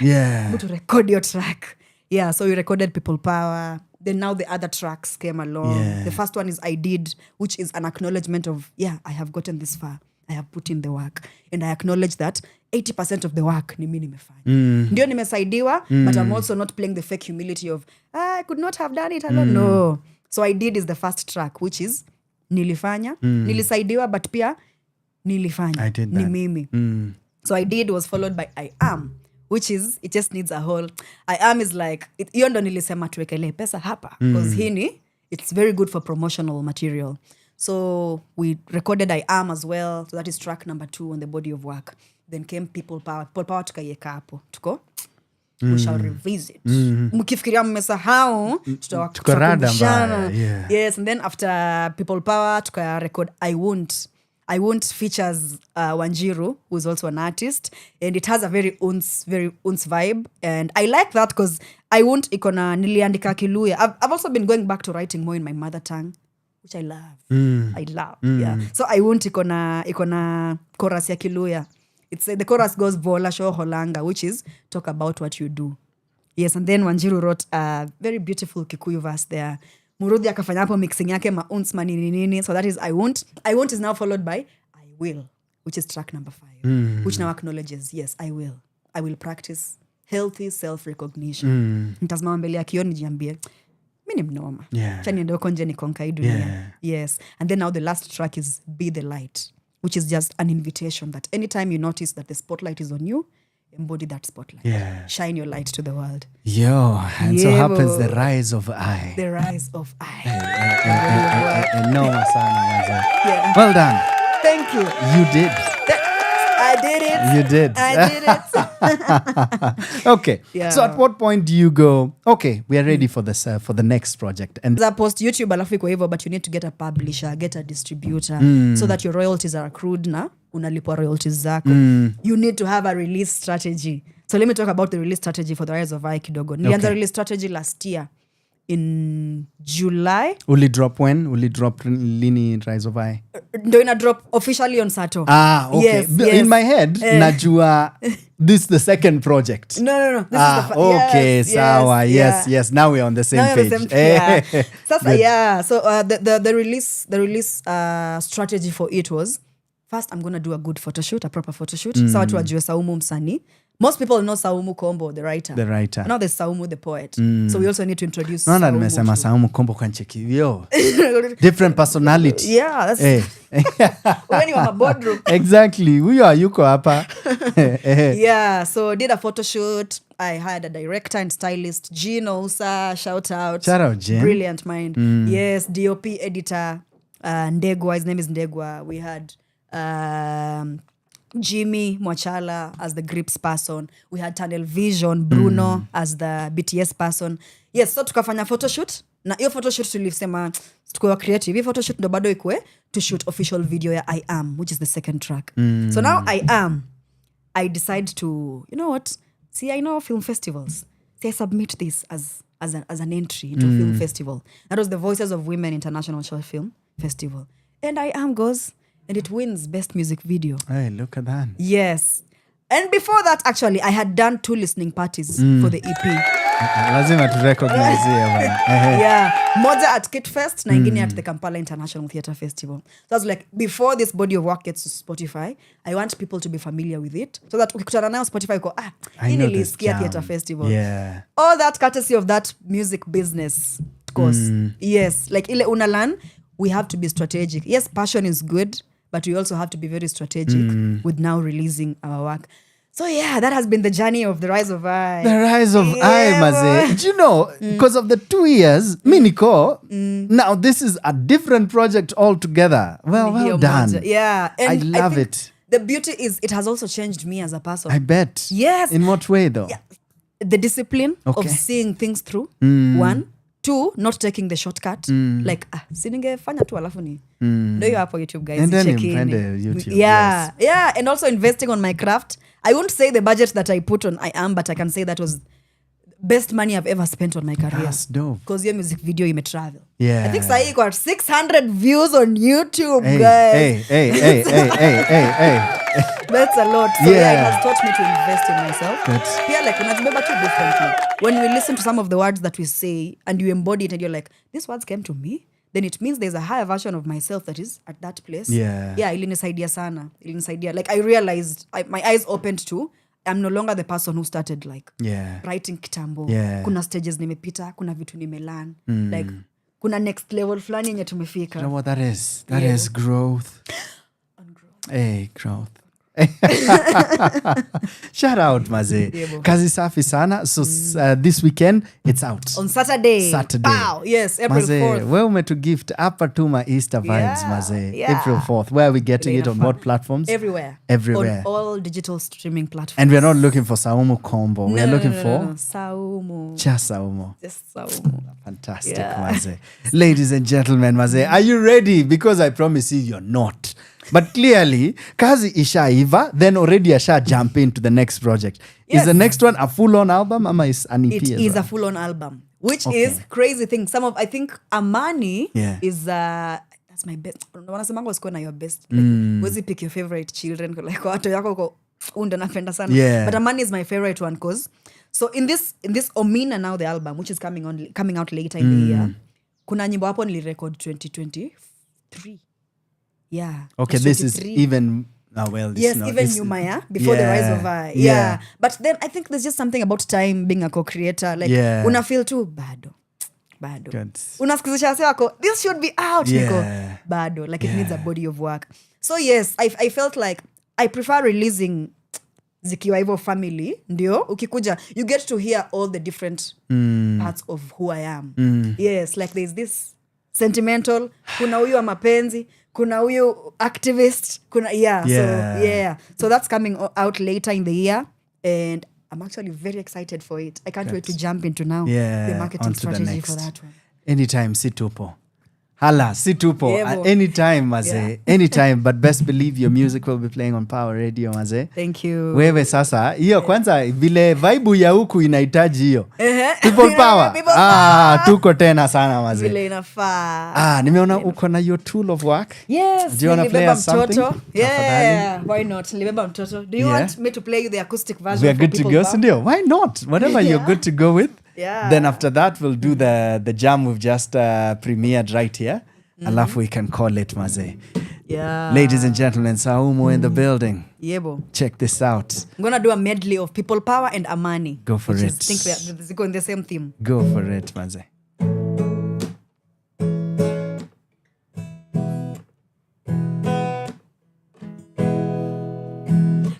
yeah. to record your track. Yeah, so we recorded People Power. Then now the other tracks came along. Yeah. The first one is I Did, which is an acknowledgement of, yeah, I have gotten this far. I have put in the work. And I acknowledge that 80% of the work ni mimi nimefanya. Ndio nimesaidiwa, but I'm also not playing the fake humility of, I could not have done it alone. No. So I Did is the first track, which is nilifanya. Nilisaidiwa, but pia nilifanya. I did that. Ni mimi. So I Did was followed by I Am, which is, it just needs a whole, I Am is like, hiyo ndo nilisema tuwekele pesa hapa. Because hini, it's very good for promotional material. So we recorded I Am as well. So that is track number 2 on the body of work. Then came People Power. People Power tukaieka hapo. Tuko? We shall revisit. Mkifikiria mmesahau, tutakumbushana. Yeah. Yes, and then after People Power, tuka record I Won't features Wanjiru, who is also an artist, and it has a very uns vibe, and I like that because I Won't ikona niliandika Kiluya. I've also been going back to writing more in my mother tongue, which I love. Yeah. So I Won't ikona chorus ya Kiluya. It's the chorus goes Vola Sho Holanga, which is talk about what you do. Yes, and then Wanjiru wrote a very beautiful Kikuyu verse there. Murudhi akafanya hapo mixing yake maunts manini. So that is I Won't. I Won't is now followed by I Will, which is track number 5, which now acknowledges, yes, I will practice healthy self-recognition. Nitasimama mbele ya kioo nijiambie, mimi ni mnoma. Cha niende huko nje nikonka hii dunia. Yes. And then now the last track is Be the Light, which is just an invitation that anytime you notice that the spotlight is on you, embody that spotlight. Yeah. Shine your light to the world. And so happens the rise of I. The rise of I. No, sana. Well done. Thank you. You did. I did it. You did. I did it. Okay. Yeah. So at what point do you go, okay, we are ready for this for the next project? And the post YouTube alafu iko hivyo, but you need to get a publisher, get a distributor, so that your royalties are accrued na unalipwa royalties zako. You need to have a release strategy. So let me talk about the release strategy for the Rise of I kidogo. Nilianza release strategy last year in July. Uli drop when? Uli drop lini Rise of I? Ndo ina drop officially on Sato. Okay. Yes. In my head, najua this is the second project. No. This is the okay, yes, sawa. Yes. Now we're on the same page. Sasa, yeah. So the release strategy for it was, first I'm going to do a good photo shoot, a proper photo shoot. So watu wajue Saumu msanii. Most people know Saumu Kombo, the writer. Now there's Saumu, the poet. So we also need to introduce Saumu. Saumu. Nimesema Saumu Kombo kwa nchekivyo. Different personality. Yeah, that's when you are a boardroom. Exactly. Huyo ayuko hapa. Yeah, so did a photo shoot. I had a director and stylist, Gino Usa, shout out. Jen. Brilliant mind. Yes, DOP editor, Ndegwa, his name is Ndegwa. We had Jimmy Mwachala as the grips person. We had Tunnel Vision, Bruno as the BTS person. Yes, so tukafanya photoshoot. Na hiyo photoshoot tulisema tukuwa creative. Hiyo photoshoot ndo bado ikue to shoot official video ya I Am, which is the second track. So now I decide to, you know what? See, I know film festivals. See, I submit this as an entry into a film festival. That was the Voices of Women International Short Film Festival. And I Am goes, and it wins Best Music Video. Hey, look at that. Yes. And before that, actually, I had done 2 listening parties for the EP. Lazima tu recognize here, man. Yeah. Moja at Kit Fest, na ingine at the Kampala International Theatre Festival. So I was like, before this body of work gets to Spotify, I want people to be familiar with it. So that ukikutana nayo Spotify, uko, hii nilisikia Theatre Festival. Yeah. All that courtesy of that music business course. Yes. Like, ile unalan, we have to be strategic. Yes, passion is good, but we also have to be very strategic with now releasing our work. So yeah, that has been the journey of the Rise of I. The Rise of I, maze. Do you know, because of the 2 years, Miniko, now this is a different project altogether. Well done. Yeah. And I love it. The beauty is it has also changed me as a person. I bet. Yes. In what way though? Yeah. The discipline of seeing things through. 1. 2, not taking the shortcut. Like, siningefanya tu alafu ni. Ndio hiyo hapo YouTube guys. And then check in. YouTube. Yeah. Yes. Yeah. And also investing on my craft. I won't say the budget that I put on I Am, but I can say that was best money I've ever spent on my career. That's dope. Because your music video you may travel. Yeah. I think Sahi got 600 views on YouTube, guys. Hey. That's a lot. So yeah, it has taught me to invest in myself. Yeah, like unajibeba too differently. When we listen to some of the words that we say and you embody it and you're like, these words came to me, then it means there's a higher version of myself that is at that place. Yeah, ilinisaidia sana. Like I realized, my eyes opened to, I'm no longer the person who started like writing kitambo. Kuna stages nimepita, kuna vitu nimelearn. Like kuna next level flani yenye tumefika. You know what that is? That is growth. Hey, growth. Shout out maze. Kazi safi sana. So this weekend it's out on Saturday. Wow. Yes, April 4th. Where we to gift Upper Tuma Easter vibes maze. April 4th. Where are we getting it on what platforms? Everywhere. On all digital streaming platforms. And we're not looking for Saumu combo. We are looking for Saumu. Just Saumu. Just Saumu. Fantastic maze. Ladies and gentlemen maze, are you ready? Because I promise you you're not. But clearly, kazi ishaiva, then already asha jump into the next project. Yes. Is the next one a full-on album or is an EP? It is a full-on album, which is crazy thing. I think Amani is that's my best. Wanasemanga usikuwe na your best. Wezi pick your favorite children. Like watu yako ko unda napenda sana. But Amani is my favorite one because so in this Omina now the album, which is coming out later in the year, kuna nyimbo hapo nilirecord 2023. Yeah. Okay, this is even even Nyuma, before the Rise of I. Yeah. But then I think there's just something about time being a co-creator. Like una feel too bado. Unasikizisha wako, this should be out. Niko bado. Like it needs a body of work. So yes, I felt like I prefer releasing zikiwa hivyo family. Ndio, ukikuja, you get to hear all the different parts of who I am. Yes, like there's this sentimental, kuna huyu wa mapenzi, kuna huyu activist, kuna so that's coming out later in the year and I'm actually very excited for it. I can't wait to jump into now the marketing strategy for that one. Anytime situpo. Hala, situpo. Anytime maze. Anytime, but best believe your music will be playing on Power Radio maze. Thank you. Wewe sasa, hiyo kwanza vile vibe ya huku inahitaji hiyo. People power. Tuko tena sana maze. Vile inafaa. Nimeona uko na your tool of work. Yes. Do you want to play us something? Yeah. Why not? Nilibeba mtoto. Do you want me to play you the acoustic version? We are good to go, Sindio. Why not? Whatever you're good to go with. Yeah. Then after that, we'll do the jam we've just premiered right here. Alafu we can call it maze. Yeah. Ladies and gentlemen, Saumu in the building. Yebo. Check this out. I'm going to do a medley of People Power and Amani. Go for it. I think they go in the same theme. Go for it, maze.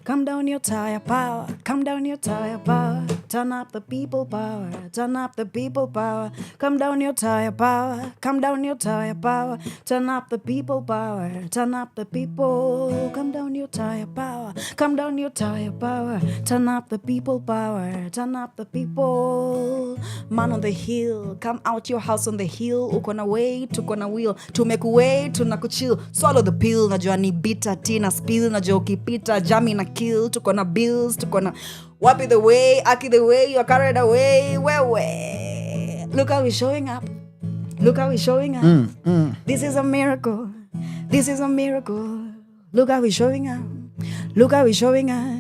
Come down your tire power, come down your tire power, turn up the people power, turn up the people power, come down your tire power, come down your tire power, turn up the people power, turn up the people, come down your tire power, come down your tire power, turn up the people power, turn up the people. Man on the hill, come out your house on the hill, uko na way, tuko na wheel, tumekuway, tunakuchill, swallow the pill, najua ni bitter, tina spill, najua ukipita, jami na kill, tuko na bills, tuko na wapi the way, aki the way, you're carried away, wewe. Look how we're showing up. Look how we're showing up. This is a miracle. This is a miracle. Look how we're showing up. Look how we're showing up.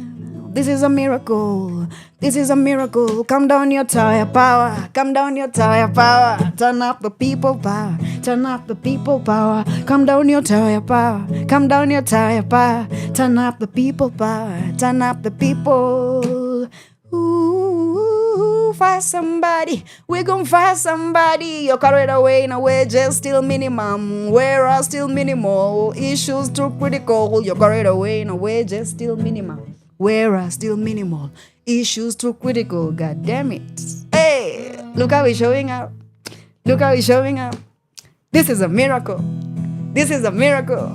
This is a miracle. This is a miracle. Come down your tower power. Come down your tower power. Turn up the people power. Turn up the people power. Come down your tower power. Come down your tower power. Turn up the people power. Turn up the people. Ooh, find somebody. We gon' find somebody. You're carried away in a way just still minimum. Where are still minimal. Issues too critical. You're carried away in a way just still minimum. Where are still minimal. Issues too critical. God damn it. Hey, look how we're showing up. Look how we're showing up. This is a miracle. This is a miracle.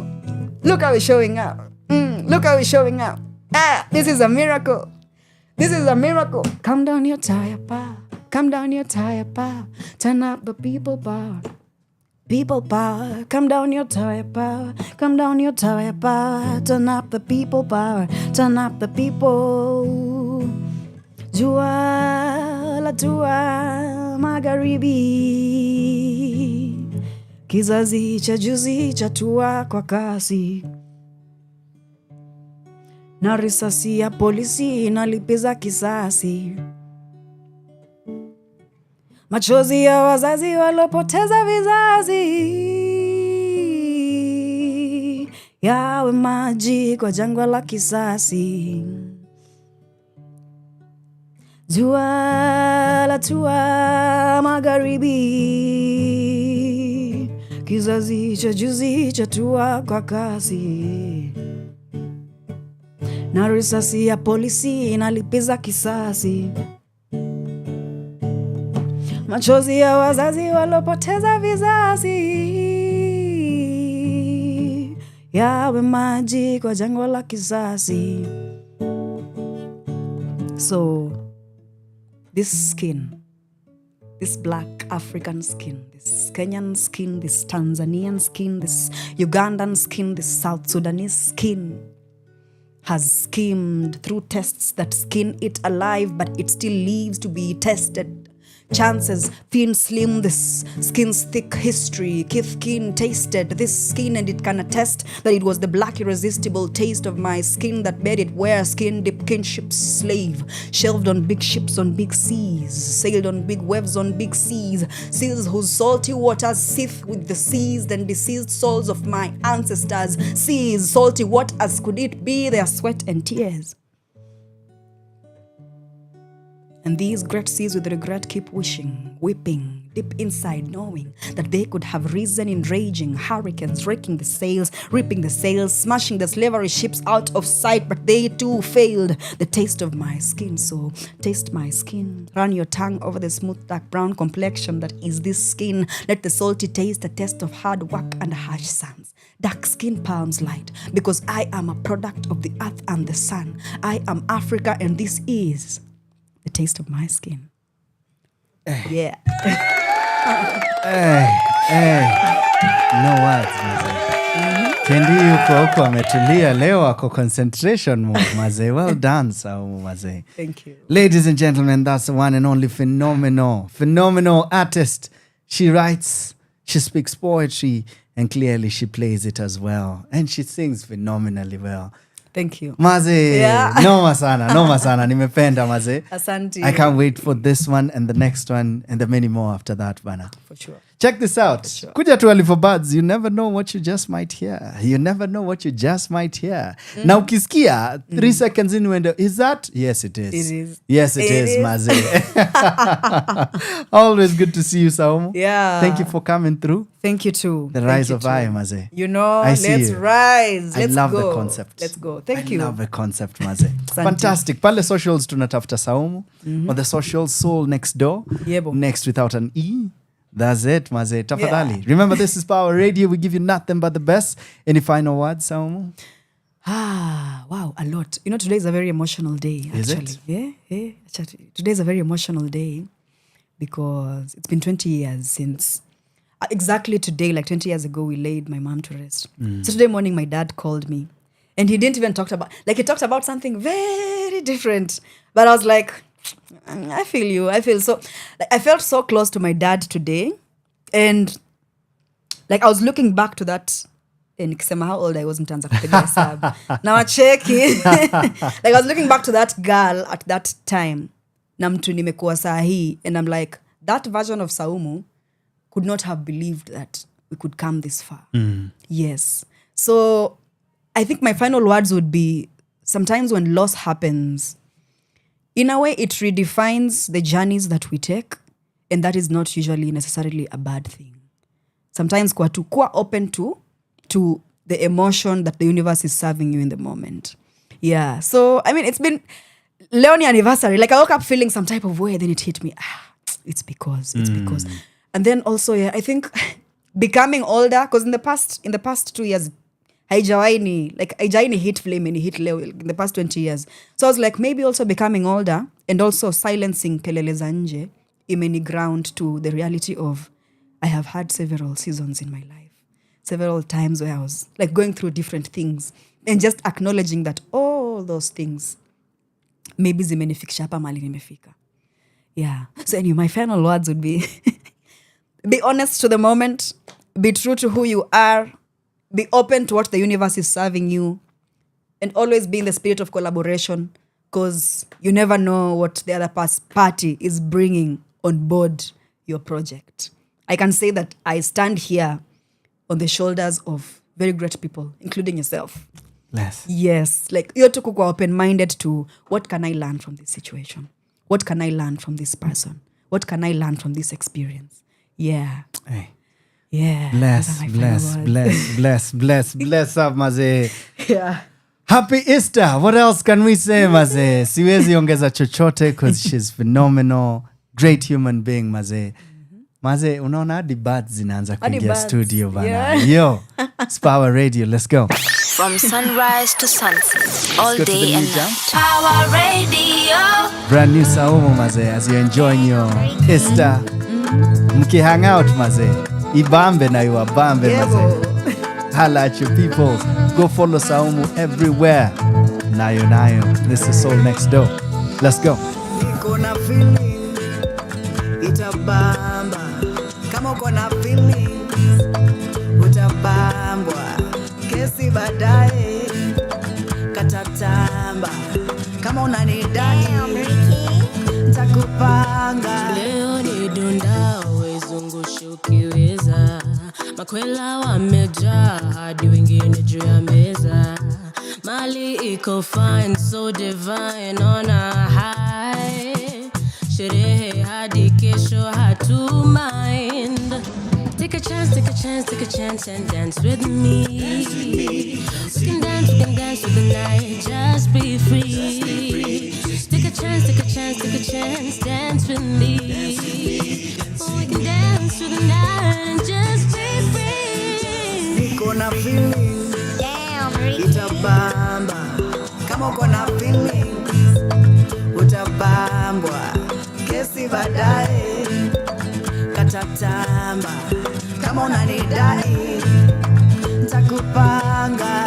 Look how we're showing up. Look how we're showing up. This is a miracle. This is a miracle. Come down your tire power. Come down your tire power. Turn up the people power. People power. Come down your tire power. Come down your tire power. Turn up the people power. Turn up the people. Jua la tua magharibi. Kizazi cha juzi chatua kwa kasi. Na risasi ya polisi inalipiza kisasi. Machozi ya wazazi walopoteza vizazi. Yawe maji kwa jangwa la kisasi. Jua la tua magharibi. Kizazi cha juzi chatua kwa kasi. Na risasi ya polisi inalipiza kisasi. Machozi ya wazazi walopoteza vizazi. Yawe maji kwa jangwa la kisasi. So, this skin, this black African skin, this Kenyan skin, this Tanzanian skin, this Ugandan skin, this South Sudanese skin, has skimmed through tests that skin it alive, but it still lives to be tested. Chances, thin, slim, this skin's thick history. Kith kin tasted this skin and it can attest that it was the black irresistible taste of my skin that made it wear skin dip kinship's slave. Shelved on big ships on big seas, sailed on big waves on big seas, seas whose salty waters seethe with the seized and deceased souls of my ancestors. Seas, salty, what as could it be their sweat and tears? And these great seas with regret keep wishing, weeping, deep inside knowing that they could have risen in raging hurricanes, raking the sails, ripping the sails, smashing the slavery ships out of sight, but they too failed. The taste of my skin, so taste my skin. Run your tongue over the smooth dark brown complexion that is this skin. Let the salty taste a taste of hard work and harsh suns. Dark skin palms light, because I am a product of the earth and the sun. I am Africa and this is the taste of my skin. Yeah. No words, mazee. Kendi yuko huko ametulia leo ako concentration mode, mazee. Well done, Saumu, mazee. Thank you. Ladies and gentlemen, that's the one and only phenomenal artist. She writes, she speaks poetry, and clearly she plays it as well. And she sings phenomenally well. Thank you. Maze, yeah. noma sana, nimependa maze. Asante. I can't wait for this one and the next one and the many more after that, bana. For sure. Check this out. Sure. Kuja tu Alivo Buds, you never know what you just might hear. You never know what you just might hear. Now ukisikia 3 seconds in window, is that? Yes, it is. It is. Yes, it is, Maze. Always good to see you, Saumu. Yeah. Thank you for coming through. Thank you too. The rise of I, Maze. You know, let's rise. Let's I love go. the concept. Let's go. Thank you. I love the concept, Maze. Fantastic. Pale socials tunatafuta Saumu. On the social soul next door. Yebo. Next without an E. That's it, Maze. Tafadhali. Yeah. Remember, this is Power Radio. We give you nothing but the best. Any final words, Saumu? Wow, a lot. You know, today is a very emotional day, actually. Is it? Yeah. Today is a very emotional day because it's been 20 years since, exactly today, like 20 years ago, we laid my mom to rest. So today morning, my dad called me and he didn't even talk about, like he talked about something very different. But I was like, I feel you. I felt so close to my dad today. And like I was looking back to that nikisema how old I was mtaanza kupiga hesabu na wacheki like I was looking back to that girl at that time na mtu nimekuwa saa hii and I'm like that version of Saumu could not have believed that we could come this far. Yes. So I think my final words would be sometimes when loss happens, in a way it redefines the journeys that we take, and that is not usually necessarily a bad thing. Sometimes kuwa open to the emotion that the universe is serving you in the moment. Yeah. So, I mean, it's been Leonie anniversary. Like I woke up feeling some type of way, then it hit me. It's because. And then also, yeah, I think becoming older, because in the past 2 years, haijawaini hit flame and hit leo in the past 20 years. So I was like, maybe also becoming older and also silencing kelele za nje imeni ground to the reality of I have had several seasons in my life. Several times where I was like going through different things and just acknowledging that all those things maybe zimenifikisha hapa mali nimefika. Yeah. So anyway, my final words would be be honest to the moment, be true to who you are, be open to what the universe is serving you, and always be in the spirit of collaboration, because you never know what the other party is bringing on board your project. I can say that I stand here on the shoulders of very great people, including yourself. Yes. Like, you're to kuwa open-minded to what can I learn from this situation? What can I learn from this person? What can I learn from this experience? Yeah. Hey. Yeah. Bless up, maze. Yeah. Happy Easter. What else can we say, maze? Siwezi ongeza chochote because she's phenomenal. Great human being, maze. Maze, unaona hadi birds zinaanza kuingia studio bana. Yeah. Yo, it's Power Radio. Let's go. From sunrise to sunset, all day and night. Power Radio. Brand new Saumu, maze, as you're enjoying your Easter. Mki hang out, maze. Ibambe na iwabambe, maze. Holla at your people. Go follow Saumu everywhere. Nayo. This is Soul Next Door. Let's go. Niko na feeling itabamba. Kama uko na feeling utabambwa. Kesi baadaye katatamba. Kama unanidai nitakupanga. Leo ni dunda wezungushe ukiweza. Makwela wamejaa hadi wengine juu ya meza. Mali iko fine, so divine on a high. Sherehe hadi kesho hatu mind. Take a chance and dance with me. We can dance with the night, just be free. Take a chance, dance with me. We can dance with the night and just be free. Niko na feeling itabamba. Kama uko na feeling utabambwa. Kesi baadaye katatamba. Kama unanidai nitakupanga.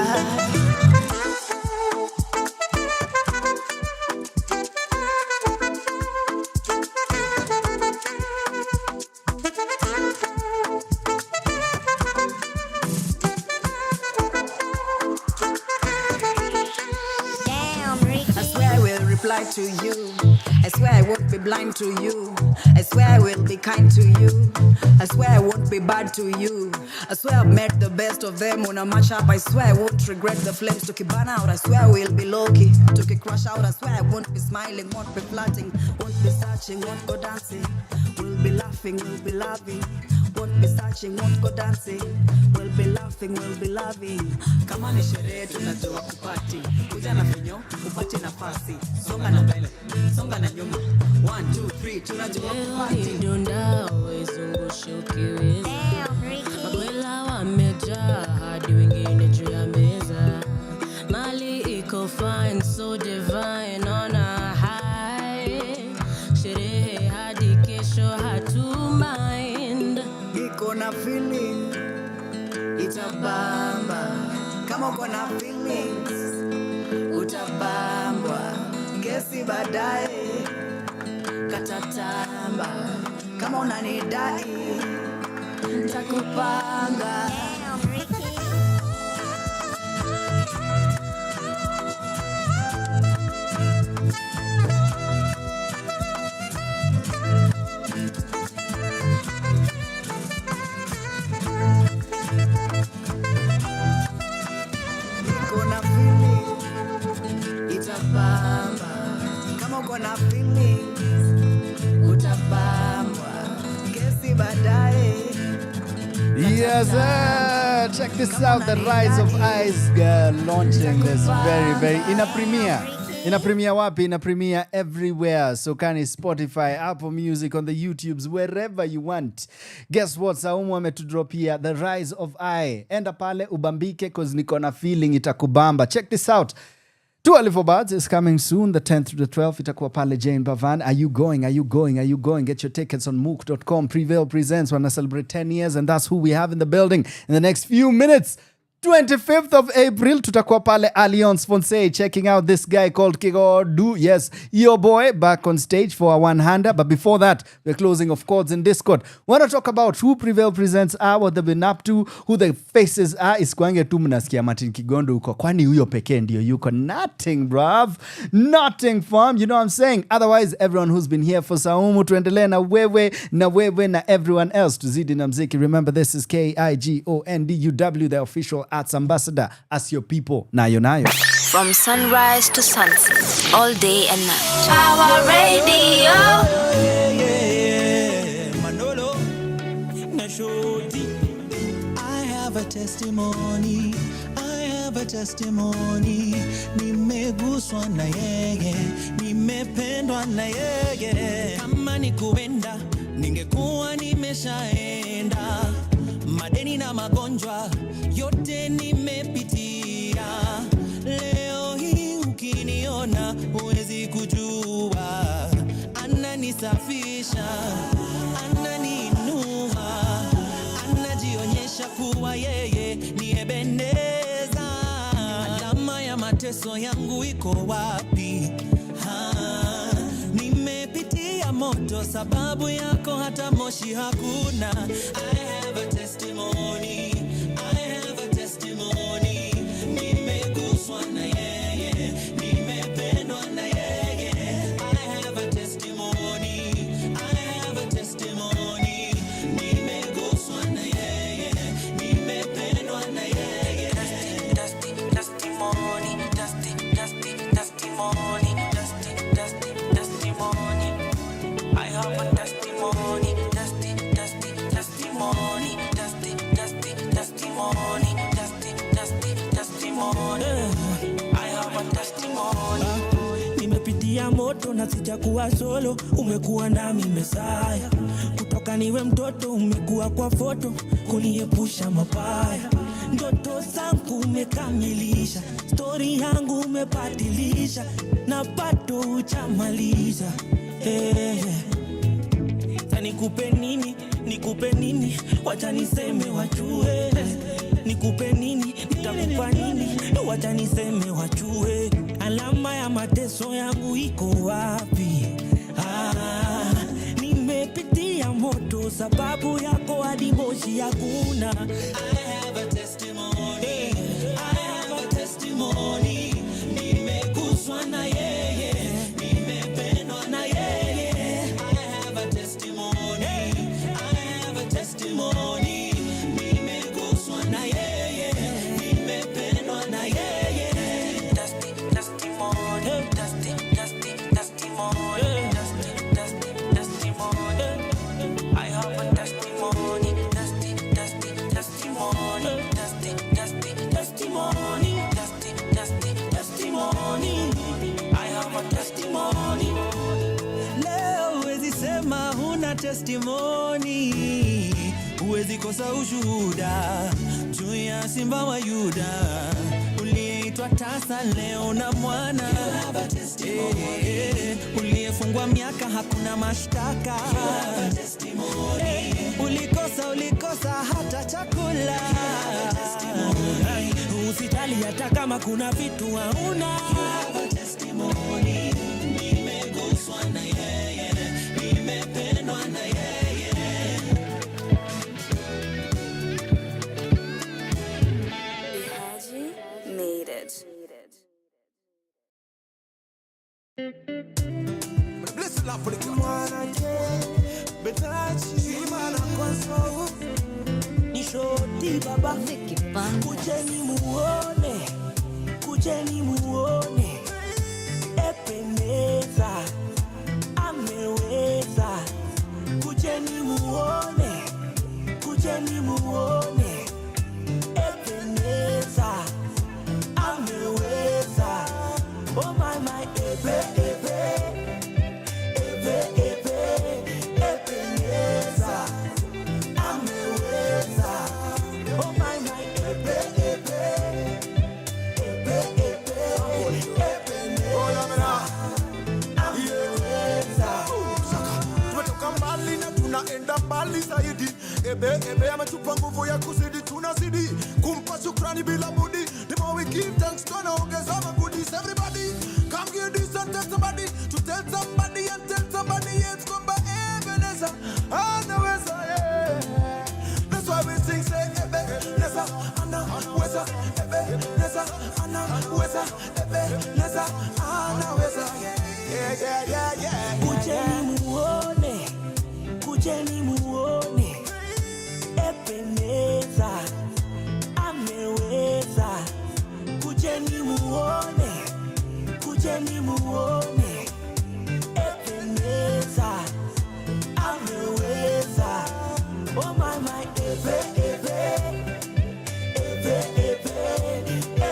To you, I swear I won't be blind to you. I swear I will be kind to you. I swear I won't be bad to you. I swear I've met the best of them on a match-up. I swear I won't regret the flames to keep burn out. I swear I will be low-key to keep crush out. I swear I won't be smiling, won't be flirting, won't be searching, won't go dancing. We'll be laughing, we'll be loving. Won't be searching, won't go dancing. We'll be laughing, we'll be loving. Kama ni sherehe tunajua kupati. Kuja na vinyo, upate nafasi. Songa na mbele, songa na nyuma. 1, 2, 3, tunajua kupati. Dunda wezungushe ukiweza. Makwela wamejaa hadi wengine juu ya meza. Mali iko fine, so divine on a high. Sherehe hadi kesho hatu mind. Niko na feeling itabamba. Kama uko na feelings utabambwa. Kesi baadaye katatamba. Kama unanidai nitakupanga. na feelings utabambwa kesi baadaye. Yes, check this out. The Rise of Ice girl launching this very in a premiere. In a premiere wapi? In a premiere everywhere. So can Spotify, Apple Music, on the YouTubes, wherever you want. Guess what? Saumu ametudrop here. The Rise of I. Enda pale ubambike cause niko na feeling itakubamba. Check this out. 2 Alivo Birds is coming soon, the 10th to the 12th. Itakuwa pale Jane Bavan. Are you going? Are you going? Are you going? Get your tickets on mook.com. Prevail Presents. Wanna celebrate 10 years, and that's who we have in the building in the next few minutes. 25th of April, tutakuwa pale Alliance Fonse, checking out this guy called Kigondu. Yes, your boy back on stage for a one-hander. But before that, we're closing of chords in Discord. Want to talk about who Prevail Presents are, what they've been up to, who the faces are. Isikuange tu mnasikia Martin Kigondu uko. Kwani huyo pekee ndio yuko. Nothing, bruv. Nothing, fam. You know what I'm saying? Otherwise, everyone who's been here for Saumu, tuendelee na wewe, na everyone else. Tuzidi na mziki. Remember, this is KIGONDUW, the official arts ambassador. As your people, nayo. From sunrise to sunset, all day and night. Our radio. Manolo, Nashoti. I have a testimony. Nimeguswa na yeye, nimependwa na yeye. Kama ni kuenda, ningekuwa nimeshaenda. Madeni na magonjwa yote nimepitia. Leo hii ukiniona huwezi kujua. Ananisafisha, ananiinua, anajionyesha kuwa yeye ni Ebeneza. Alama ya mateso yangu iko wapi? Nimepitia moto sababu yako hata moshi hakuna. I have a testimony. Nimeguswa na yeye, nimependwa na yeye. I have a testimony. Nimeguswa na yeye, nimependwa na yeye. Testimony. I have a testimony. Nimepitia moto na sijakuwa solo, umekuwa nami Mesaya. Kutoka niwe mtoto umekuwa kwa foto, kuniepusha mabaya. Ndoto zangu umekamilisha, story yangu umebadilisha, na bado hujamaliza. Nikupe nini, wacha niseme wajue. Nikupe nini, nitakupa nini, wacha niseme wajue. Alama ya mateso yangu iko wapi? Nimepitia moto sababu yako hadi moshi hakuna. I have a testimony. Nimeguswa na yeye, nimependwa na yeye. I have a testimony. Nimeguswa na yeye, nimependwa na yeye. Testimony. I have a testimony. Testimony. I have a testimony. Leo huwezi sema huna testimony, huwezi kosa ushuhuda juu ya Simba wa Yuda uliyeitwa tasa leo na mwana. Uliyefungwa miaka hakuna mashtaka. Ulikosa hata chakula. Usijali hata kama kuna vitu hauna. Nimeguswa na yeye, nimependwa na yeye. Made it. Nishoti baba, kujeni muone, Ebeneza, tunaenda mbali zaidi. Ebe ametupa nguvu ya kuzidi, tunazidi kumpa shukrani bila budi. The more we give thanks, tunaongeza magoodies. Everybody come give this and tell somebody, to tell somebody and tell somebody yes, kwamba Ebeneza anaweza, yeah. That's why we sing, say Ebeneza anaweza, Ebeneza anaweza, Ebeneza anaweza, yeah. Kujeni muone, Ebeneza ameweza. Kujeni muone, Ebeneza ameweza. Oh my,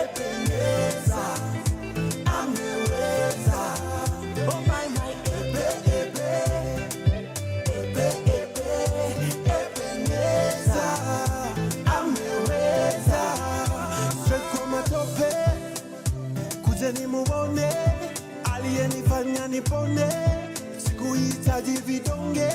Ebeneza ameweza. Oh my, Ebeneza ameweza. Straight kwa matope, kujeni muone, aliyenifanya nipone, sikuhitaji vidonge.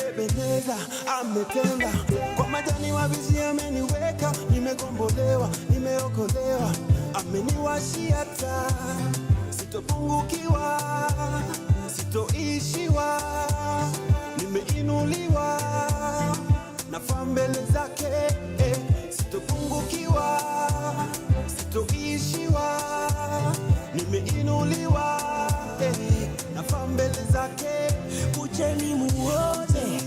Ebeneza ametenda, kwa majani wabishi ameniweka, nimegombolewa, nimeokolewa, ameniwashia taa, sitopungukiwa, sitoishiwa, nimeinuliwa, nafaa mbele zake, sitopungukiwa, sitoishiwa, nimeinuliwa, nafaa mbele zake. Kujeni muone,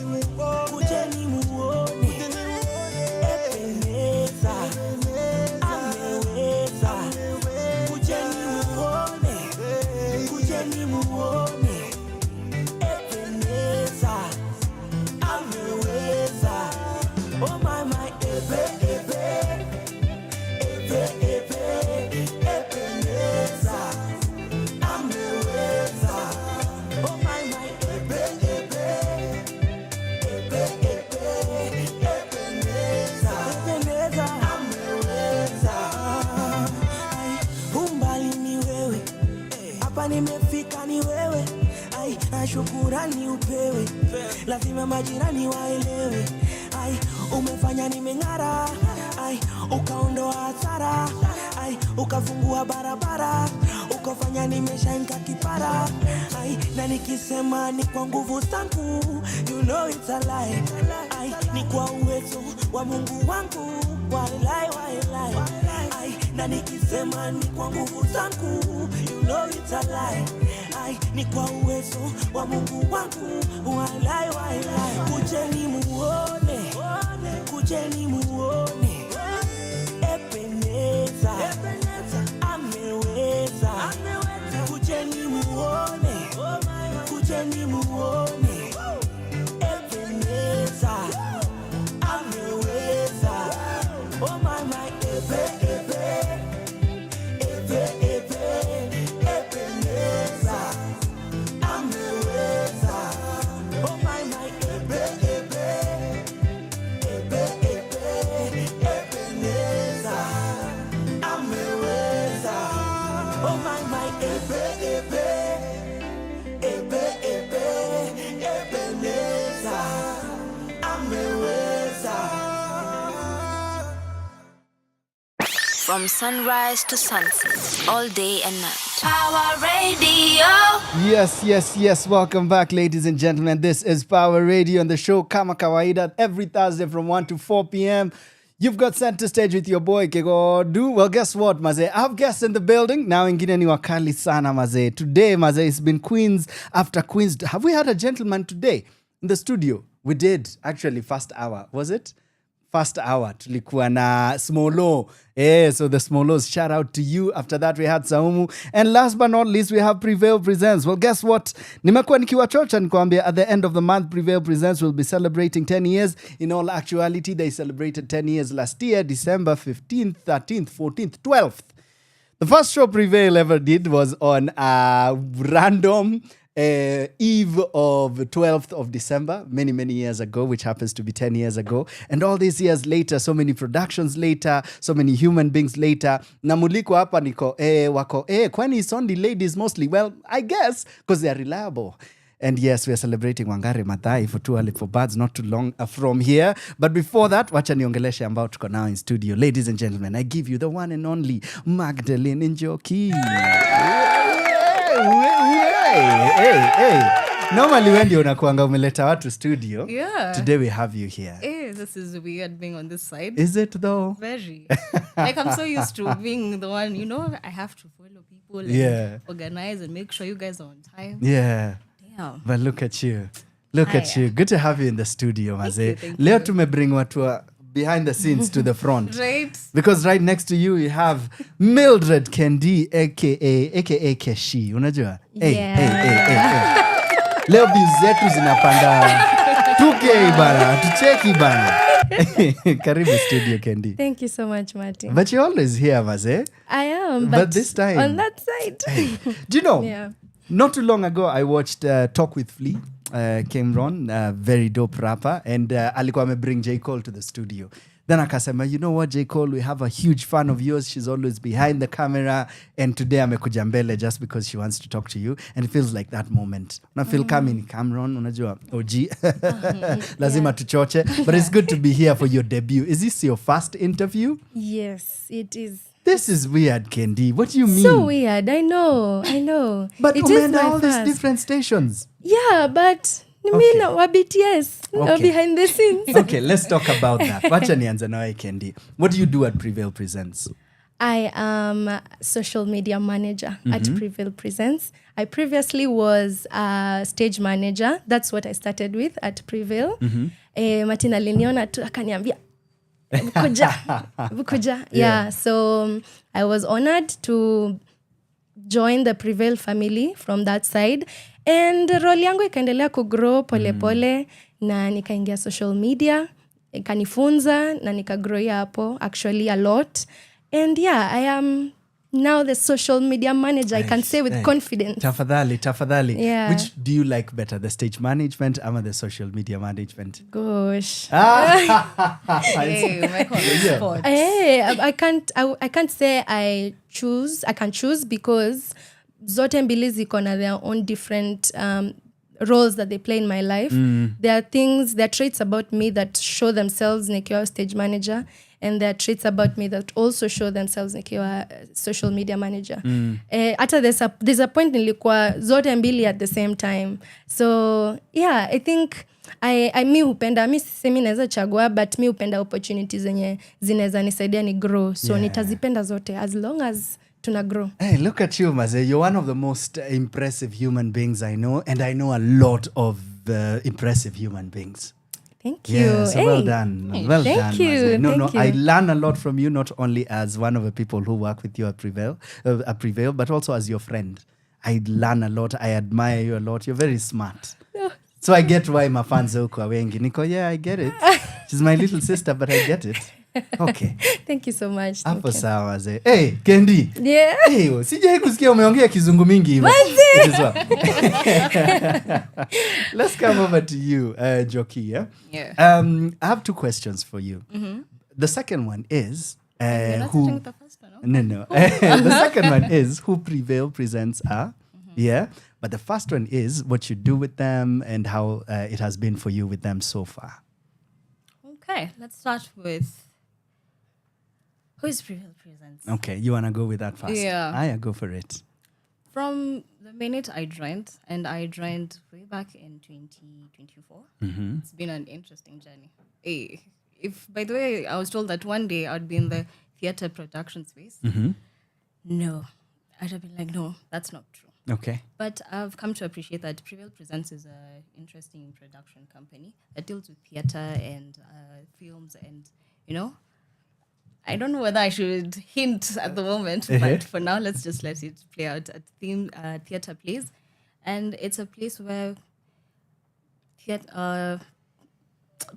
Ebeneza ameweza. Kujeni muone, Ebeneza ameweza. Oh my, Ebeneza ameweza. Oh my, Ebeneza ameweza. Umbali ni wewe, hapa nimefika ni wewe. Na shukurani upewe, lazima majirani waelewe. Umefanya nimeng'ara, ukaondoa hasara, ukafungua barabara, ukafanya nimeshainka kipara. Na nikisema ni kwa nguvu zangu, you know it's a lie. Ni kwa uwezo wa Mungu wangu, walai. Na nikisema ni kwa nguvu zangu, you know it's a lie. Ni kwa uwezo wa Mungu wangu, walai. Kujeni muone, Ebeneza ameweza. Kujeni muone, Ebeneza ameweza. Oh my, Ebeneza ameweza. Oh my, Ebeneza ameweza. Oh my, Ebeneza ameweza. From sunrise to sunset, all day and night. Power Radio. Yes. Welcome back, ladies and gentlemen. This is Power Radio on the show Kama Kawaida every Thursday from 1 to 4 p.m. You've got Center Stage with your boy Kigondu. Well, guess what, Maze? I have guests in the building. Now, ingine ni wakali sana, Maze. Today, Maze, it's been Queens after Queens. Have we had a gentleman today in the studio? We did, actually, first hour. Was it? First hour. Tulikuwa na Smollo. So the Smollos, shout out to you. After that, we had Saumu. And last but not least, we have Prevail Presents. Well, guess what? Nimekuwa nikiwa chocha nikwambia at the end of the month, Prevail Presents will be celebrating 10 years. In all actuality, they celebrated 10 years last year, December 15th, 13th, 14th, 12th. The first show Prevail ever did was on a random eve of 12th of December, many years ago, which happens to be 10 years ago. And all these years later, so many productions later, so many human beings later, namuliko hapa niko, wako, kwani it's only ladies mostly? Well, I guess, because they're reliable. And yes, we are celebrating Wangari Maathai for Too Early for Birds, not too long from here. But before that, wacha niongeleshe ambao tuko now in studio. Ladies and gentlemen, I give you the one and only Magdaline Njoki. Hey. Normally when you unakuanga umeleta watu studio. Yeah. Today we have you here. Hey, this is weird being on this side. Is it though? Very. Like I'm so used to being the one, I have to follow people and organize and make sure you guys are on time. Yeah. Damn. But look at you. Look at you. Good to have you in the studio, Maze. Thank Leo tumebring watu behind the scenes to the front. Right. Because right next to you have Mildred Kendi, aka Keshi. Unajua? Hey. Leo views zetu zinapanda 2K bana, tucheki bana. Karibu studio, Kendi. Thank you so much, Martin. But you're always here, Maze. I am, but this time on that side. Do you know? Not too long ago, I watched Talk with Flea. Cameron, very dope rapper, and alikuwa bring J. Cole to the studio. Then akasema, you know what, J. Cole, we have a huge fan of yours. She's always behind the camera. And today amekuja mbele just because she wants to talk to you. And it feels like that moment. Una feel coming, Cameron, unajua, OG. Lazima tuchoche. But it's good to be here for your debut. Is this your first interview? Yes, it is. This is weird, Kendi. What do you mean? So weird. I know. But it is all these different stations. Yeah, but wa BTS behind the scenes. Okay, let's talk about that. Wacha nianze nawe, Kendi. What do you do at Prevail Presents? I am a social media manager at Prevail Presents. I previously was a stage manager. That's what I started with at Prevail. Martina aliniona tu akaniambia Bukuja. Yeah, so I was honored to join the Prevail family from that side. And role yangu ikaendelea kugrow pole na nikaingia social media, ikanifunza na nikagrow hapo actually a lot. And yeah, I am now the social media manager. I can say with confidence. Tafadhali. Yeah. Which do you like better, the stage management or the social media management? Gosh. I can't say I can choose because zote mbili ziko na their own different roles that they play in my life. There are traits about me that show themselves nikiwa stage manager, and there are traits about me that also show themselves nikiwa social media manager. Hata there's a point nilikuwa zote mbili at the same time. So yeah, I think mi sisemi naweza chagua, but mi hupenda opportunities zenye zinaweza nisaidia ni grow. So nitazipenda zote as long as tuna grow. Hey, look at you, Maze. You're one of the most impressive human beings I know, and I know a lot of impressive human beings. Thank you. Yeah, so well done. Well Thank done, you. Maze. No, Thank you. I learn a lot from you, not only as one of the people who work with you at Prevail, but also as your friend. I learn a lot. I admire you a lot. You're very smart. So I get why my fans are wengi. Niko, yeah, I get it. She's my little sister, but I get it. Okay. Thank you so much. Hapo sawa ze. Hey, Kendi. Yeah. Hey, sijai kusikia umeongea kizungu mingi hivyo. Let's come over to you, Njoki. Yeah. I have 2 questions for you. The second one is who the first one, No. The second one is who Prevail Presents are. Yeah. But the first one is what you do with them and how it has been for you with them so far. Okay, let's start with who is Prevail Presents. Okay, you want to go with that first? Yeah. Go for it. From the minute I joined way back in 2024. It's been an interesting journey. If, by the way, I was told that one day I'd be in the theater production space, no, I'd have been like, no, that's not true. Okay. But I've come to appreciate that Prevail Presents is an interesting production company that deals with theater and films and, I don't know whether I should hint at the moment, but for now, let's just let it play out at theater plays. And it's a place where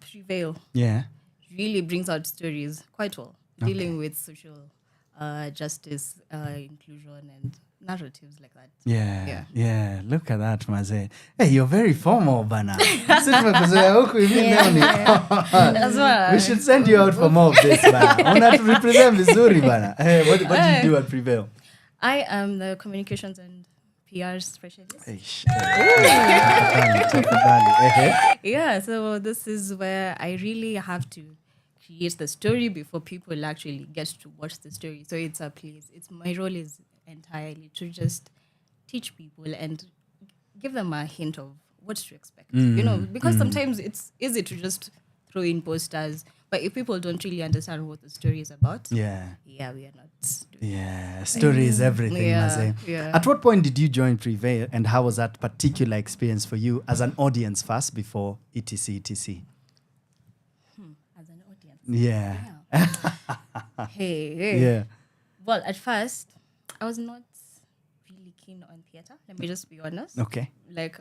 Prevail really brings out stories quite well, dealing with social justice, inclusion, and narratives like that. Yeah. Look at that, Maze. Hey, you're very formal, bana. We should send you out for more of this, bana. Una to represent Missouri, bana. Hey, what do you do at Prevail? I am the communications and PR specialist. Yeah, so this is where I really have to create the story before people actually get to watch the story. So it's a place. My role is entirely to just teach people and give them a hint of what to expect. Because sometimes it's easy to just throw in posters, but if people don't really understand what the story is about, we are not. Story is everything. At what point did you join Prevail, and how was that particular experience for you as an audience first before etc? As an audience. Yeah. Hey. Well, at first, I was not really keen on theater. Let me just be honest. Okay. Like,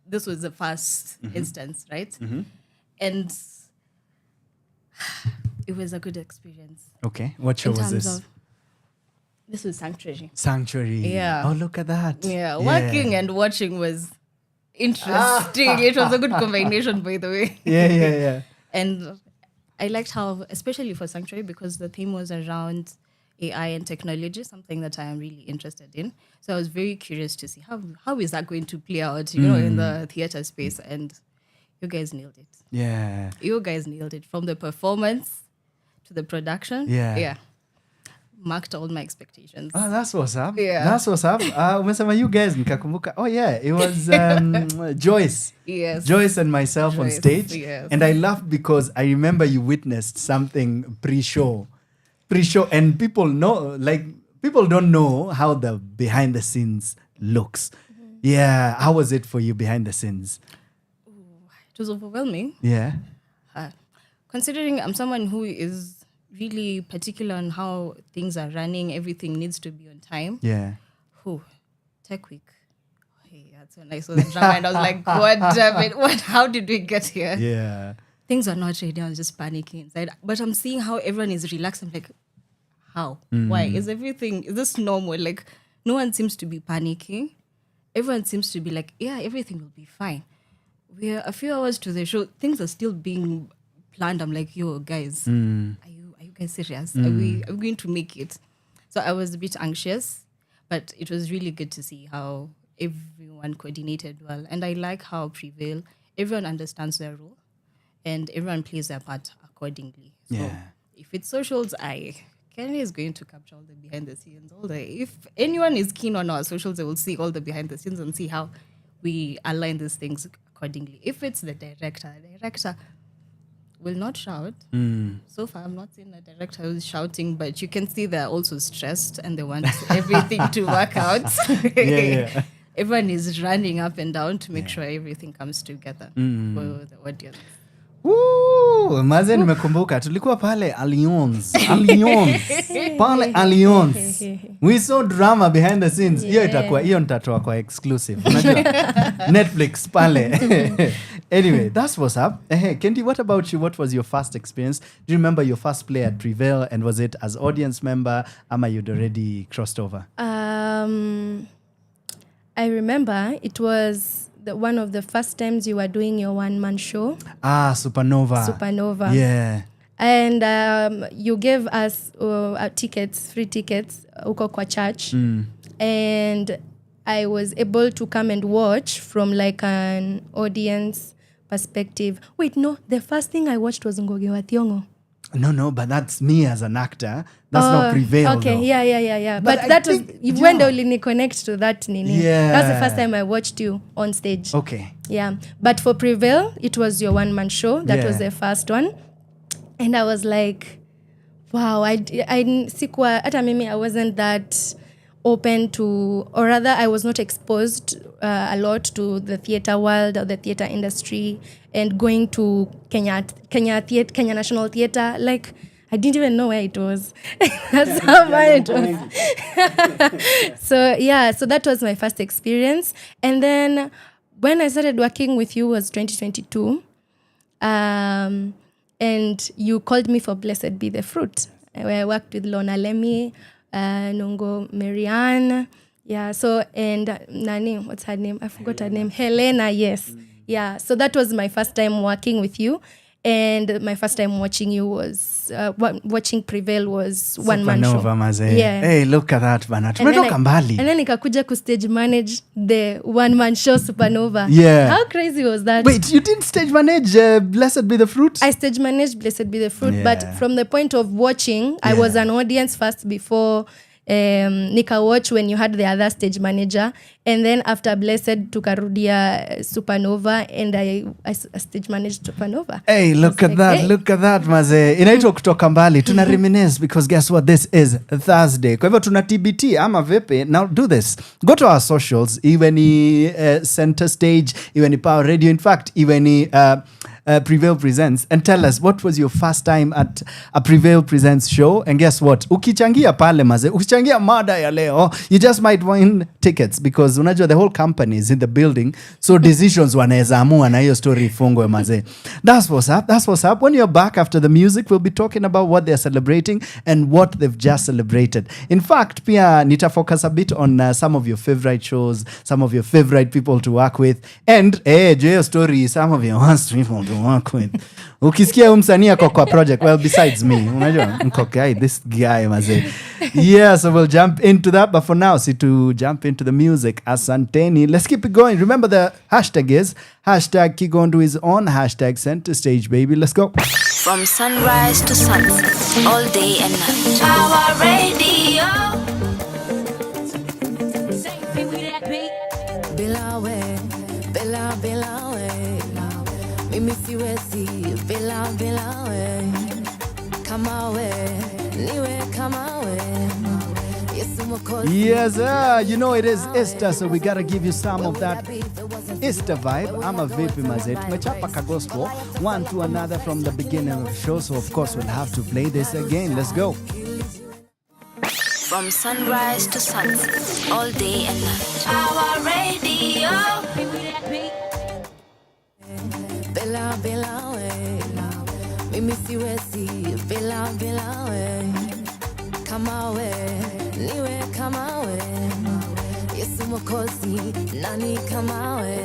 this was the first instance, right? Mm-hmm. And it was a good experience. Okay. What show was this? This was Sanctuary. Sanctuary. Yeah. Oh, look at that. Yeah. Working and watching was interesting. It was a good combination, by the way. Yeah. And I liked how, especially for Sanctuary, because the theme was around AI and technology, something that I am really interested in. So I was very curious to see how is that going to play out, in the theater space. And you guys nailed it. Yeah. You guys nailed it. From the performance to the production. Yeah. Marked all my expectations. Oh, that's what's up. Yeah. That's what's up. Umesema you guys nikakumbuka. Oh yeah, it was Joyce. Yes. Joyce and myself on stage. Yes. And I laughed because I remember you witnessed something pre-show, and people don't know how the behind the scenes looks. Yeah. How was it for you behind the scenes? It was overwhelming. Yeah. Considering I'm someone who is really particular on how things are running, everything needs to be on time. Yeah. Tech week. Hey, that's when I saw the drama and I was like, God damn it, how did we get here? Yeah. Things are not ready. I was just panicking inside. But I'm seeing how everyone is relaxed. I'm like, how? Why? Is this normal? Like, no one seems to be panicking. Everyone seems to be like, yeah, everything will be fine. We're a few hours to the show. Things are still being planned. I'm like, yo, guys, are you guys serious? Are we going to make it? So I was a bit anxious, but it was really good to see how everyone coordinated well. And I like how Prevail, everyone understands their role and everyone plays their part accordingly. So if it's socials, Kendi is going to capture all the behind the scenes. If anyone is keen on our socials, they will see all the behind the scenes and see how we align these things accordingly. If it's the director will not shout. So far, I'm not seeing the director who's shouting, but you can see they're also stressed and they want everything to work out. Everyone is running up and down to make sure everything comes together for the audience. Maze nimekumbuka tulikuwa pale Allianz pale Allianz, we saw drama behind the scenes. Hiyo nitatoa kwa exclusive, unajua Netflix pale. Anyway, that's what's up. Kendi, what about you? What was your first experience? Do you remember your first play at Prevail, and was it as audience member ama you'd already crossed over? I remember it was one of the first times you were doing your one-man show. Supernova. Yeah. And you gave us free tickets uko kwa church. And I was able to come and watch from like an audience perspective. Wait, no, the first thing I watched was Ngugi wa Thiong'o. No, but that's me as an actor. That's not Prevail. Okay, though. Yeah. But that was when they connect to that nini. Yeah. That's the first time I watched you on stage. Okay. Yeah. But for Prevail, it was your one-man show. That was the first one. And I was like, wow, I wasn't that open to, or rather I was not exposed a lot to the theater world or the theater industry, and going to Kenya National Theater, like I didn't even know where it was. That's how bad it was. So that was my first experience. And then when I started working with you was 2022. And you called me for Blessed Be the Fruit, where I worked with Lona Lemi, Nongo Marianne. Yeah, so, and Nani, what's her name? I forgot her name. Helena, yes. Yeah, so that was my first time working with you. And my first time watching you was watching Prevail was one man show. Yeah. Hey, look at that, bana. Tumetoka mbali. And then nikakuja ku stage manage the one man show Supernova. Yeah. How crazy was that? Wait, you didn't stage manage Blessed Be the Fruit? I stage managed Blessed Be the Fruit, but from the point of watching, I was an audience first before nika watch when you had the other stage manager, and then after Blessed tukarudia Supernova, and I stage managed Supernova. Hey, look at that, look at that maze. Inaitwa kutoka mbali. Tuna reminisce because guess what, this is Thursday. Kwa hivyo tuna TBT ama vipi? Now do this, go to our socials, iwe ni Center Stage, iwe ni Power Radio, in fact iwe ni Prevail Presents, and tell us what was your first time at a Prevail Presents show. And guess what, ukichangia pale maze, ukichangia mada ya leo, you just might win tickets because unajua the whole company is in the building, so decisions wanaeza amua na hiyo story ifungwe maze. That's what's up, that's what's up. When you're back after the music, we'll be talking about what they're celebrating and what they've just celebrated. In fact, pia nita focus a bit on some of your favorite shows, some of your favorite people to work with, and your story, some of your worst people to work with. Ukisikia msanii ako kwa project, well, besides me, unajua niko guy, this guy maze. Yeah, so we'll jump into that, but for now, to jump into the music. Asanteni, let's keep it going. Remember the hashtag is #Kigondu is on, #Center Stage, baby. Let's go. From sunrise to sunset, all day and night. Power Radio. Bilawe, bilawe, mimi siwezi, bilawe, kamawe, niwe kamawe. Yes, you know it is Easter, so we gotta give you some of that Easter vibe. I'm a vipi maze. Tumechapa ka gospel one to another from the beginning of the show, so of course we'll have to play this again. Let's go. From sunrise to sunset, all day and night. Power Radio. Bilawe, mimi siwezi, bilawe, kamawe, niwe kamawe. Yesu Mwokozi, nani kamawe?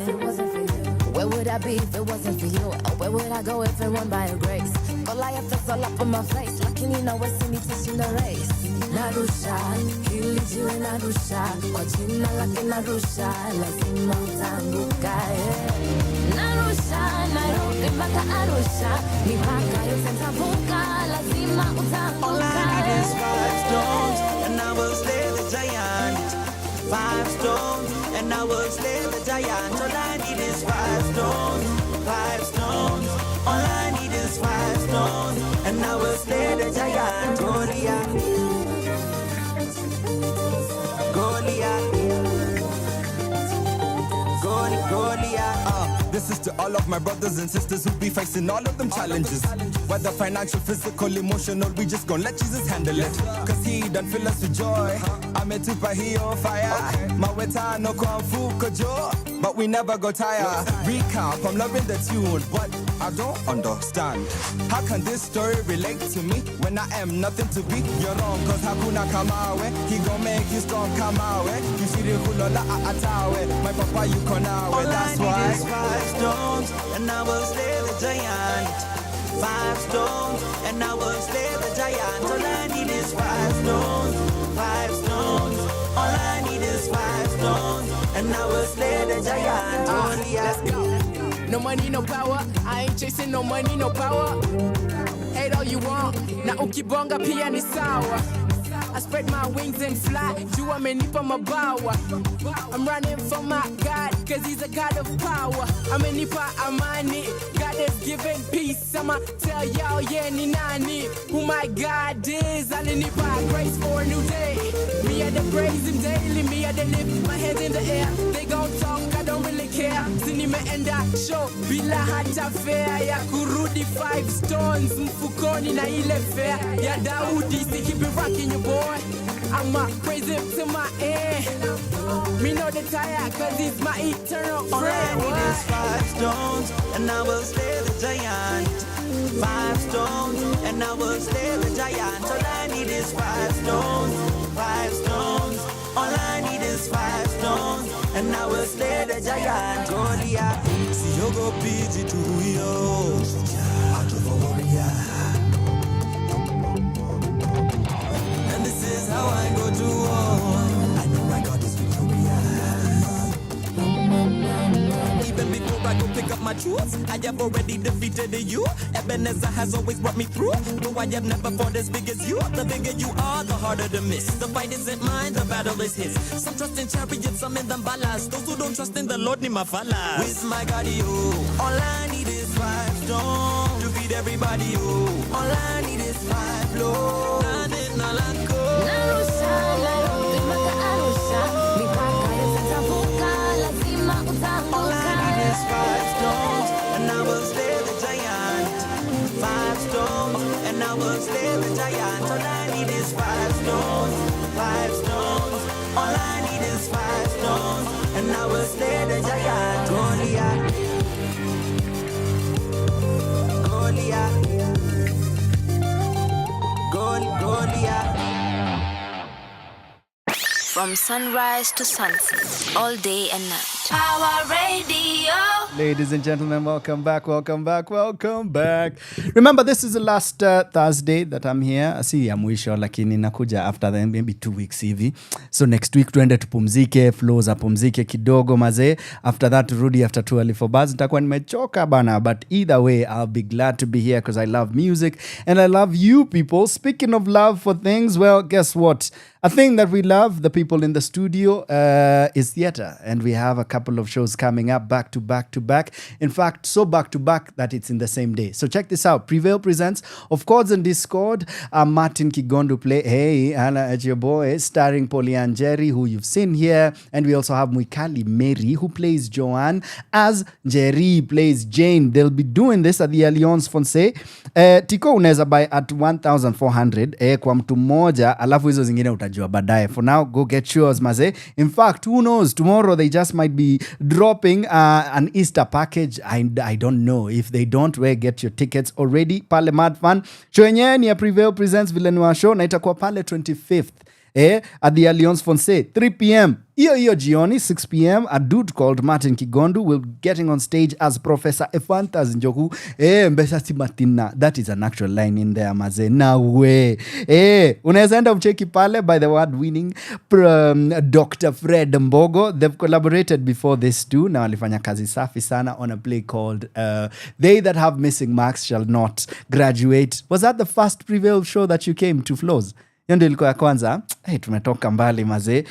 Where would I be if it wasn't for you? Where would I go if it weren't by your grace? Goliath is all up on my face, lakini nawezi teaching the race. Narusha, hili jiwe narusha, kwa jina lake narusha, lazima utanguka. Narusha, Nairobi mpaka Arusha, mipaka yote nitavuka, lazima utanguka. All I need is 5 stones, and I will slay the giant. 5 stones, and I will slay the giant. All I need is 5 stones, 5 stones. All I need is 5 stones, and I will slay the giant. Goliath. This is to all of my brothers and sisters who be facing all of them challenges. Whether financial, physical, emotional, we just gon' let Jesus handle it. Cause he done fill us with joy. I'm a tupa hio fire. Maweta no kwamfu kojo. But we never go tired. Recap, I'm loving the tune, but I don't understand. How can this story relate to me when I am nothing to be? You're wrong, cause hakuna kamawe. He gon' make you strong kamawe. You see the hulola atawe. My papa you konawe, that's why. 5 stones, and I will slay the giant. 5 stones, and I will slay the giant. All I need is 5 stones, 5 stones. All I need is 5 stones, and I will slay the giant. Let's go. No money, no power. I ain't chasing no money, no power. Hate all you want. Na ukibonga pia ni sawa. I spread my wings and fly. You amenipa mabawa. I'm running for my God, cause he's a God of power. Amenipa amani. God is giving peace. I'ma tell y'all, yeah, ni nani. Who my God is. Alinipa grace for a new day. Me at the praise him daily. Me at the lift my hands in the air. They gon' talk, I don't really care. Sinime enda show. Bila hata fair. Ya kurudi 5 stones. Mfukoni na ile fair. Ya Daudi, see keep it rocking your boy. I'ma praise him to my end. Me know the tire, cause he's my eternal friend. All I need is 5 stones, and I will slay the giant. 5 stones, and I will slay the giant. All I need is 5 stones, 5 stones. All I need is 5 stones, and I will slay the giant. Goliath. Siyogo piji tuyo. And this is how I go to war. I know my God is Even before I go pick up my truths, I have already defeated you. Ebenezer has always brought me through. Though I have never fought as big as you. The bigger you are, the harder to miss. The fight isn't mine, the battle is his. Some trust in chariots, some in them ballas. Those who don't trust in the Lord need my falas. With my God, you, all I need is 5 stones to feed everybody. You, all I need is 5 loaves. All I need is 5 stones, and I will slay the giant. 5 stones, and I will slay the giant. All I need is 5 stones, 5 stones. All I need is 5 stones, and I will slay the giant. Goliath, Goliath, Goliath. From sunrise to sunset, all day and night. Power Radio. Ladies and gentlemen, welcome back. Remember, this is the last Thursday that I'm here. Si ya mwisho, lakini nakuja after then, maybe 2 weeks hivi. So next week tuende tupumzike, Flozz apumzike kidogo mazee. After that, Rudy after too early for buzz. Nitakuwa nimechoka bana, but either way, I'll be glad to be here because I love music and I love you people. Speaking of love for things, well, guess what? A thing that we love, the people in the studio, is theater. And we have a couple of shows coming up back to back to back. In fact, so back to back that it's in the same day. So check this out. Prevail presents, of course, on Discord, Martin Kigondu play, Hey, Anna at your boy, starring Polian Jerry, who you've seen here. And we also have Mwikali Mary, who plays Joanne, as Jerry plays Jane. They'll be doing this at the Alliance Francais. Tiko unaweza buy at 1,400 kwa mtu moja, alafu hizo zingine utajua baadaye. For now, go get yours, maze. In fact, who knows? Tomorrow they just might be dropping an Easter package. I don't know. If they don't, where get your tickets already. Pale Mad Fan. Show yenyewe ni ya Prevail Presents Villeneuve Show na itakuwa pale 25th. At the Alliance Francais, 3 p.m. Iyo jioni, 6 p.m. A dude called Martin Kigondu will be getting on stage as Professor Ephantas Njoku. Mbesa Timatina. That is an actual line in there, maze. Na we. Unaweza enda mcheki pale by the award-winning Dr. Fred Mbogo. They've collaborated before this too. Na walifanya kazi safi sana on a play called They That Have Missing Marks Shall Not Graduate. Was that the first Prevail show that you came to, Flozz? Hiyo ndio ilikuwa ya kwanza. Tumetoka mbali mazee.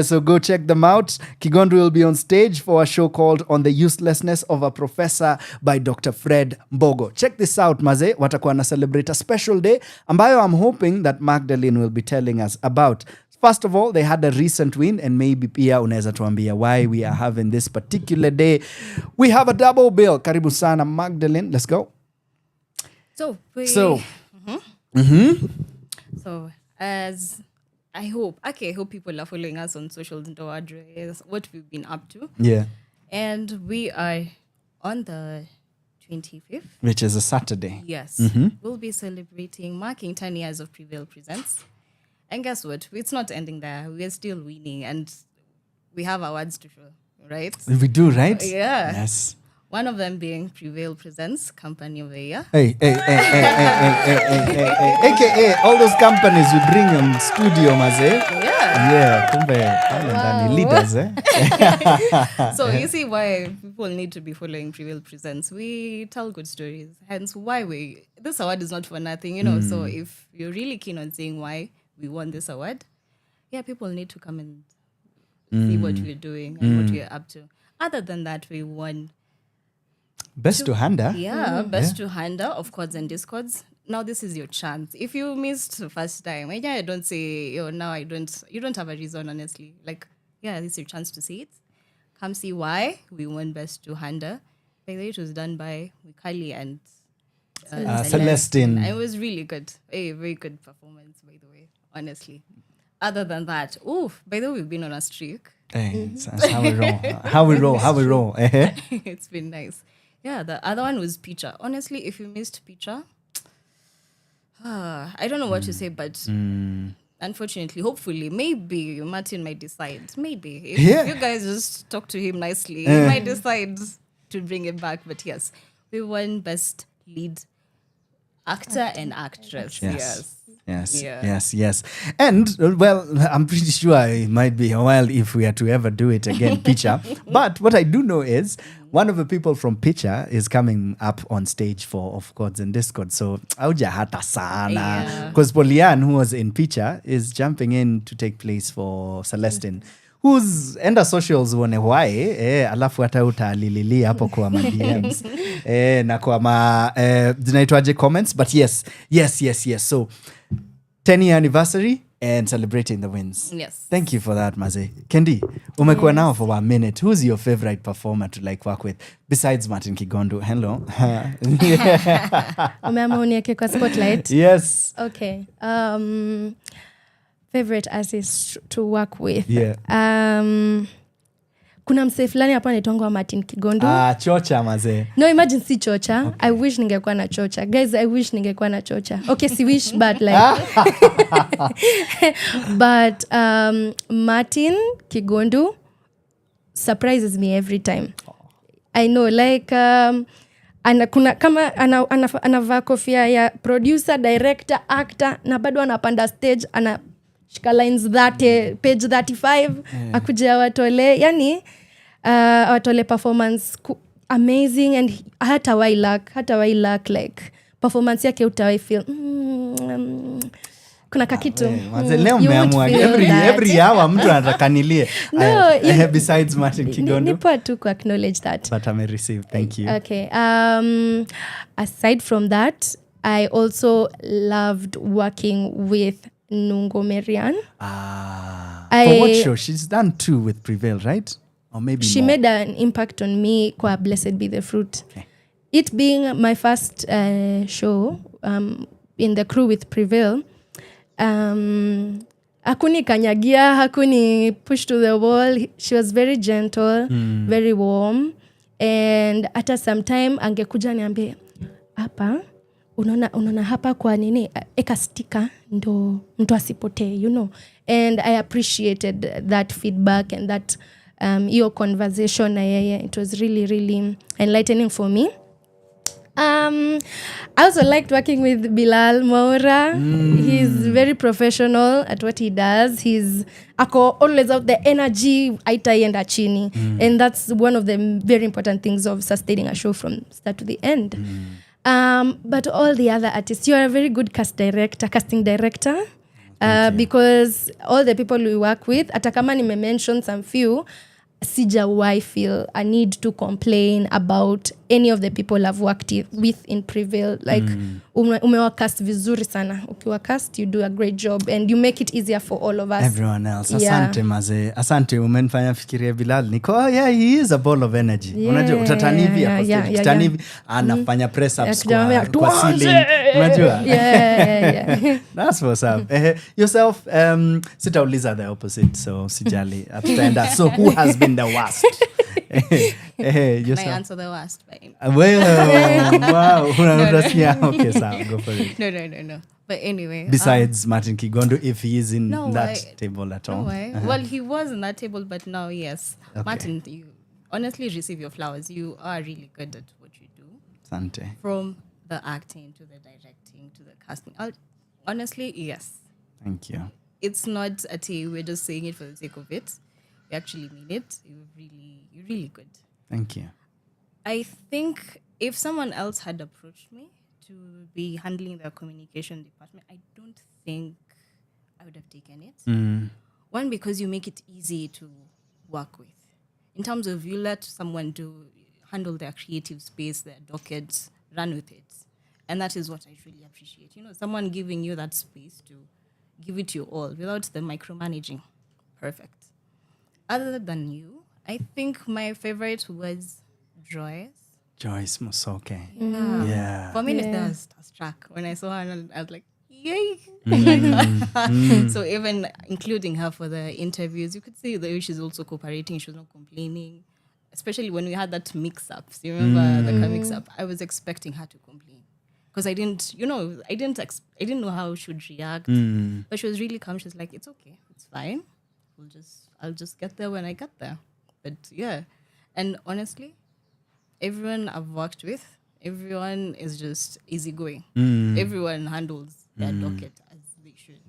So go check them out. Kigondu will be on stage for a show called On the Uselessness of a Professor by Dr. Fred Mbogo. Check this out mazee. Watakuwa na celebrate a special day ambayo I'm hoping that Magdaline will be telling us about. First of all, they had a recent win and maybe pia unaweza tuambia why we are having this particular day. We have a double bill. Karibu sana Magdaline. Let's go. So, as I hope people are following us on socials and our address, what we've been up to. Yeah. And we are on the 25th. Which is a Saturday. Yes. We'll be marking 10 years of Prevail Presents. And guess what? It's not ending there. We're still winning and we have awards to show, right? We do, right? Yeah. Yes. One of them being Prevail Presents Company of the Year. Hey. AKA all those companies we bring in studio, maze. Yeah. Kumbe, leaders, So you see why people need to be following Prevail Presents. We tell good stories. Hence why this award is not for nothing, So if you're really keen on seeing why we won this award, people need to come and see what we're doing and what we're up to. Other than that, we won Best to Handa. Yeah, Best to Handa, of course, and Discords. Now this is your chance. If you missed the first time, I don't say, now I don't. You don't have a reason, honestly. This is your chance to see it. Come see why we won Best to Handa. By the way, it was done by Mwikali and Celestine. It was really good. A very good performance, by the way, honestly. Other than that, by the way, we've been on a streak. That's how we roll. It's been nice. Yeah, the other one was Picha. Honestly, if you missed Picha, I don't know what to say, but unfortunately, hopefully, maybe Martin might decide. Maybe. If you guys just talk to him nicely, he might decide to bring it back. But yes, we won Best Lead Actor and actress. Yes. Yes, Yeah. yes. And, well, I'm pretty sure it might be a while if we are to ever do it again, Picture. But what I do know is one of the people from Picture is coming up on stage for Of Gods and Discord. So, auja hata sana. Because Polian, who was in Picture, is jumping in to take place for Celestine. Who's enda socials uone why alafu hata utalilili hapo kwa ma DMs na kwa ma zinaitwaje comments, but yes. So 10-year anniversary and celebrating the wins. Yes. Thank you for that, Maze. Kendi, umekuwa nao for 1 minute. Who's your favorite performer to like work with besides Martin Kigondu? Hello. Umeamua unieke kwa spotlight? Yes. Okay. Favorite artist to work with. Yeah. Kuna msee fulani hapa anaitwa Martin Kigondu. Chocha Maze. No, imagine si chocha. Okay. I wish ningekuwa na chocha. Guys, I wish ningekuwa na chocha. Okay, si wish but like but Martin Kigondu surprises me every time. I know like anavaa kofia ya producer, director, actor na bado anapanda stage shika lines page 35 akuja watole yani watole performance amazing, and hata why lack like performance yake utawai feel kuna kakitu leo mmeamua every hour mtu anataka besides Martin Kigondu nipo tu ku acknowledge that, but I receive. Thank you. Okay. Aside from that, I also loved working with Nungo Marian. For what show? She's done 2 with Prevail, right? Or maybe she more. made an impact on me kwa Blessed Be the Fruit. Okay. It being my first show in the crew with Prevail, hakuni kanyagia, hakuni push to the wall. She was very gentle, very warm, and at some time angekuja niambie hapa unaona hapa kwa nini eka stika ndo mtu asipotee, you know. And I appreciated that feedback and that your conversation na yeye. It was really, really enlightening for me. I also liked working with Bilal Moura. He's very professional at what he does. He's always out the energy aitaienda chini, and that's one of the very important things of sustaining a show from start to the end. But all the other artists, you are a very good casting director. Because all the people we work with, hata kama nime-mention some few, sijawahi feel a need to complain about any of the people I've worked with in Prevail. Like, umewacast vizuri sana. Ukiwacast, you do a great job and you make it easier for all of us. Everyone else. Asante Maze. Asante, umenifanya fikiria Bilal. Niko, he is a ball of energy. Unajua, utatanivi, kitanivi, anafanya press ups kwa ceiling. Unajua? Yeah. That's what's up. Yourself, sitauliza the opposite, so sijali. So who has been the worst? Can I answer the worst? Well, wow. Okay, so go for it. No. But anyway. Besides Martin Kigondu, if he is in that table at all. No way. Well, he was in that table, but now, yes. Okay. Martin, you honestly receive your flowers. You are really good at what you do. Sante. From the acting to the directing to the casting. Honestly, yes. Thank you. It's not a tea. We're just saying it for the sake of it. We actually mean it. You're really good. Thank you. I think if someone else had approached me to be handling their communication department, I don't think I would have taken it. One, because you make it easy to work with. In terms of you let someone handle their creative space, their dockets, run with it. And that is what I really appreciate. You know, someone giving you that space to give it your all without the micromanaging. Perfect. Other than you, I think my favorite was Joyce Musoke. Yeah. For me, it was starstruck. When I saw her, I was like, yay. So even including her for the interviews, you could see that she's also cooperating. She was not complaining. Especially when we had that mix-up. You remember the mix-up? I was expecting her to complain. Because I didn't know how she would react. But she was really calm. She was like, it's okay. It's fine. I'll just get there when I get there. But yeah. And honestly, everyone I've worked with everyone is just easygoing. Mm. Everyone handles their docket as they should,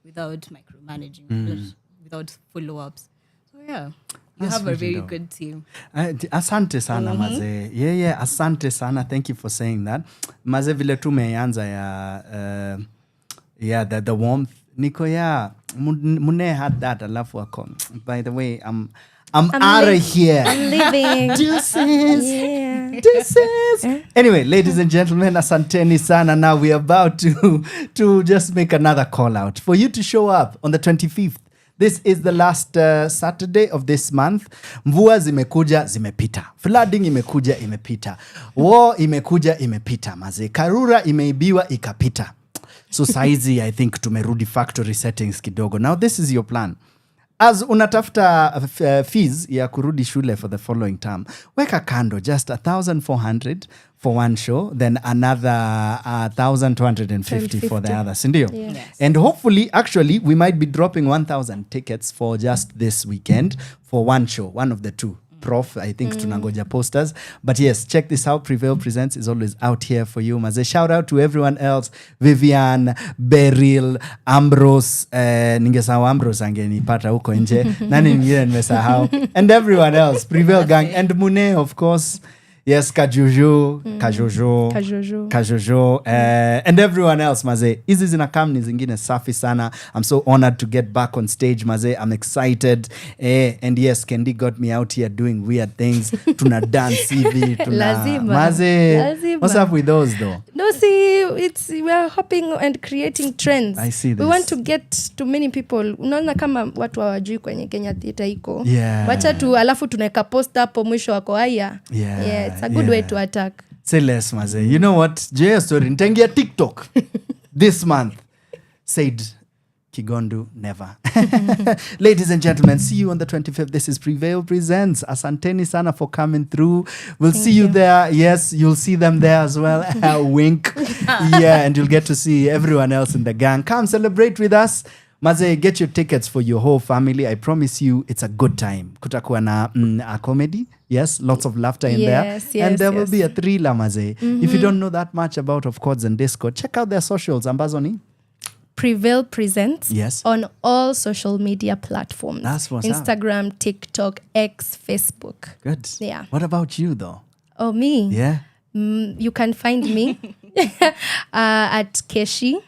without micromanaging, without follow-ups. So yeah, you That's have a really very dope. good team. Asante sana maze. Yeah, asante sana. Thank you for saying that. Maze vile tumeanza ya the warmth. Niko Mune had that alafu ako. By the way, I'm out of here. I'm leaving. Deuces. Yeah. Deuces. Anyway, ladies and gentlemen, asanteni sana. Now we're about to just make another call out for you to show up on the 25th. This is the last Saturday of this month. Mvua zimekuja zimepita. Flooding imekuja imepita. War imekuja imepita. Maze Karura imeibiwa ikapita. So saizi I think tumerudi factory settings kidogo. Now this is your plan. As unatafuta fees ya kurudi shule for the following term, weka kando just 1,400 for one show, then another 1,250 for the other. Sindio? Yes. And hopefully, actually, we might be dropping 1,000 tickets for just this weekend for one show, one of the two. Prof, I think tunangoja posters. But yes, check this out. Prevail Presents is always out here for you. Maze, shout out to everyone else. Vivian, Beryl, Ambrose, ningesahau Ambrose angenipata huko nje. Nani mwingine nimesahau. And everyone else. Prevail Gang. And Mune, of course. Yes, Kajojo, and everyone else, Maze. Hizi zinakam ni zingine safi sana. I'm so honored to get back on stage, Maze. I'm excited. And yes, Kendi got me out here doing weird things. Tuna dance hivi, Lazima. Maze, Lazima. what's up with those though? No, see, we are hopping and creating trends. I see this. We want to get to many people. Unaona kama watu hawajui kwenye Kenya Theatre iko. Yeah. Wacha tu alafu tunaweka post hapo mwisho wako haya. Yeah. It's a good way to attack. Say less, Maze. You know what? Jaya story. Nitengia TikTok this month. Said Kigondu never. Ladies and gentlemen, see you on the 25th. This is Prevail Presents. Asanteni sana for coming through. We'll see you there. Yes, you'll see them there as well. Wink. Yeah, and you'll get to see everyone else in the gang. Come celebrate with us. Maze, get your tickets for your whole family. I promise you, it's a good time. Kutakuwa na a comedy. Yes, lots of laughter in there. And there will be a thriller, Maze. If you don't know that much about Of Chords and Disco, check out their socials. Ambazoni? Prevail Presents on all social media platforms. That's what's Instagram, TikTok, X, Facebook. Good. Yeah. What about you, though? Oh, me? Yeah. You can find me at Keshi,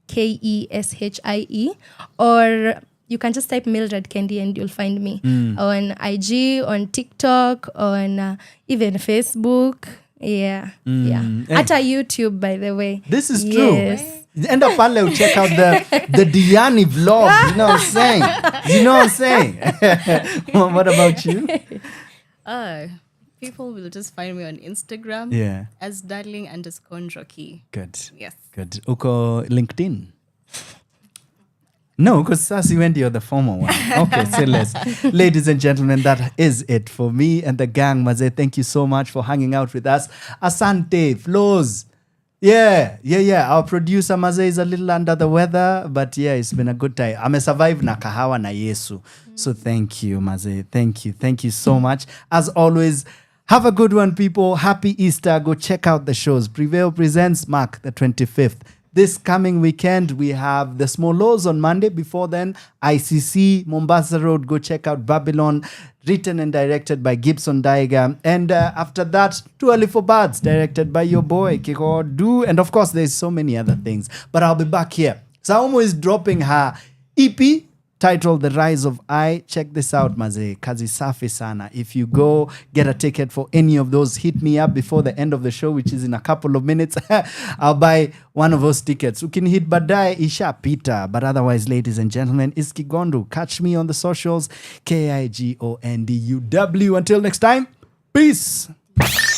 Keshie, or you can just type Mildred Kendi and you'll find me on IG, on TikTok, on even Facebook. Yeah. At a YouTube, by the way. This is true. End up pale check out the Diani vlog. You know what I'm saying? What about you? People will just find me on Instagram as darling_Njoki. Good. Yes. Good. Uko LinkedIn? No, because Sassy went you're the former one. Okay, say less. Ladies and gentlemen, that is it for me and the gang. Maze, thank you so much for hanging out with us. Asante, Flozz. Yeah. Our producer Maze is a little under the weather, but yeah, it's been a good time. I'm a survive na kahawa na Yesu. So thank you, Maze. Thank you so much. As always, have a good one, people. Happy Easter. Go check out the shows. Prevail Presents Mark the 25th. This coming weekend, we have the Smollos on Monday. Before then, ICC, Mombasa Road. Go check out Babylon, written and directed by Gibson Daiga. And after that, Too Early for Birds, directed by your boy, Kigondu. And of course, there's so many other things. But I'll be back here. Saumu is dropping her EP titled The Rise of I. Check this out, Maze. Kazi safi sana. If you go get a ticket for any of those, hit me up before the end of the show, which is in a couple of minutes. I'll buy one of those tickets. You can hit Badai Isha Peter. But otherwise, ladies and gentlemen, it's Kigondu. Catch me on the socials. KIGONDUW. Until next time, peace.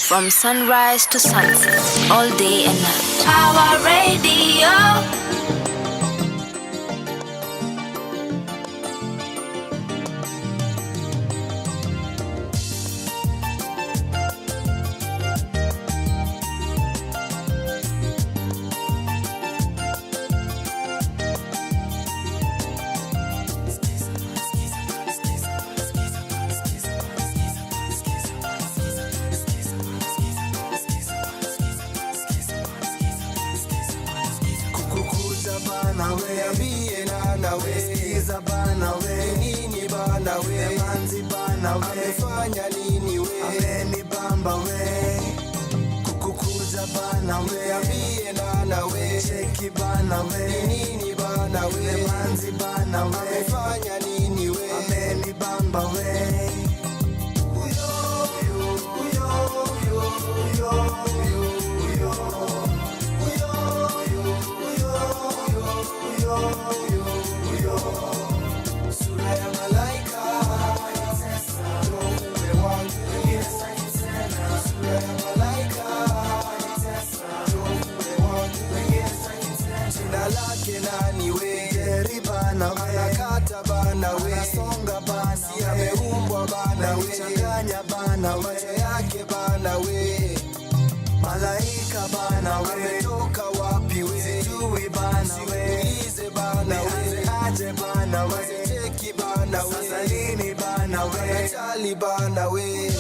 From sunrise to sunset, all day and night. Power Radio. we, ambie nana we, sikiza bana we, nini bana we, manzi bana we, amefanya nini we, amenibamba we, kukukuza bana we, ambie nana we, cheki bana we, nini bana we, manzi bana we, amefanya nini we, amenibamba we. Anakata bana we, songa bana, si ameumbwa bana we, changanya bana we, macho yake bana we, malaika bana we, ametoka wapi we, sijui bana we, ulize bana we, aje bana we, cheki bana we, sasa lini bana we, anachali bana we.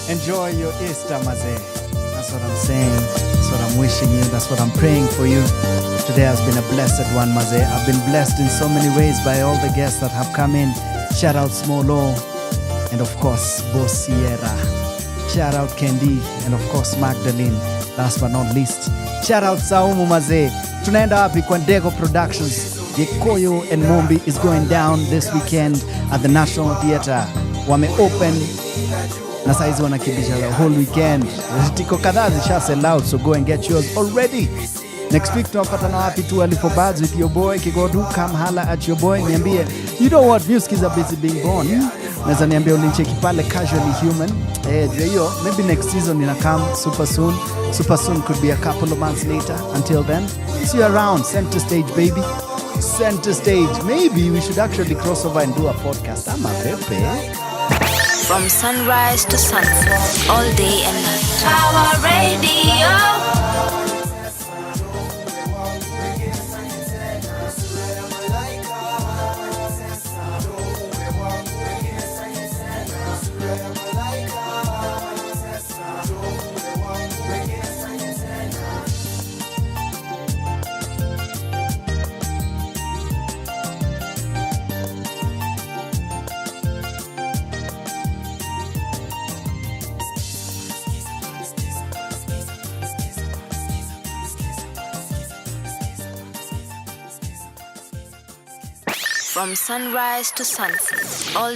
Enjoy your Easter, Maze. That's what I'm saying. That's what I'm wishing you. That's what I'm praying for you. Today has been a blessed one, Maze. I've been blessed in so many ways by all the guests that have come in. Shout out Smollo and of course Bisieri. Shout out Kendi and of course Magdaline. Last but not least, shout out Saumu, Maze. Tunaenda wapi kwa Ndego Productions. Gikoyo and Mombi is going down this weekend at the National Theatre. Wame open na saizi wanakibisha the whole weekend. Tiko kadhaa zisha sell out, so go and get yours already. Next week tunapata na wapi tu for Bads with your boy Kigondu. Come holla at your boy, niambie, you know what, music is a busy being born. Naweza niambia ulincheki pale Casually Human. Hiyo maybe next season ina come super soon. Super soon could be a couple of months later. Until then, see you around Center Stage, baby. Center Stage. Maybe we should actually cross over and do a podcast. I'm a pepe. From sunrise to sunset, all day and night. Power Radio. From sunrise to sunset, all